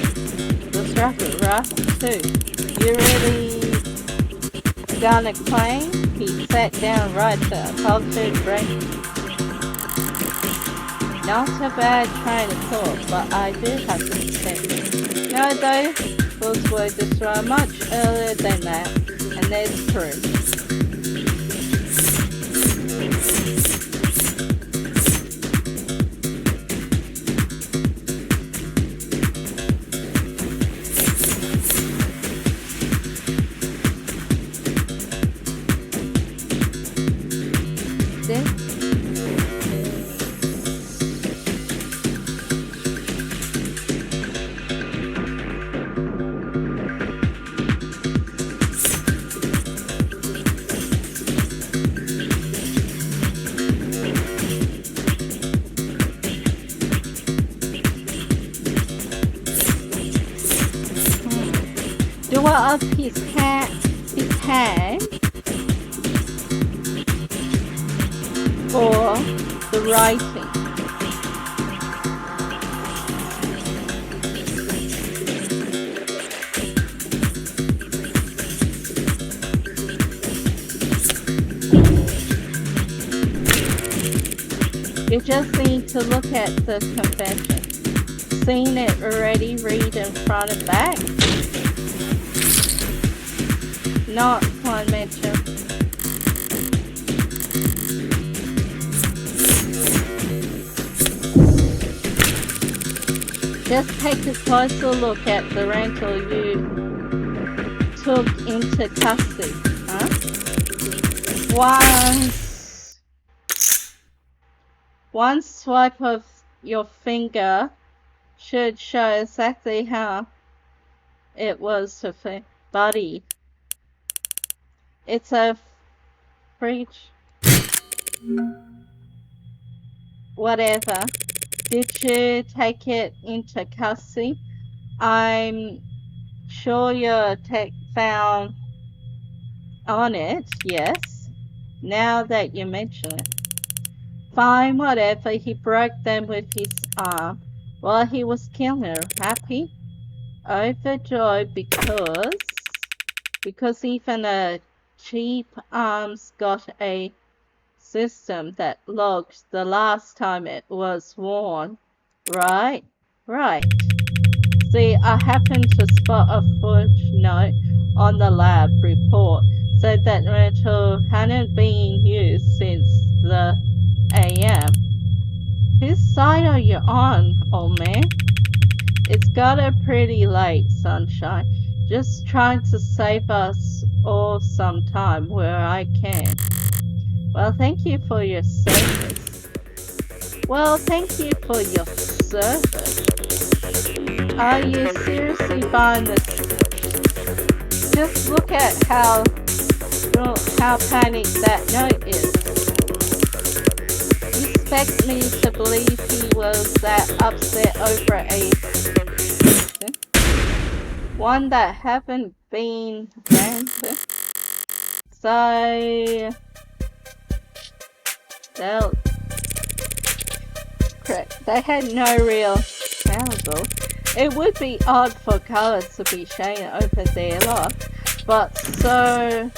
distracted, right? Too. You really gonna claim? He sat down right to cultured brain. Not a bad train of thought, but I do have to say. No, those were destroyed much earlier than that, and that's true. Of his hand for the writing. You just need to look at the confession. Seen it already, read in front and back. Not one mention. Just take a closer look at the rental you took into custody, huh? One swipe of your finger should show exactly how it was to buddy. It's a breach. Whatever. Did you take it into custody? I'm sure your tech found on it, yes. Now that you mention it. Fine, whatever. He broke them with his arm while he was killing her. Happy? Overjoyed because even a cheap arm's got a system that logs the last time it was worn. Right? Right. See, I happened to spot a footnote on the lab report said that rental hadn't been used since the AM. Whose side are you on, old man? It's gotten pretty late, sunshine. Just trying to save us all some time where I can. Well, thank you for your service. Well, thank you for your service. Are you seriously buying this? Just look at how panicked that note is. You expect me to believe he was that upset over a one that haven't been granted? So they had no real proposal. It would be odd for colors to be shading over their lot, but so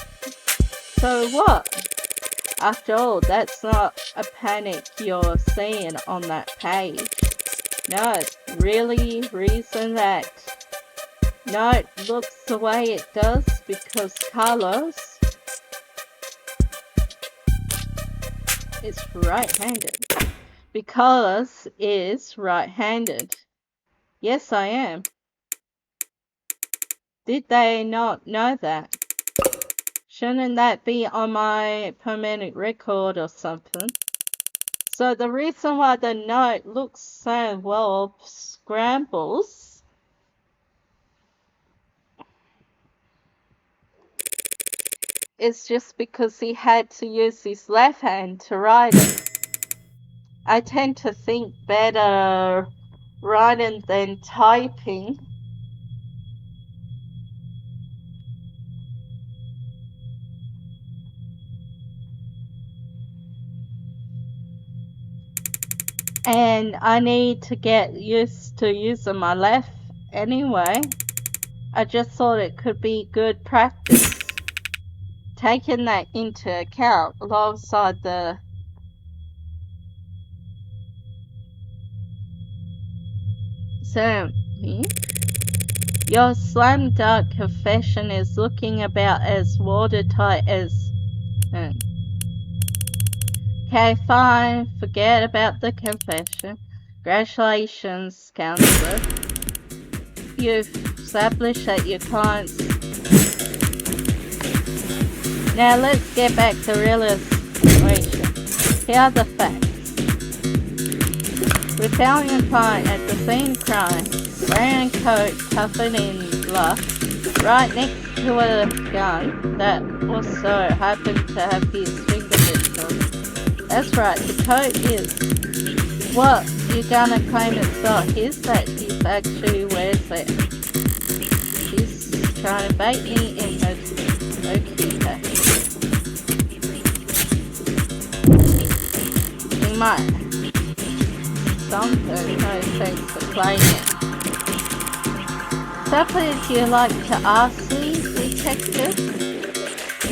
what? After all, that's not a panic you're seeing on that page. No, really reason that note looks the way it does because Carlos is right-handed. Because is right-handed. Yes, I am. Did they not know that? Shouldn't that be on my permanent record or something? So the reason why the note looks so well scrambles is just because he had to use his left hand to write it. I tend to think better writing than typing. And I need to get used to using my left anyway. I just thought it could be good practice. Taking that into account alongside the your slam dunk confession is looking about as watertight as Okay, fine. Forget about the confession. Congratulations, counselor. You've established that your clients... Now let's get back to real situation. Here are the facts. We found your client at the scene of crime, wearing a coat covered in blood, right next to a gun that also happened to have his fingerprints on it. That's right, the coat is. What, you gonna claim it's not his, that he actually wears it? He's trying to bait me in her okay. He might. Something, no thanks for playing it. Would you like to ask me, detective?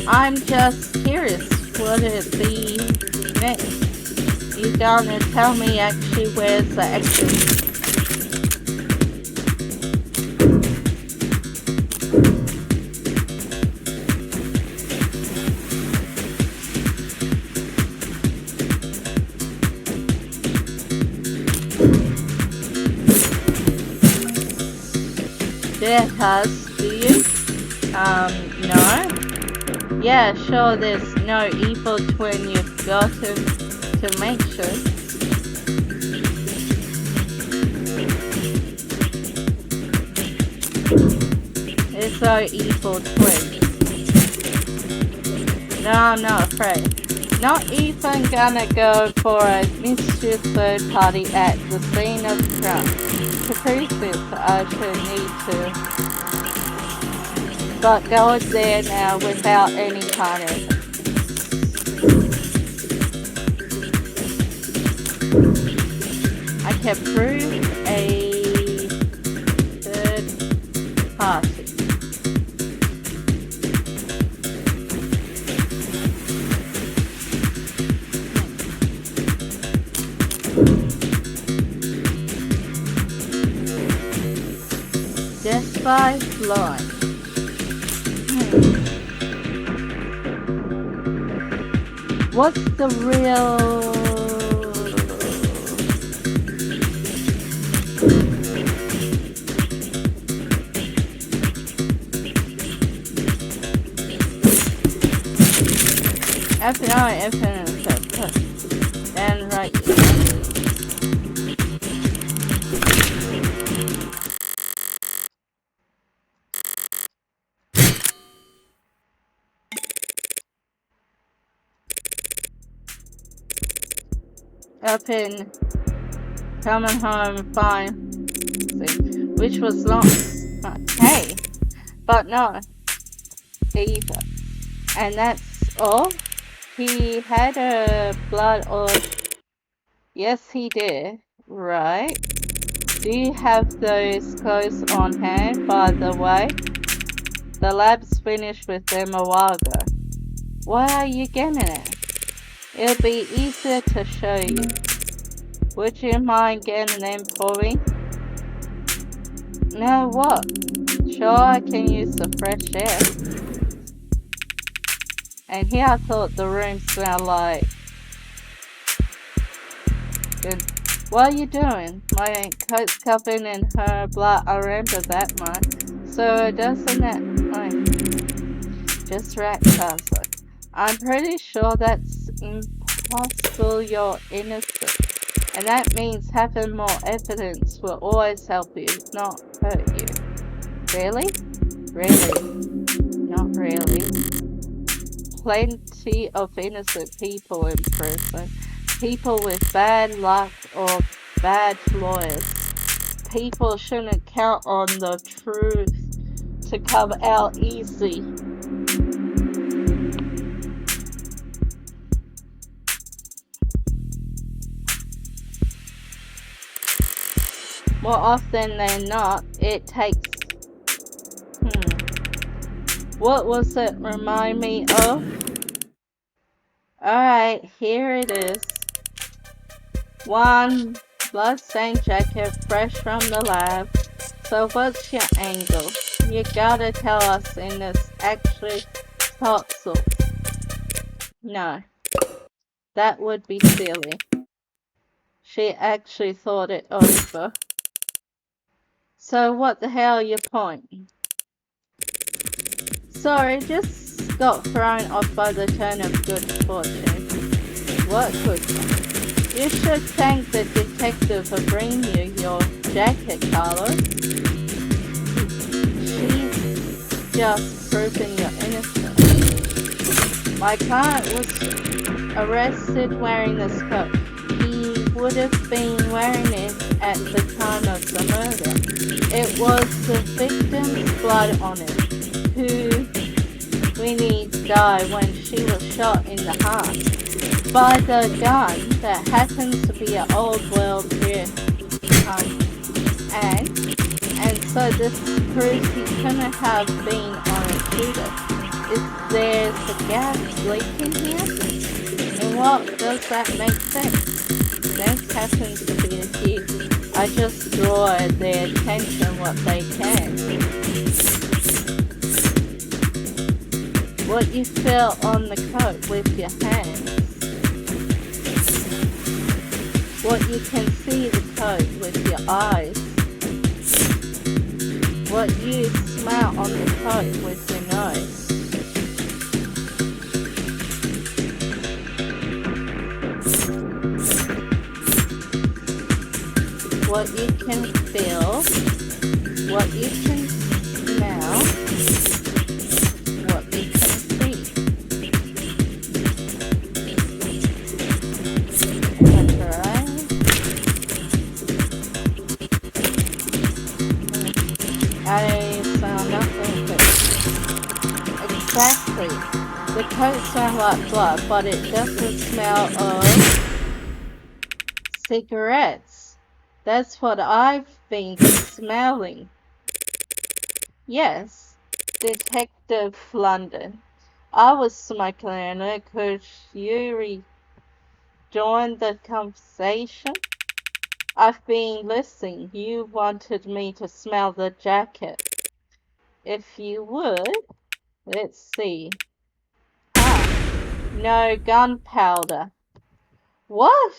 I'm just curious, would it be next? You gonna tell me actually where's the exit? There, cuz, do you? No? Yeah, sure, there's no evil twin, you've got to make sure. There's no evil twin. No, I'm not afraid. Not even gonna go for a mischief third party at the scene of crime. To prove this, I should need to. But go there now without any kind of. I can prove a third party. Just by flying. What's the real... FBI infinite and right. Up in coming home fine, which was long. Hey, but no, either. And that's all. He had a blood or... Yes, he did. Right. Do you have those clothes on hand, by the way? The lab's finished with them a while ago. Why are you getting it? It'll be easier to show you. Would you mind getting them for me? No, what? Sure, I can use the fresh air. And here I thought the room smelled like... Good. What are you doing? My coat's covered in her blood, I remember that much. So doesn't it... Just right, Castle. I'm pretty sure that's impossible, you're innocent. And that means having more evidence will always help you, not hurt you. Really? Really? Not really. Plenty of innocent people in prison. People with bad luck or bad lawyers. People shouldn't count on the truth to come out easy. More often than not, it takes... What was it remind me of? Alright, here it is. One bloodstained jacket fresh from the lab. So what's your angle? You gotta tell us in this actually thoughtful. No. That would be silly. She actually thought it over. So what the hell your point? Sorry, just got thrown off by the turn of good fortune. What good fortune? You should thank the detective for bringing you your jacket, Carlos. She's just proving you're innocent. My client was arrested wearing this coat. He would have been wearing it at the time of the murder. It was the victim's blood on it, who Winnie died when she was shot in the heart by the gun that happens to be an old world here. And so this proves he couldn't have been on a shooter. Is there a gas leak in here? In what does that make sense? Sense happens to be a cue. I just draw their attention what they can. What you feel on the coat with your hands. What you can see the coat with your eyes. What you smell on the coat with your nose. What you can feel, what you can smell, what you can see. Alright. I found nothing but exactly. The coat smells like blood, but it doesn't smell of cigarettes. That's what I've been smelling. Yes, Detective London. I was smoking it because you rejoined the conversation. I've been listening. You wanted me to smell the jacket. If you would, let's see. No gunpowder. What?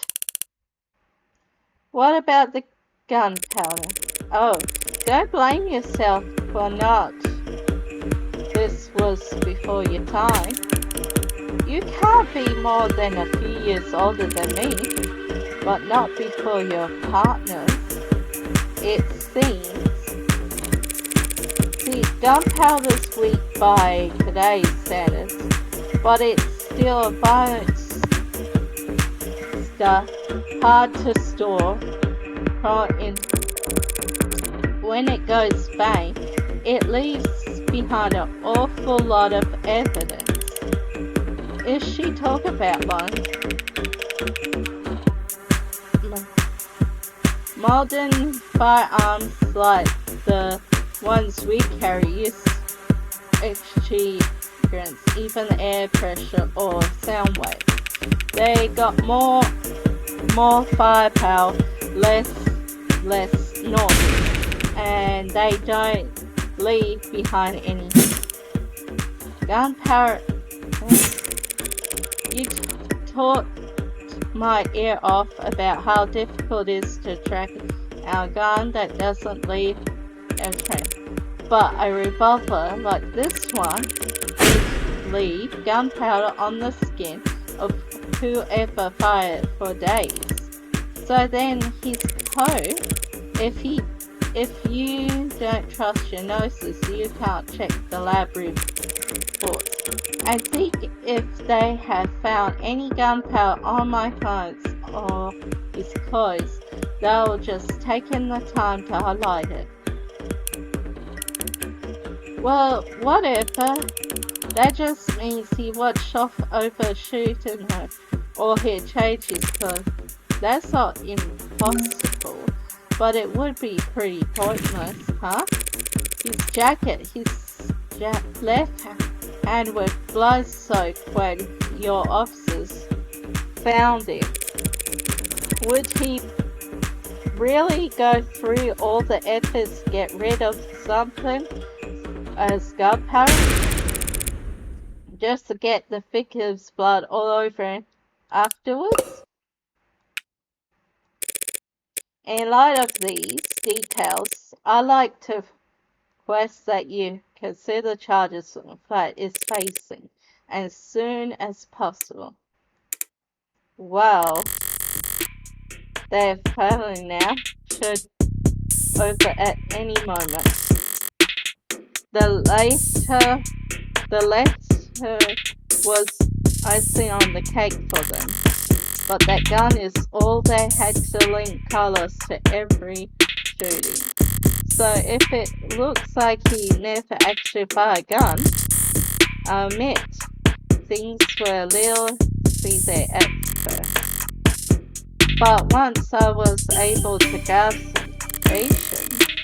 What about the gunpowder? Oh, don't blame yourself for not. This was before your time. You can't be more than a few years older than me, but not before your partners. It seems. See, gunpowder's weak by today's standards, but it's still a violent stuff, hard to store. When it goes bang, it leaves behind an awful lot of evidence. Is she talking about one? Modern firearms like the ones we carry use exuberance, even air pressure or sound waves. They got more firepower, less noise, and they don't leave behind any gunpowder. You taught my ear off about how difficult it is to track our gun that doesn't leave a trail. But a revolver like this one would leave gunpowder on the skin of whoever fired for days. So then his coat, if you don't trust your noses, you can't check the lab reports. I think if they have found any gunpowder on my clients or his clothes, they'll just taken the time to highlight it. Well, whatever. That just means he watched off over shooting her, or he changed his clothes. That's not impossible, but it would be pretty pointless, huh? His jacket, his left hand was blood soaked when your officers found it. Would he really go through all the efforts to get rid of something as gunpowder just to get the victim's blood all over him afterwards? In light of these details, I like to request that you consider charges Flat is facing as soon as possible. Well, they're failing now, should over at any moment. The latter was icing on the cake for them, but that gun is all they had to link Carlos to every shooting. So if it looks like he never actually fired a gun, I admit things were a little see there at first. But once I was able to grasp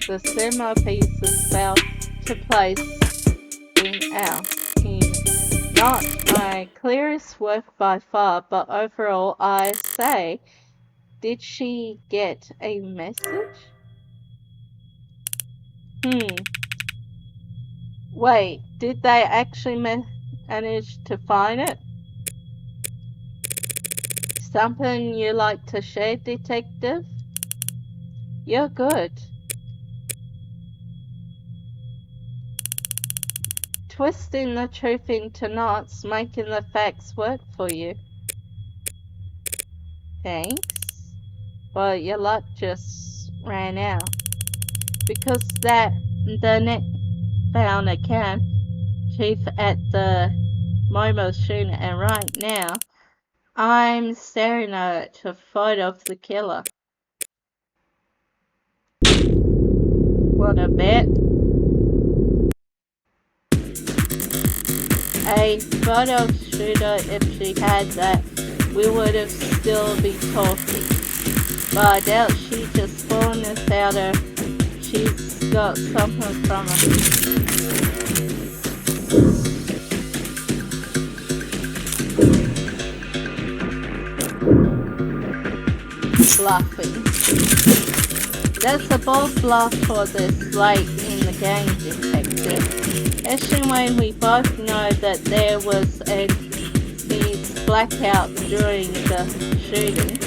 the similar pieces fell to place in not my clearest work by far, but overall I say, did she get a message? Wait, did they actually manage to find it? Something you like to share, detective? You're good. Twisting the truth into knots, making the facts work for you. Thanks. Well, your luck just ran out. Because the net found a camp chief at the Momo shooting, and right now I'm staring at a photo of the killer. Wanna bet? A photo shooter, if she had that, we would have still be talking. But I doubt she just pulling this out her. She's got something from her. Bluffing. That's a bold bluff for this late in the game, detective. Especially when we both know that there was a blackout during the shooting.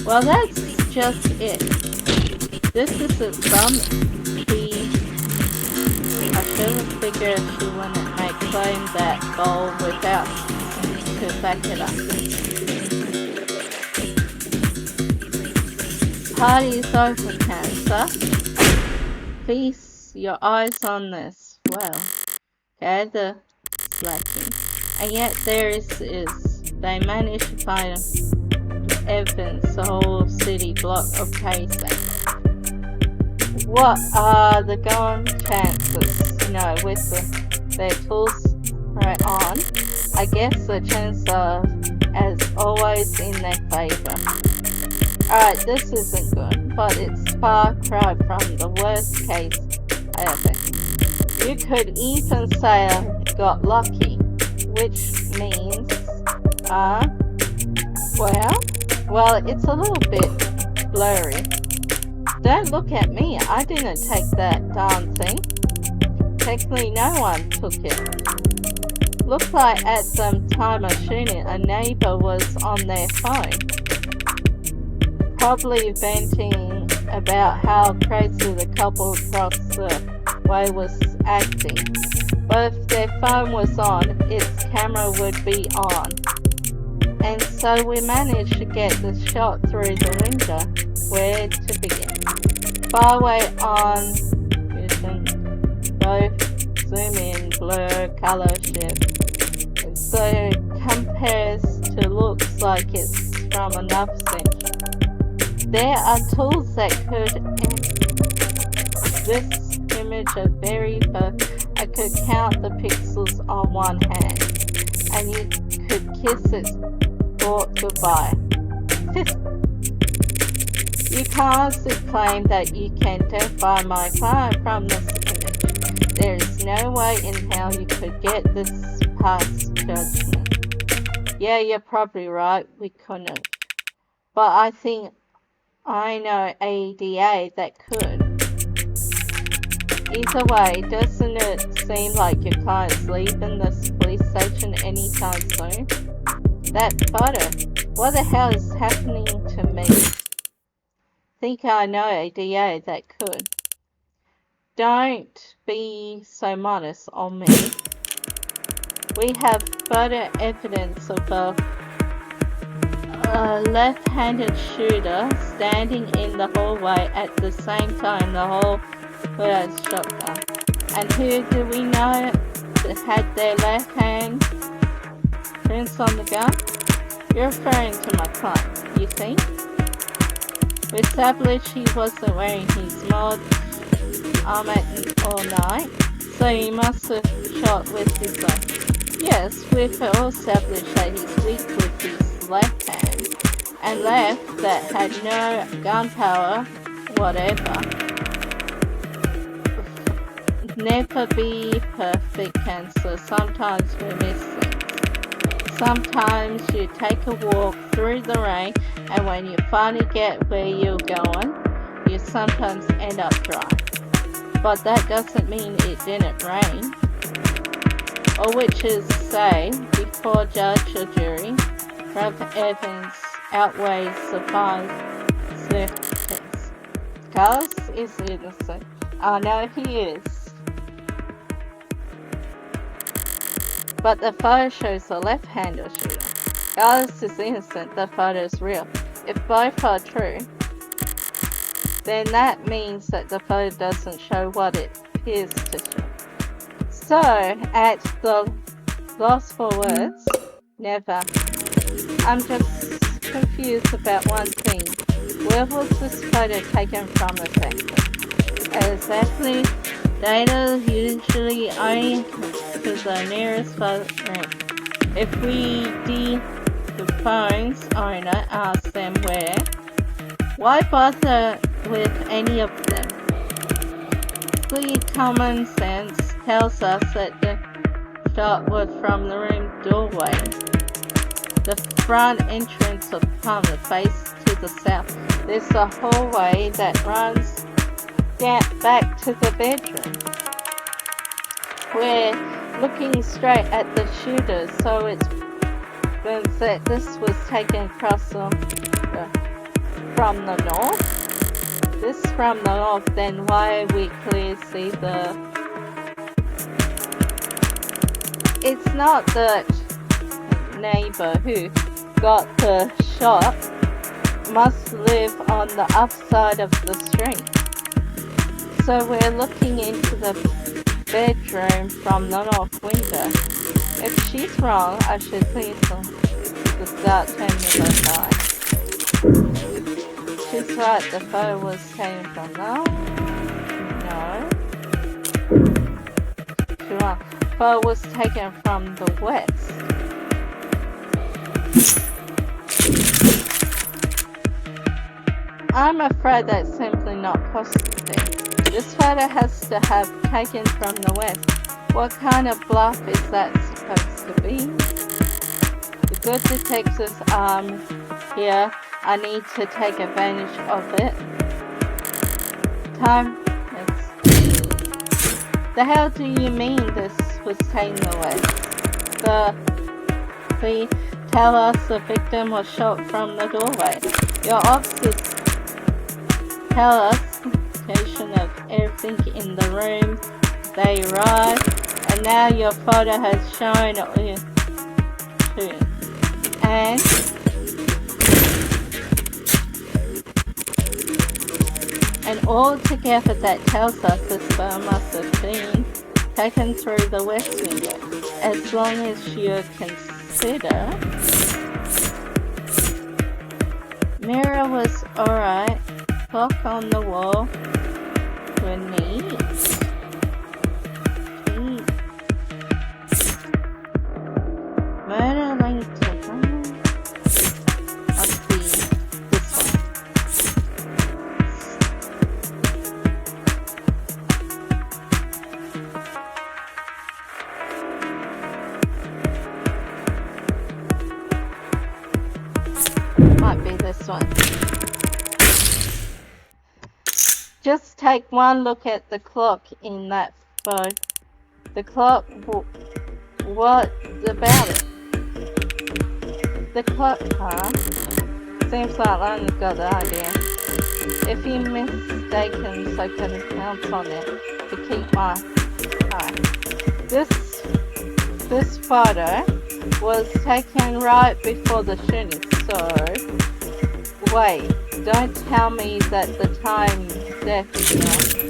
Well, that's just it. This isn't I should have figured she wouldn't make claim that bold without to back it up. Party's over, Cancer. Feast your eyes on this. Well, gather slacking. And yet there is. They managed to find evidence, the whole city block of casing. What are the gone chances? With their tools right on, I guess the chances are, as always, in their favour. Alright, this isn't good, but it's far cry from the worst case ever. You could even say I got lucky, which means, well, it's a little bit blurry. Don't look at me, I didn't take that darn thing. Technically no one took it. Looked like at the time of shooting, a neighbour was on their phone. Probably venting about how crazy the couple across the way was acting. But if their phone was on, its camera would be on. And so we managed to get the shot through the window. Where to begin? Far away on vision, both zoom in, blur, color shift. So it compares to looks like it's from another century. There are tools that could end this image of very perfect. I could count the pixels on one hand, and you could kiss it goodbye. You can't claim that you can identify my client from this image. There is no way in hell you could get this past judgment. Yeah, you're probably right, we couldn't. But I think I know ADA that could. Either way, doesn't it seem like your client's leaving this police station anytime soon? That photo, what the hell is happening to me? Think I know ADA that could. Don't be so modest on me. We have photo evidence of a left-handed shooter standing in the hallway at the same time the whole was shotgun. And who do we know had their left hand prints on the gun? You're referring to my client, you think? We established he wasn't wearing his mod armor all night, so he must have shot with his left. Yes, we've all established that he's weak with his left hand, and left that had no gunpowder, whatever. Never be perfect, Cancer. Sometimes we miss them. Sometimes you take a walk through the rain, and when you finally get where you're going, you sometimes end up dry. But that doesn't mean it didn't rain. Or which is say, before judge or jury, Rob Evans outweighs survive circumstance. Carlos is innocent. I know he is. But the photo shows the left-handed shooter. Carlos is innocent, the photo is real. If both are true, then that means that the photo doesn't show what it appears to show. So, at the loss for words, never. I'm just confused about one thing. Where was this photo taken from exactly? Exactly. Data usually only to the nearest photograph. If we the phone's owner asks them where, why bother with any of them? Clear common sense tells us that the shot was from the room doorway. The front entrance of the apartment faces to the south. There's a hallway that runs back to the bedroom. We're looking straight at the shooter, so it's been said this was taken across from the north. This from the north, then why we clearly see the... It's not the neighbor who got the shot must live on the upside of the street. So we're looking into the bedroom from the north window. If she's wrong, I should please to start turning the side. She's right, the photo was taken from no. She's wrong. The photo was taken from the west. I'm afraid that's simply not possible. This photo has to have taken from the west. What kind of bluff is that supposed to be? The good detectives here. I need to take advantage of it. Time. The hell do you mean this was taken the west? They tell us the victim was shot from the doorway. Your officers tell us of everything in the room. They arrive, and now your photo has shown it. And altogether that tells us this photo must have been taken through the west window. As long as you consider mirror was alright, clock on the wall were neat. Murder linked to I'll see this one. Might be this one. Just take one look at the clock in that photo. The clock, what about it? The clock, seems like Lana's got the idea. If you're mistaken, so can count on it to keep my eye. This photo was taken right before the shooting, so wait, don't tell me that the time definitely.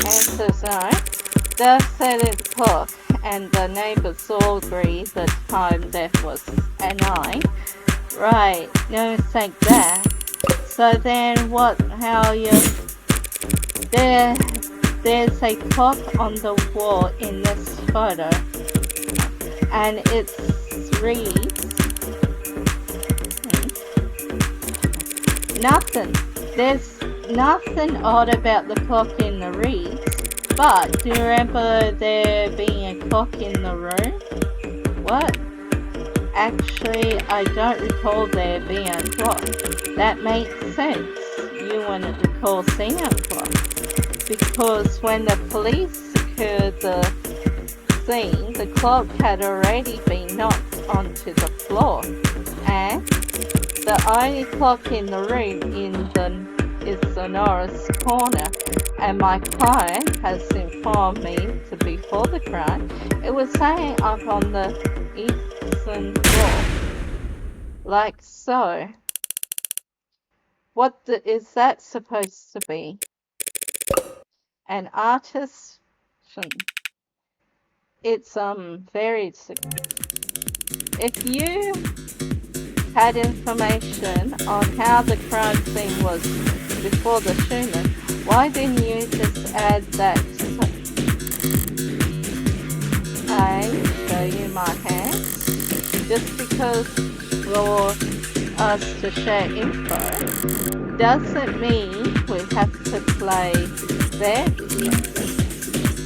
Answers no. Death said its clock, and the neighbors all agree the time death was at 9. Right, no mistake there. So then what, how you... There's a clock on the wall in this photo, and it reads Nothing. There's nothing odd about the clock in the reeds. But do you remember there being a clock in the room? What? Actually, I don't recall there being a clock. That makes sense. You wouldn't recall seeing a clock. Because when the police secured the scene, the clock had already been knocked onto the floor. And the only clock in the room is the Norris corner. And my client has informed me to before the crime, it was hanging up on the eastern wall. Like so. What is that supposed to be? An artist? It's very significant. If you had information on how the crime scene was before the shooting, why didn't you just add that? I show you my hands. Just because for us to share info doesn't mean we have to play fair.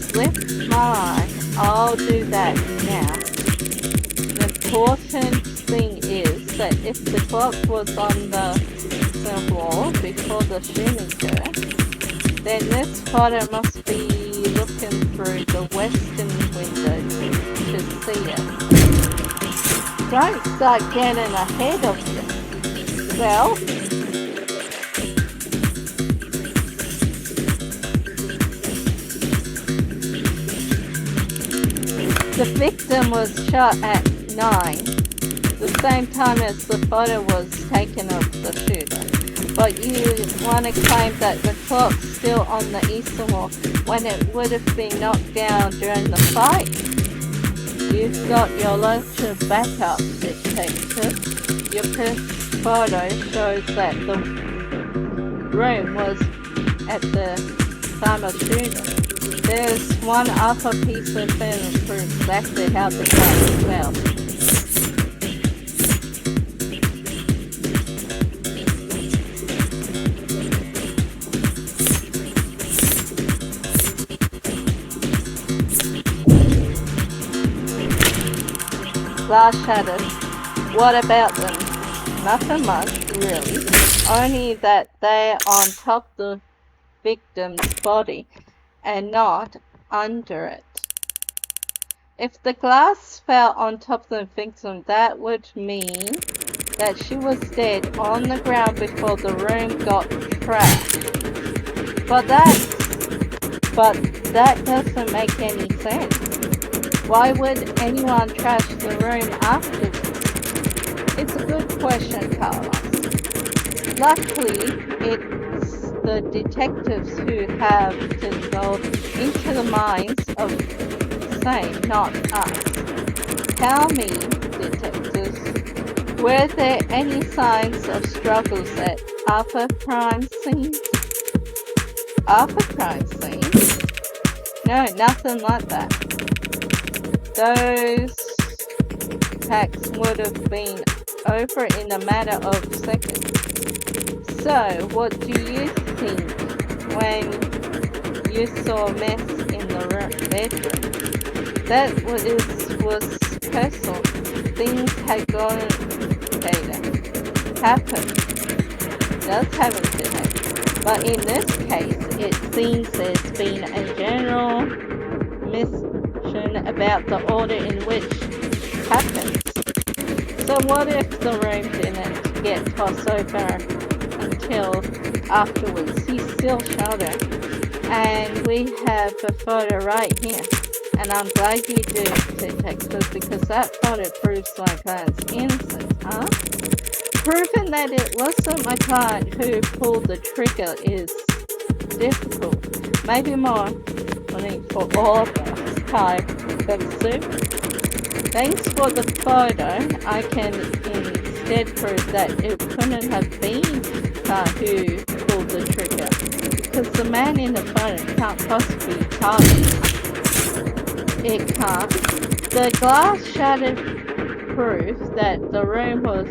Slip my eye. I'll do that now. The important thing is that if the clock was on the wall before the shooting occurred, then this photo must be looking through the western window to see it. Don't start getting ahead of yourself. The victim was shot at 9, the same time as the photo was taken of the shooter. But you want to claim that the clock's still on the eastern wall when it would have been knocked down during the fight? You've got your local backup, detective. Your first photo shows that the room was at the time of shooting. There's one other piece of evidence for exactly how the clock fell. Glass shattered. What about them? Nothing much, really. Only that they're on top of the victim's body and not under it. If the glass fell on top of the victim, that would mean that she was dead on the ground before the room got trashed. But that doesn't make any sense. Why would anyone trash the room afterwards? It's a good question, Carlos. Luckily, it's the detectives who have to go into the minds of the same, not us. Tell me, detectives, were there any signs of struggles at other crime scenes? Other crime scenes? No, nothing like that. Those attacks would have been over in a matter of seconds. So, what do you think when you saw a mess in the bedroom? That was personal. Things had gone happened. Does happen today. But in this case, it seems there's been a general about the order in which it happens. So what if the room didn't get tossed over until afterwards? He's still shot her. And we have a photo right here. And I'm glad you do, detective, because that photo proves my client's innocent, huh? Proving that it wasn't my client who pulled the trigger is difficult. Maybe more for all of us. Thanks for the photo. I can instead prove that it couldn't have been who pulled the trigger, because the man in the photo can't possibly it can't. The glass shattered proof that the room was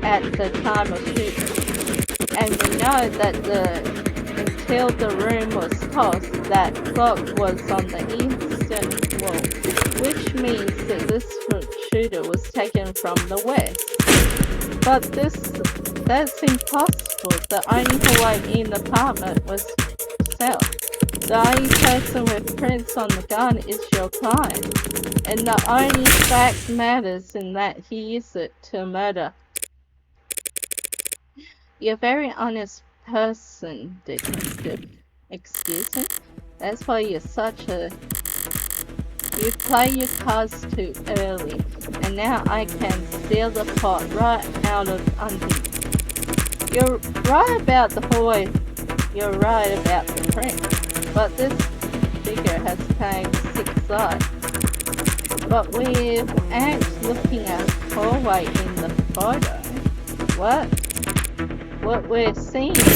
at the time of shooting, And we know that until the room was tossed, that clock was on the eastern wall, which means that this shooter was taken from the west. But that's impossible. The only hallway in the apartment was south. The only person with prints on the gun is your client, and the only fact matters in that he used it to murder. You're a very honest person, detective. Excuse me? That's why you're such a... You play your cards too early, and now I can steal the pot right out of under you. You're right about the hallway. You're right about the print, but this figure has came 6 sides. But we aren't looking at the hallway in the photo. What we're seeing is...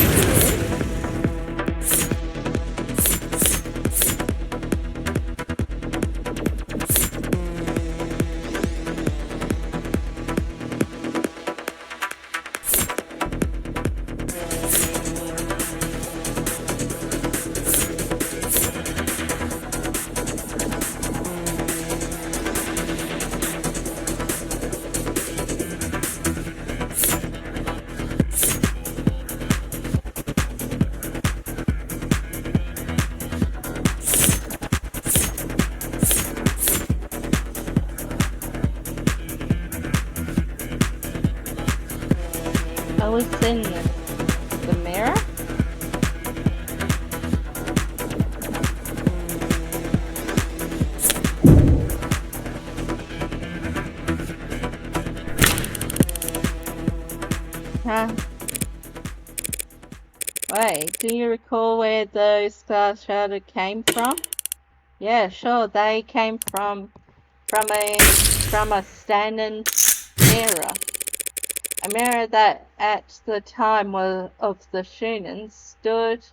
I was in the mirror. Huh? Wait, do you recall where those stars shadow came from? Yeah, sure, they came from a standing mirror. A mirror that at the time of the shooting stood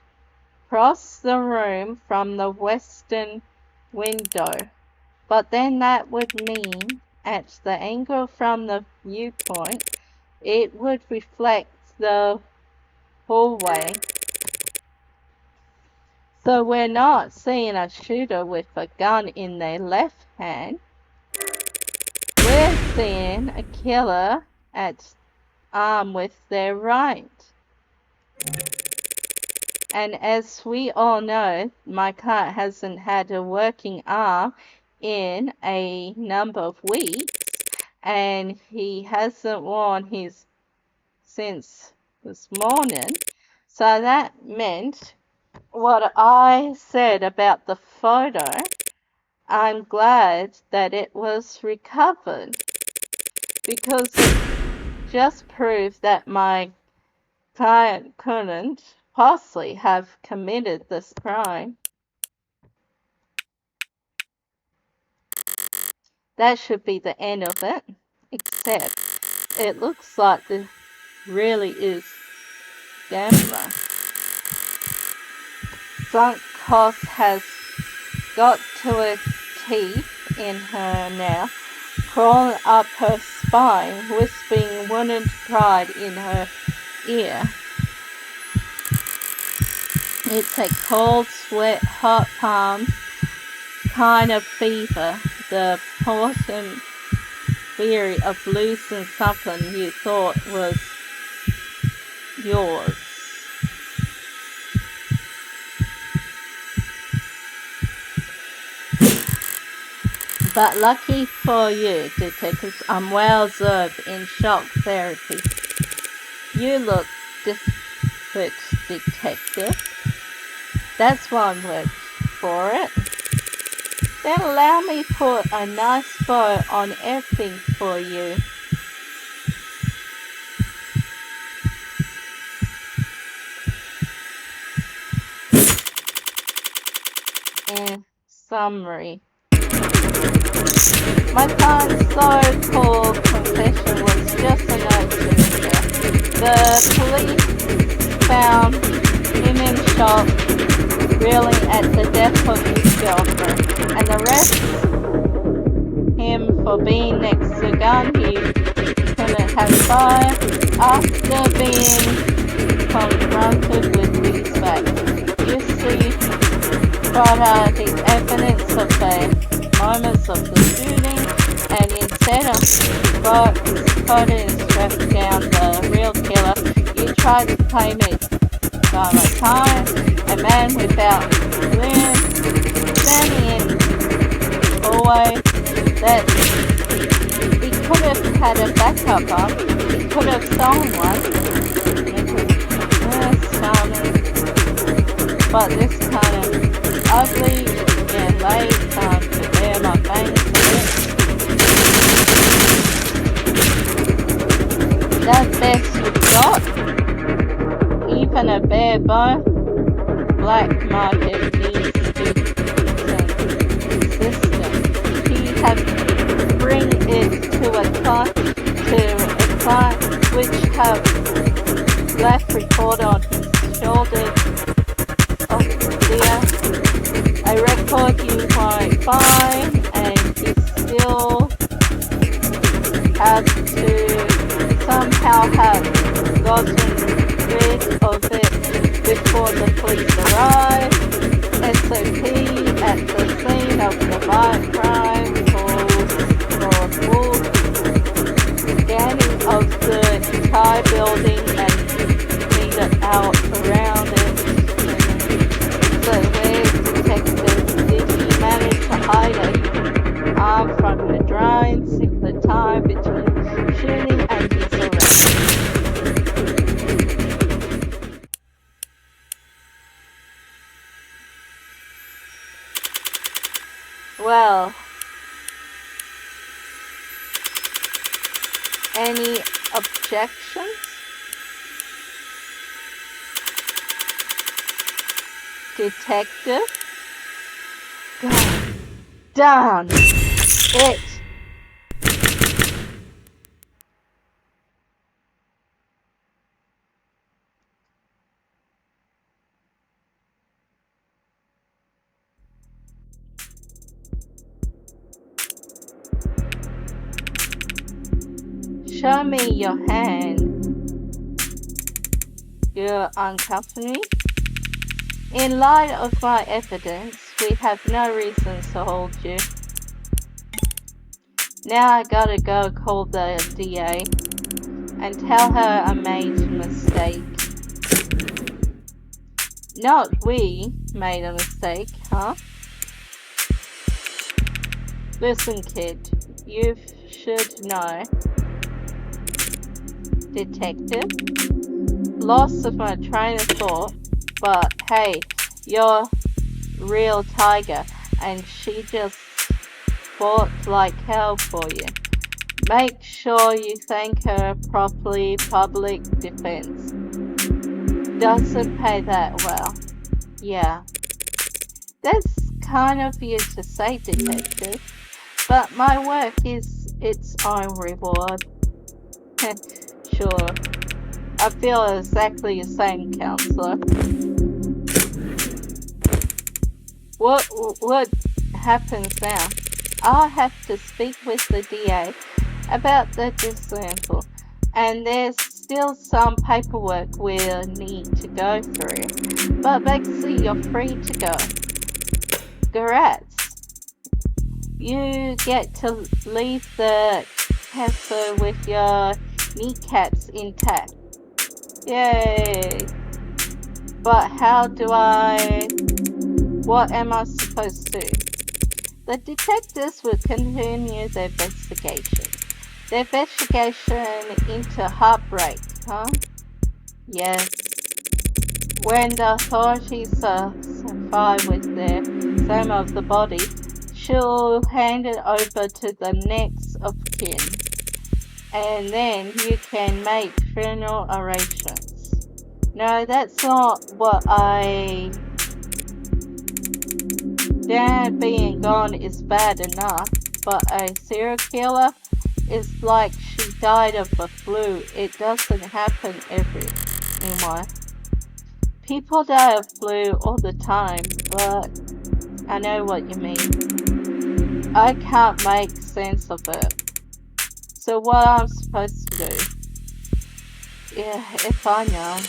across the room from the western window. But then that would mean at the angle from the viewpoint, it would reflect the hallway. So we're not seeing a shooter with a gun in their left hand. We're seeing a killer at arm with their right. And as we all know, my client hasn't had a working arm in a number of weeks, and he hasn't worn his since this morning. So that meant what I said about the photo, I'm glad that it was recovered, because it just proves that my client couldn't possibly have committed this crime. That should be the end of it, except it looks like this really is gambler. Sunk cost has got to her teeth in her now, crawling up her spine, whispering wounded pride in her ear. It's a cold sweat, hot palms kind of fever, the potent theory of losing something you thought was yours. But lucky for you, detectives, I'm well observed in shock therapy. You look different, detective. That's one word for it. Then allow me to put a nice bow on everything for you. In summary, my client's so-called confession was just a note to himself. The police found him in shock, reeling at the death of his girlfriend, and arrested him for being next to a gun he couldn't have fired after being confronted with these facts, you see what are the evidence of the moments of the shooting, and instead of spotting and track down the real killer, you try to claim it by my time, a man without limb, standing in hallway that he could have had a backup on, he could have stolen one, but this kind of ugly, yeah, late time to bear my fangs a bit. That's best you've got. Even a bare bone black market needs to system. He had to bring it to a client which have left record on his shoulders. Oh dear, a record you might find, and you still have to somehow have gotten rid of it before the police arrive. SOP at the scene of the violent crime calls for full scanning of the entire building and meter out around it. So where detective did he manage to hide a arm from the drones in the time between shooting and his arrest? Well, any objections? Detective? God damn it! Show me your hand. You uncuff me? In light of my evidence, we have no reason to hold you. Now I gotta go call the DA and tell her I made a mistake. Not we made a mistake, huh? Listen, kid, you should know. Detective? Loss of my train of thought, but hey, you're real tiger, and she just fought like hell for you. Make sure you thank her properly. Public defense doesn't pay that well. Yeah. That's kind of you to say, detective, but my work is its own reward. Sure. I feel exactly the same, counselor. What happens now? I'll have to speak with the DA about the dismissal, and there's still some paperwork we'll need to go through. But basically, you're free to go. Congrats. You get to leave the castle with your kneecaps intact. Yay! But what am I supposed to do? The detectives will continue their investigation. The investigation into heartbreak, huh? Yes. When the authorities are satisfied with their exam of the body, she'll hand it over to the next of kin. And then you can make funeral arrangements. No, that's not what Dad being gone is bad enough, but a serial killer is like she died of a flu. It doesn't happen anymore. People die of flu all the time, but I know what you mean. I can't make sense of it. So what I'm supposed to do? Yeah, if I know.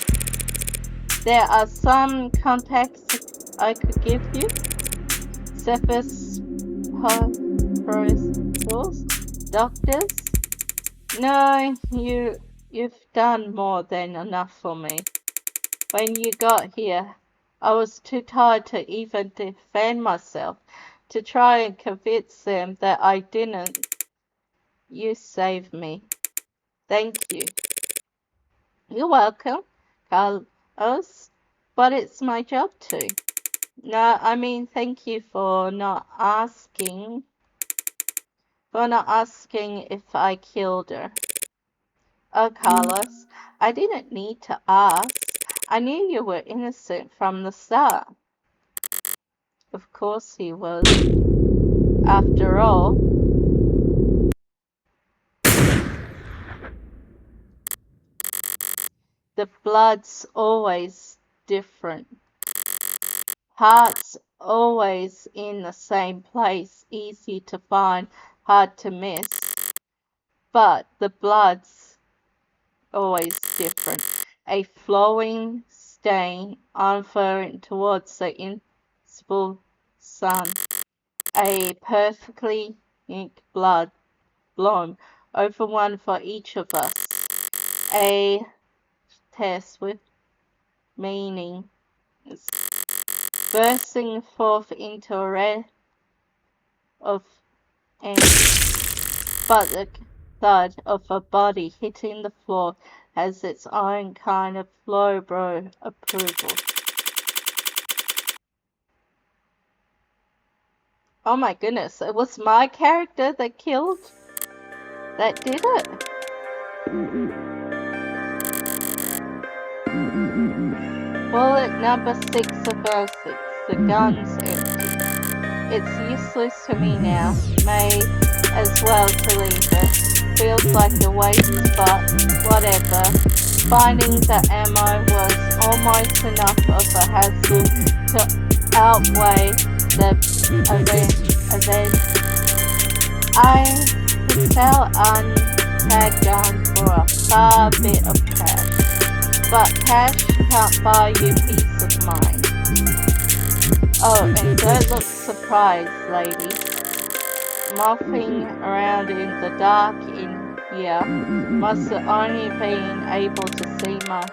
There are some contacts I could give you. Surface hospitals, doctors. No, you've done more than enough for me. When you got here, I was too tired to even defend myself, to try and convince them that I didn't. You saved me. Thank you. You're welcome, Carlos, but it's my job too. No, I mean thank you for not asking if I killed her. Oh, Carlos, I didn't need to ask. I knew you were innocent from the start. Of course he was. After all, the blood's always different. Heart's always in the same place, easy to find, hard to miss. But the blood's always different. A flowing stain unfurling towards the invisible sun. A perfectly ink blood blown over one for each of us. A test with meaning bursting forth into a red of ink. But the thud of a body hitting the floor has its own kind of lowbrow approval. Oh my goodness, it was my character that did it. Bullet number 6 of 06. The gun's empty. It's useless to me now. May as well to leave it. Feels like a waste, but whatever. Finding the ammo was almost enough of a hassle to outweigh the event. I could sell untagged gun for a far bit of cash, but cash can't buy you peace of mind. Oh, and don't look surprised, ladies. Mopping around in the dark in here must have only been able to see my...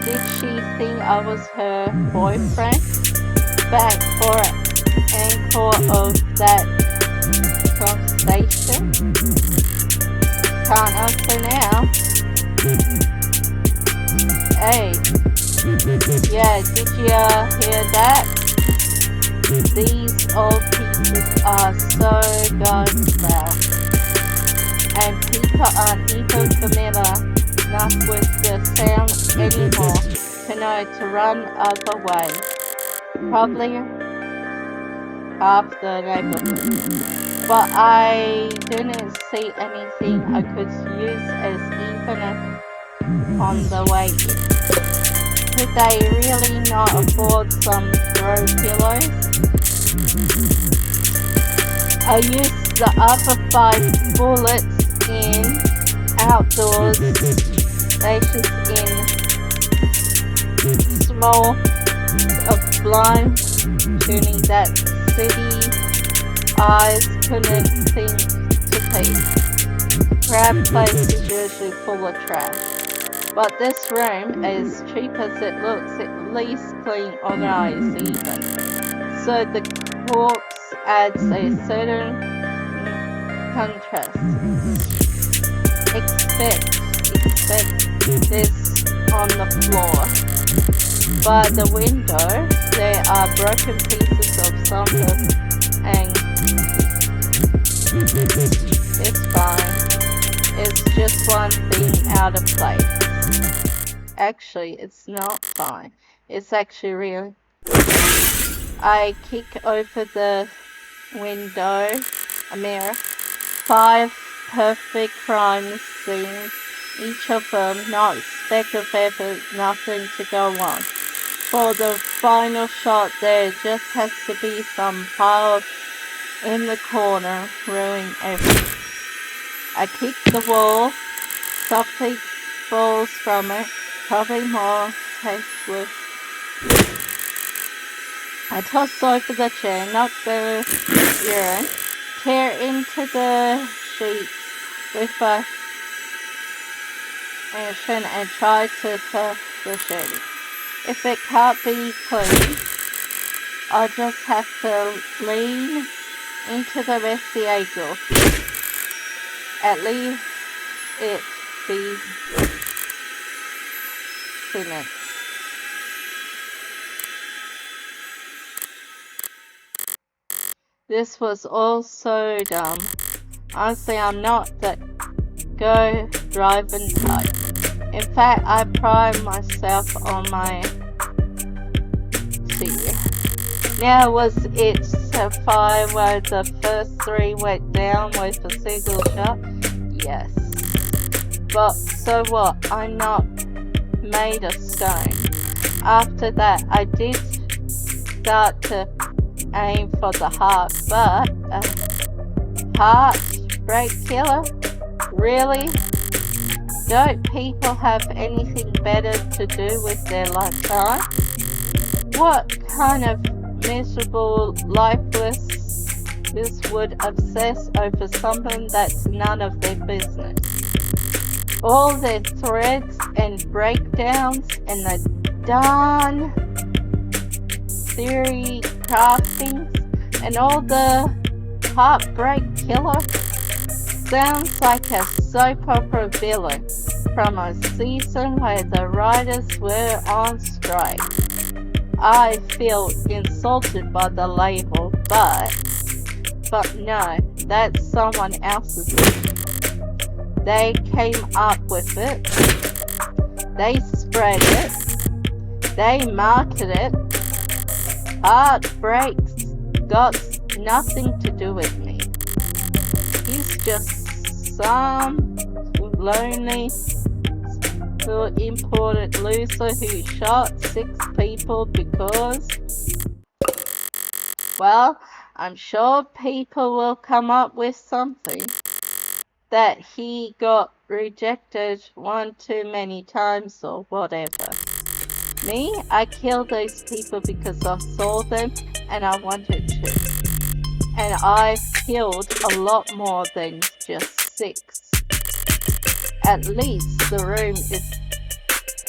Did she think I was her boyfriend? Back for an encore of that conversation? Can't answer now. Hey. Yeah, did you hear that? These old pieces are so godspell, and people aren't even familiar enough with the sound anymore to know to run other way. Probably half the neighborhood. But I didn't see anything I could use as even on the way in. Could they really not afford some throw pillows? I used the other 5 bullets in outdoors stations in small of blind tuning that city eyes couldn't seem to see. Crab place is usually full of trash. But this room, as cheap as it looks, at least clean, organized even. So the corpse adds a certain contrast. Expect this on the floor. By the window, there are broken pieces of something, and it's fine. It's just one thing out of place. Actually, it's not fine. It's actually real. I kick over the window, a mirror. 5 perfect crime scenes, each of them not a speck of effort, nothing to go wrong. For the final shot, there just has to be some pile in the corner, ruining everything. I kick the wall, something falls from it, probably more toothpaste was. I toss over the chair, knock the urine, tear into the sheets with my action and try to tell the shade. If it can't be clean, I'll just have to lean into the messy angle. At least it be cement. This was all so dumb. Honestly, I'm not that go driving type. In fact, I pride myself on my tea. Now was it a fire where the first three went down with a single shot? Yes. But so what? I'm not made of stone. After that, I did start to aim for the heart, but heartbreak killer? Really? Don't people have anything better to do with their lifetime? What kind of miserable, lifeless would obsess over something that's none of their business? All their threads and breakdowns and the darn theory craftings and all the heartbreak killer sounds like a soap opera villain from a season where the writers were on strike. I feel insulted by the label, but no, that's someone else's vision. They came up with it, they spread it, they market it. Heartbreak's got nothing to do with me. He's just some lonely imported loser who shot 6 people because, well, I'm sure people will come up with something. That he got rejected one too many times or whatever. Me, I killed those people because I saw them and I wanted to. And I've killed a lot more than just 6. At least the room is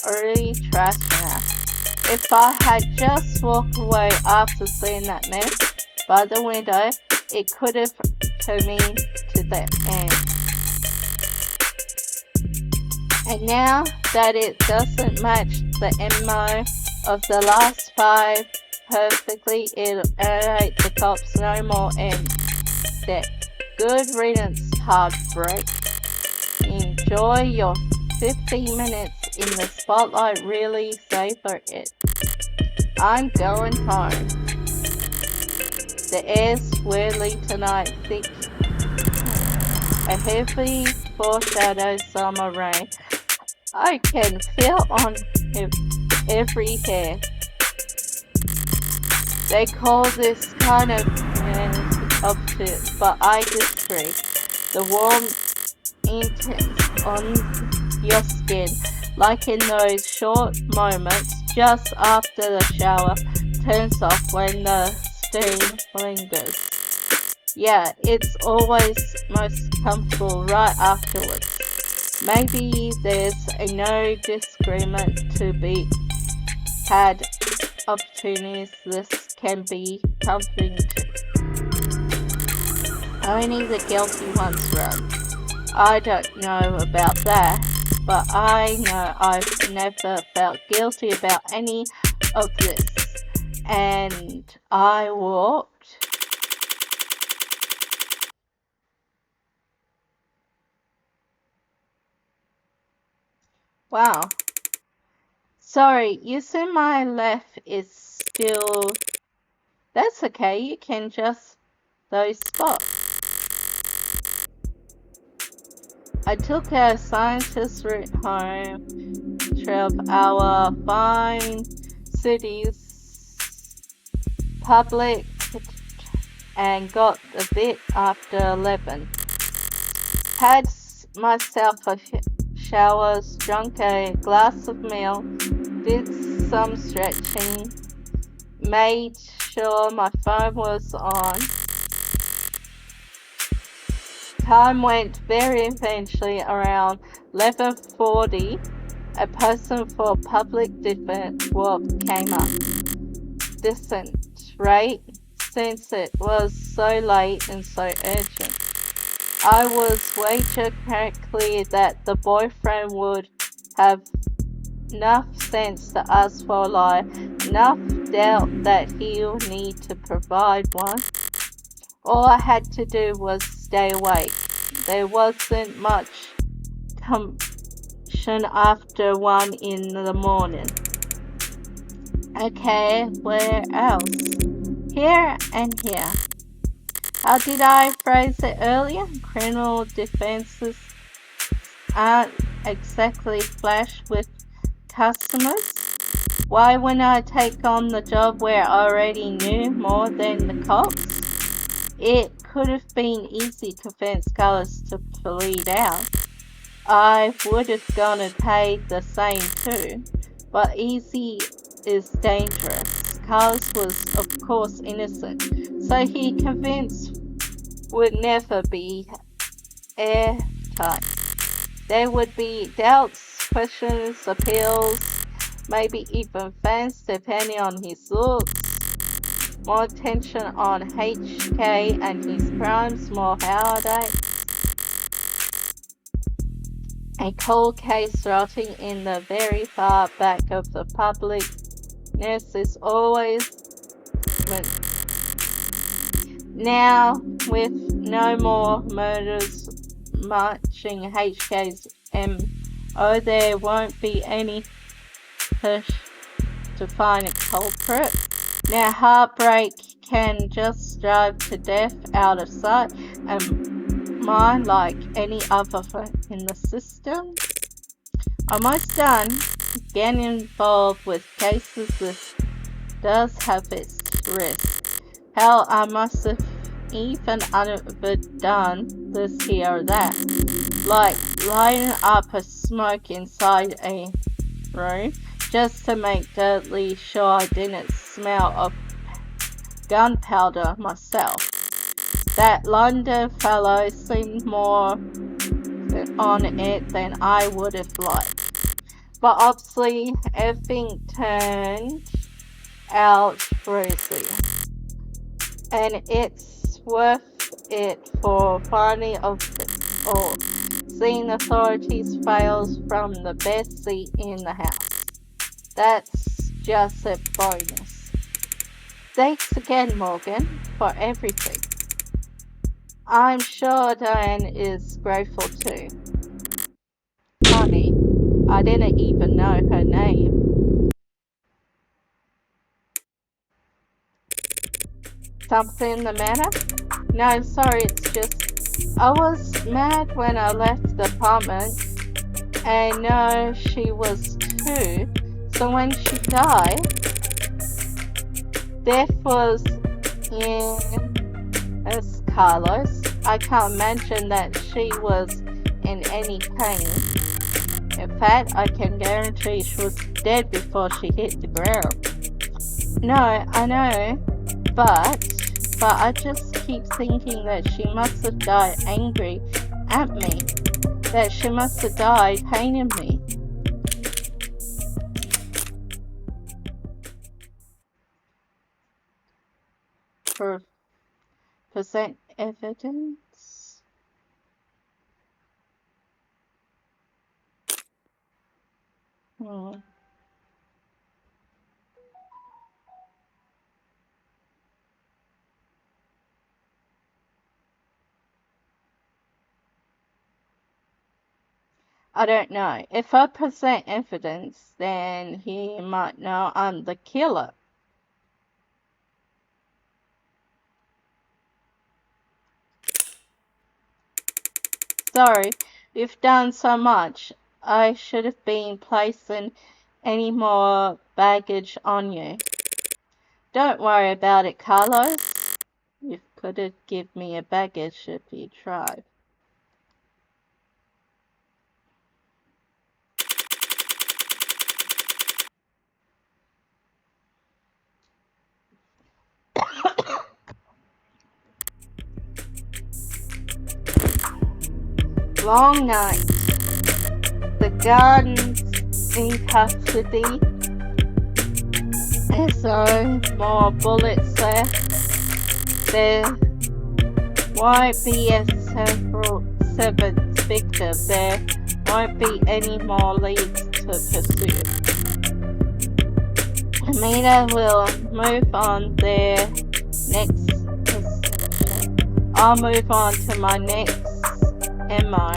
already trashed now. If I had just walked away after seeing that mess by the window, it could have turned me to the end. And now that it doesn't match the MO of the last 5 perfectly, it'll irritate the cops no more and that good riddance, heartbreak. Enjoy your 15 minutes in the spotlight, really savor it. I'm going home. The air's weirdly tonight, thick. A heavy foreshadow summer rain. I can feel on every hair. They call this kind of obtuse, but I disagree. The warm intense on your skin, like in those short moments just after the shower turns off when the steam lingers. Yeah, it's always most comfortable right afterwards. Maybe there's no disagreement to be had. Opportunities this can be comforting to. Only the guilty ones run. I don't know about that, but I know I've never felt guilty about any of this. And I walked. Wow. Sorry, you said my left is still. That's okay, you can just those spots. I took a scientist route home, 12-hour fine cities, public, and got a bit after 11. Had myself a shower, drunk a glass of milk, did some stretching, made sure my phone was on. Time went very eventually. Around 11:40, a person for public defense came up. Decent, right? Since it was so late and so urgent. I was wagered correctly that the boyfriend would have enough sense to ask for a lie, enough doubt that he'll need to provide one. All I had to do was stay awake. There wasn't much commotion after 1 in the morning. Okay, where else? Here and here. How did I phrase it earlier? Criminal defenses aren't exactly flash with customers. Why wouldn't I take on the job where I already knew more than the cops? It could have been easy to convince Carlos to plead out. I would have gonna pay the same too, but easy is dangerous. Carlos was of course innocent, so he convinced would never be airtight. There would be doubts, questions, appeals, maybe even fans depending on his looks. More attention on HK and his crimes, more heartache. A cold case rotting in the very far back of the publicness is always now, with no more murders matching HK's MO, there won't be any push to find a culprit. Now, heartbreak can just drive to death out of sight and mind like any other in the system. Almost done. Getting involved with cases this does have its risks. Hell, I must have even overdone this here or that. Like lighting up a smoke inside a room just to make deadly sure I didn't smell of gunpowder myself. That London fellow seemed more on it than I would have liked. But obviously, everything turned out rosy. And it's worth it for finally of it all. Seeing authorities fails from the best seat in the house. That's just a bonus. Thanks again, Morgan, for everything. I'm sure Diane is grateful too. Funny, I didn't even know her name. Something the matter? No, sorry, it's just I was mad when I left the apartment, and no, she was too. So when she died, death was in as Carlos. I can't imagine that she was in any pain. In fact, I can guarantee she was dead before she hit the ground. No, I know, but I just keep thinking that she must have died angry at me, that she must have died hating me. Present evidence? I don't know. If I present evidence, then he might know I'm the killer. Sorry, you've done so much. I should have been placing any more baggage on you. Don't worry about it, Carlos. You could have given me a baggage if you tried. long night. The garden's in custody. There's no more bullets left. There won't be a seventh victim. There won't be any more leads to pursue. Amina will move on their next. I'll move on to my next MO,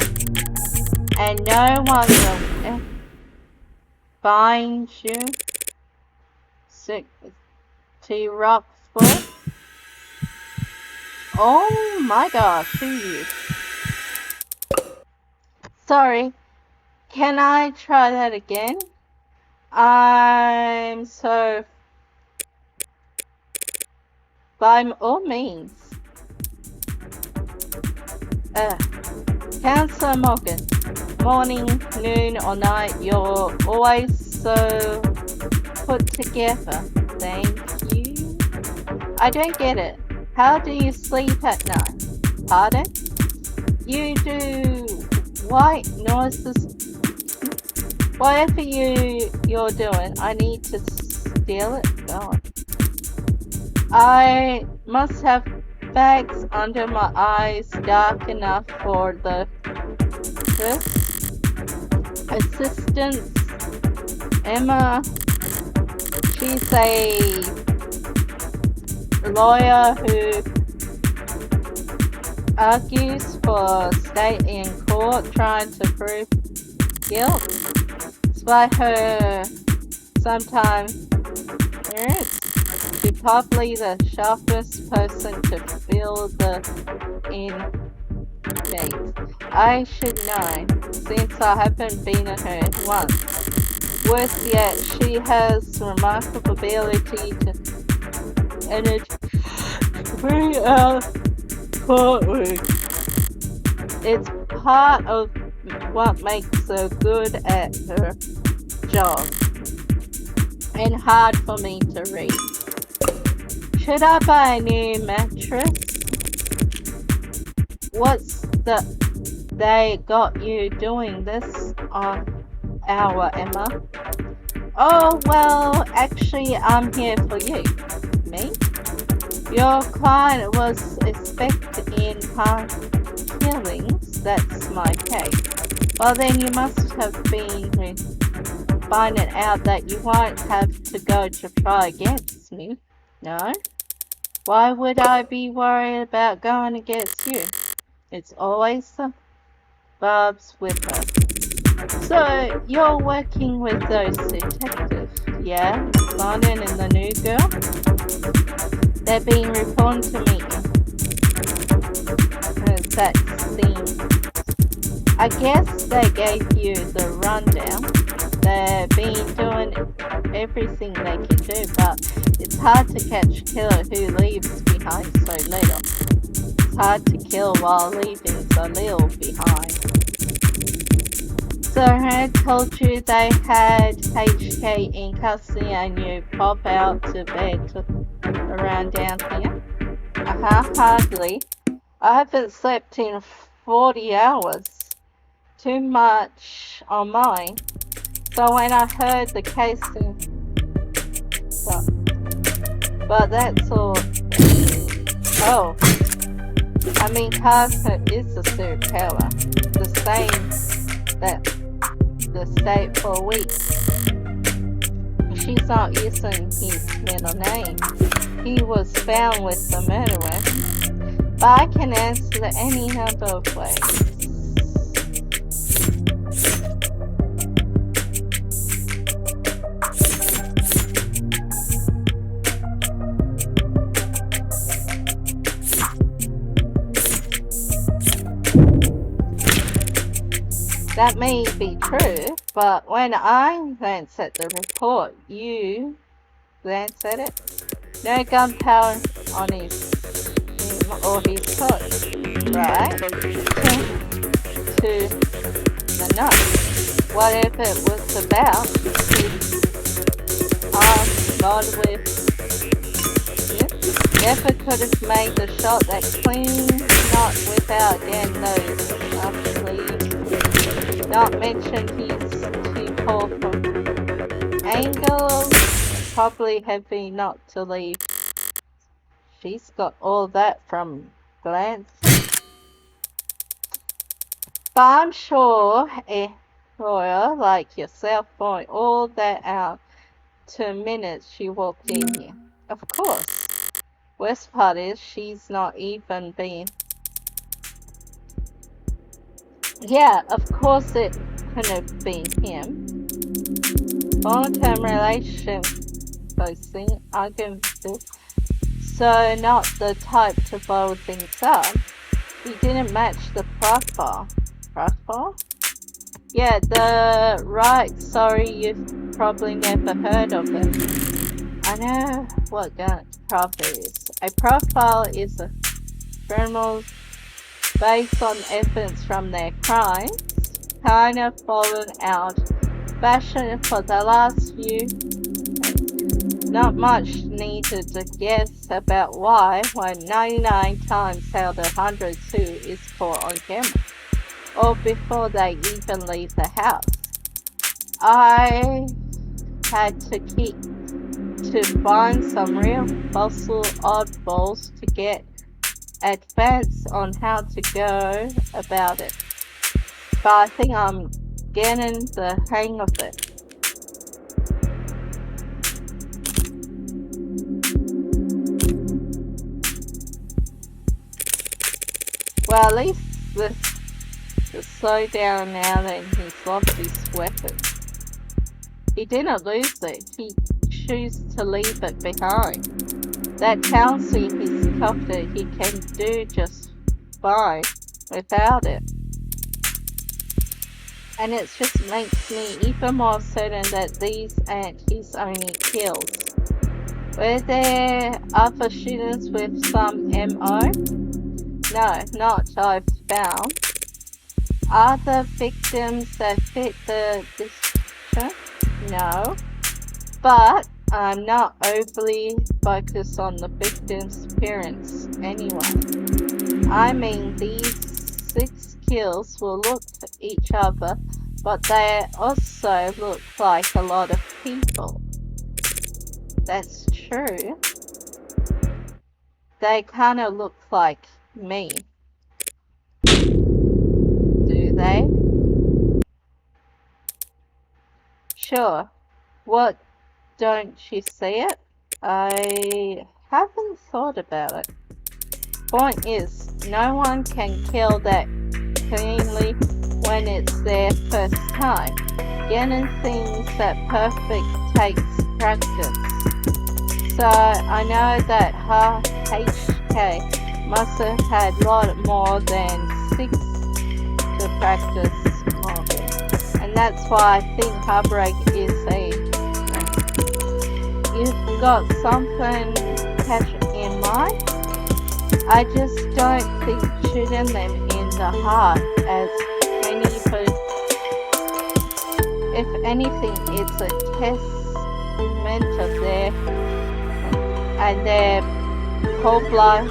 and no one will find you. 60 rocks for. Oh my gosh, who you? Sorry, can I try that again? I'm so. By all means. Councillor Morgan, morning, noon or night, you're always so put together. Thank you. I don't get it. How do you sleep at night? Pardon? You do white noises. Whatever you're doing, I need to steal it. God. I must have bags under my eyes dark enough for the first assistant. Emma, she's a lawyer who argues for state in court trying to prove guilt. Despite her sometimes she's probably the sharpest person to fill the in-days. I should know, since I haven't been at her once. Worse yet, she has remarkable ability to bring out courtroom. It's part of what makes her good at her job, and hard for me to read. Should I buy a new mattress? What's they got you doing this on our Emma? Oh, well, actually, I'm here for you. Me? Your client was suspected in killings. That's my case. Well, then you must have been finding out that you won't have to go to trial against me. No? Why would I be worried about going against you? It's always the Barb's with her. So, you're working with those detectives, yeah? Simon and the new girl? They're being reported to me. That seems. I guess they gave you the rundown. They've been doing everything they can do, but it's hard to catch a killer who leaves behind so little. It's hard to kill while leaving so little behind. So I told you they had HK in custody and you pop out to bed around down here? Hardly. I haven't slept in 40 hours. Too much on mine. So when I heard the case, but that's all. Oh, I mean, Carter is a superpower, the same that the state for a week. She's not using his middle name. He was found with the murderer, but I can answer any number of ways. That may be true, but when I glance at the report, you glance at it. No gunpowder on him or his coat, right? To the nut. Whatever it was about, his arm with. Never could have made the shot that clean, not without getting those up sleeves. Not mention he's too poor for angles. Probably heavy not to leave. She's got all that from glancing. But I'm sure a lawyer like yourself point all that out 2 minutes she walked in here. Of course. Worst part is she's not even been. Yeah, of course it couldn't have been him. Long-term relation, posting, argumentative, so not the type to blow things up. He didn't match the profile. Profile? Yeah, sorry, you've probably never heard of it. I know what a profile is. A profile is a criminal based on evidence from their crimes, kind of fallen out fashion for the last few. Not much needed to guess about why, when 99 times out of 100 who is caught on camera, or before they even leave the house. I had to find some real fossil oddballs to get advice on how to go about it. But I think I'm getting the hang of it. Well, at least the slow down now that he's lost his weapon. He didn't lose it, he chose to leave it behind. That tells me he's confident he can do just fine without it. And it just makes me even more certain that these aren't his only kills. Were there other shooters with some MO? No, not I've found. Are the victims that fit the description? No. But I'm not overly focused on the victim's appearance anyway. I mean, these 6 kills will look at each other, but they also look like a lot of people. That's true. They kind of look like me. Do they? Sure. What, don't you see it? I haven't thought about it. Point is, no one can kill that cleanly when it's their first time. Getting things that perfect takes practice. So I know that HK must have had a lot more than 6 to practice on. And that's why I think Heartbreak is you've got something catch in mind. I just don't think shooting them in the heart as if anything, it's a testament of their cold blood.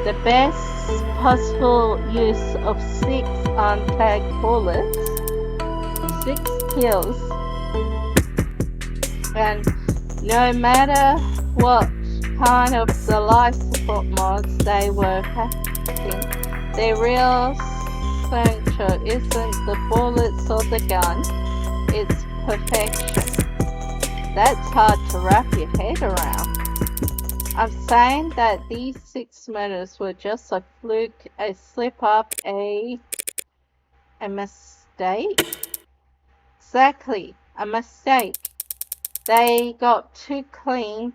The best possible use of 6 untagged bullets, 6 kills, and no matter what kind of the life support mods they were packing, their real essential isn't the bullets or the gun, it's perfection. That's hard to wrap your head around. I'm saying that these 6 murders were just a fluke, a slip-up, a mistake? Exactly, a mistake. They got too clean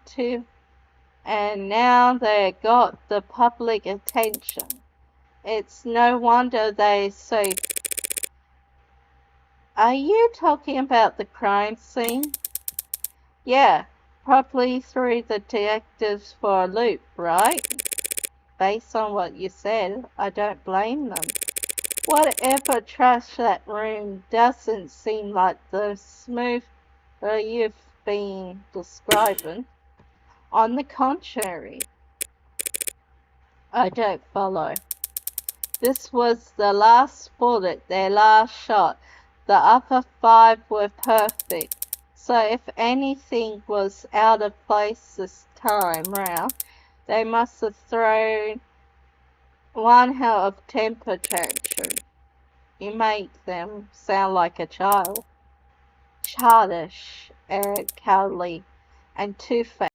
and now they got the public attention. It's no wonder they so... Are you talking about the crime scene? Yeah, probably threw the detectives for a loop, right? Based on what you said, I don't blame them. Whatever trash that room doesn't seem like the smooth you've been describing. On the contrary, I don't follow. This was the last bullet, their last shot. The other 5 were perfect. So if anything was out of place this time round, they must have thrown one hell of temper tantrum. You make them sound like a child. Childish and cowardly and two-faced.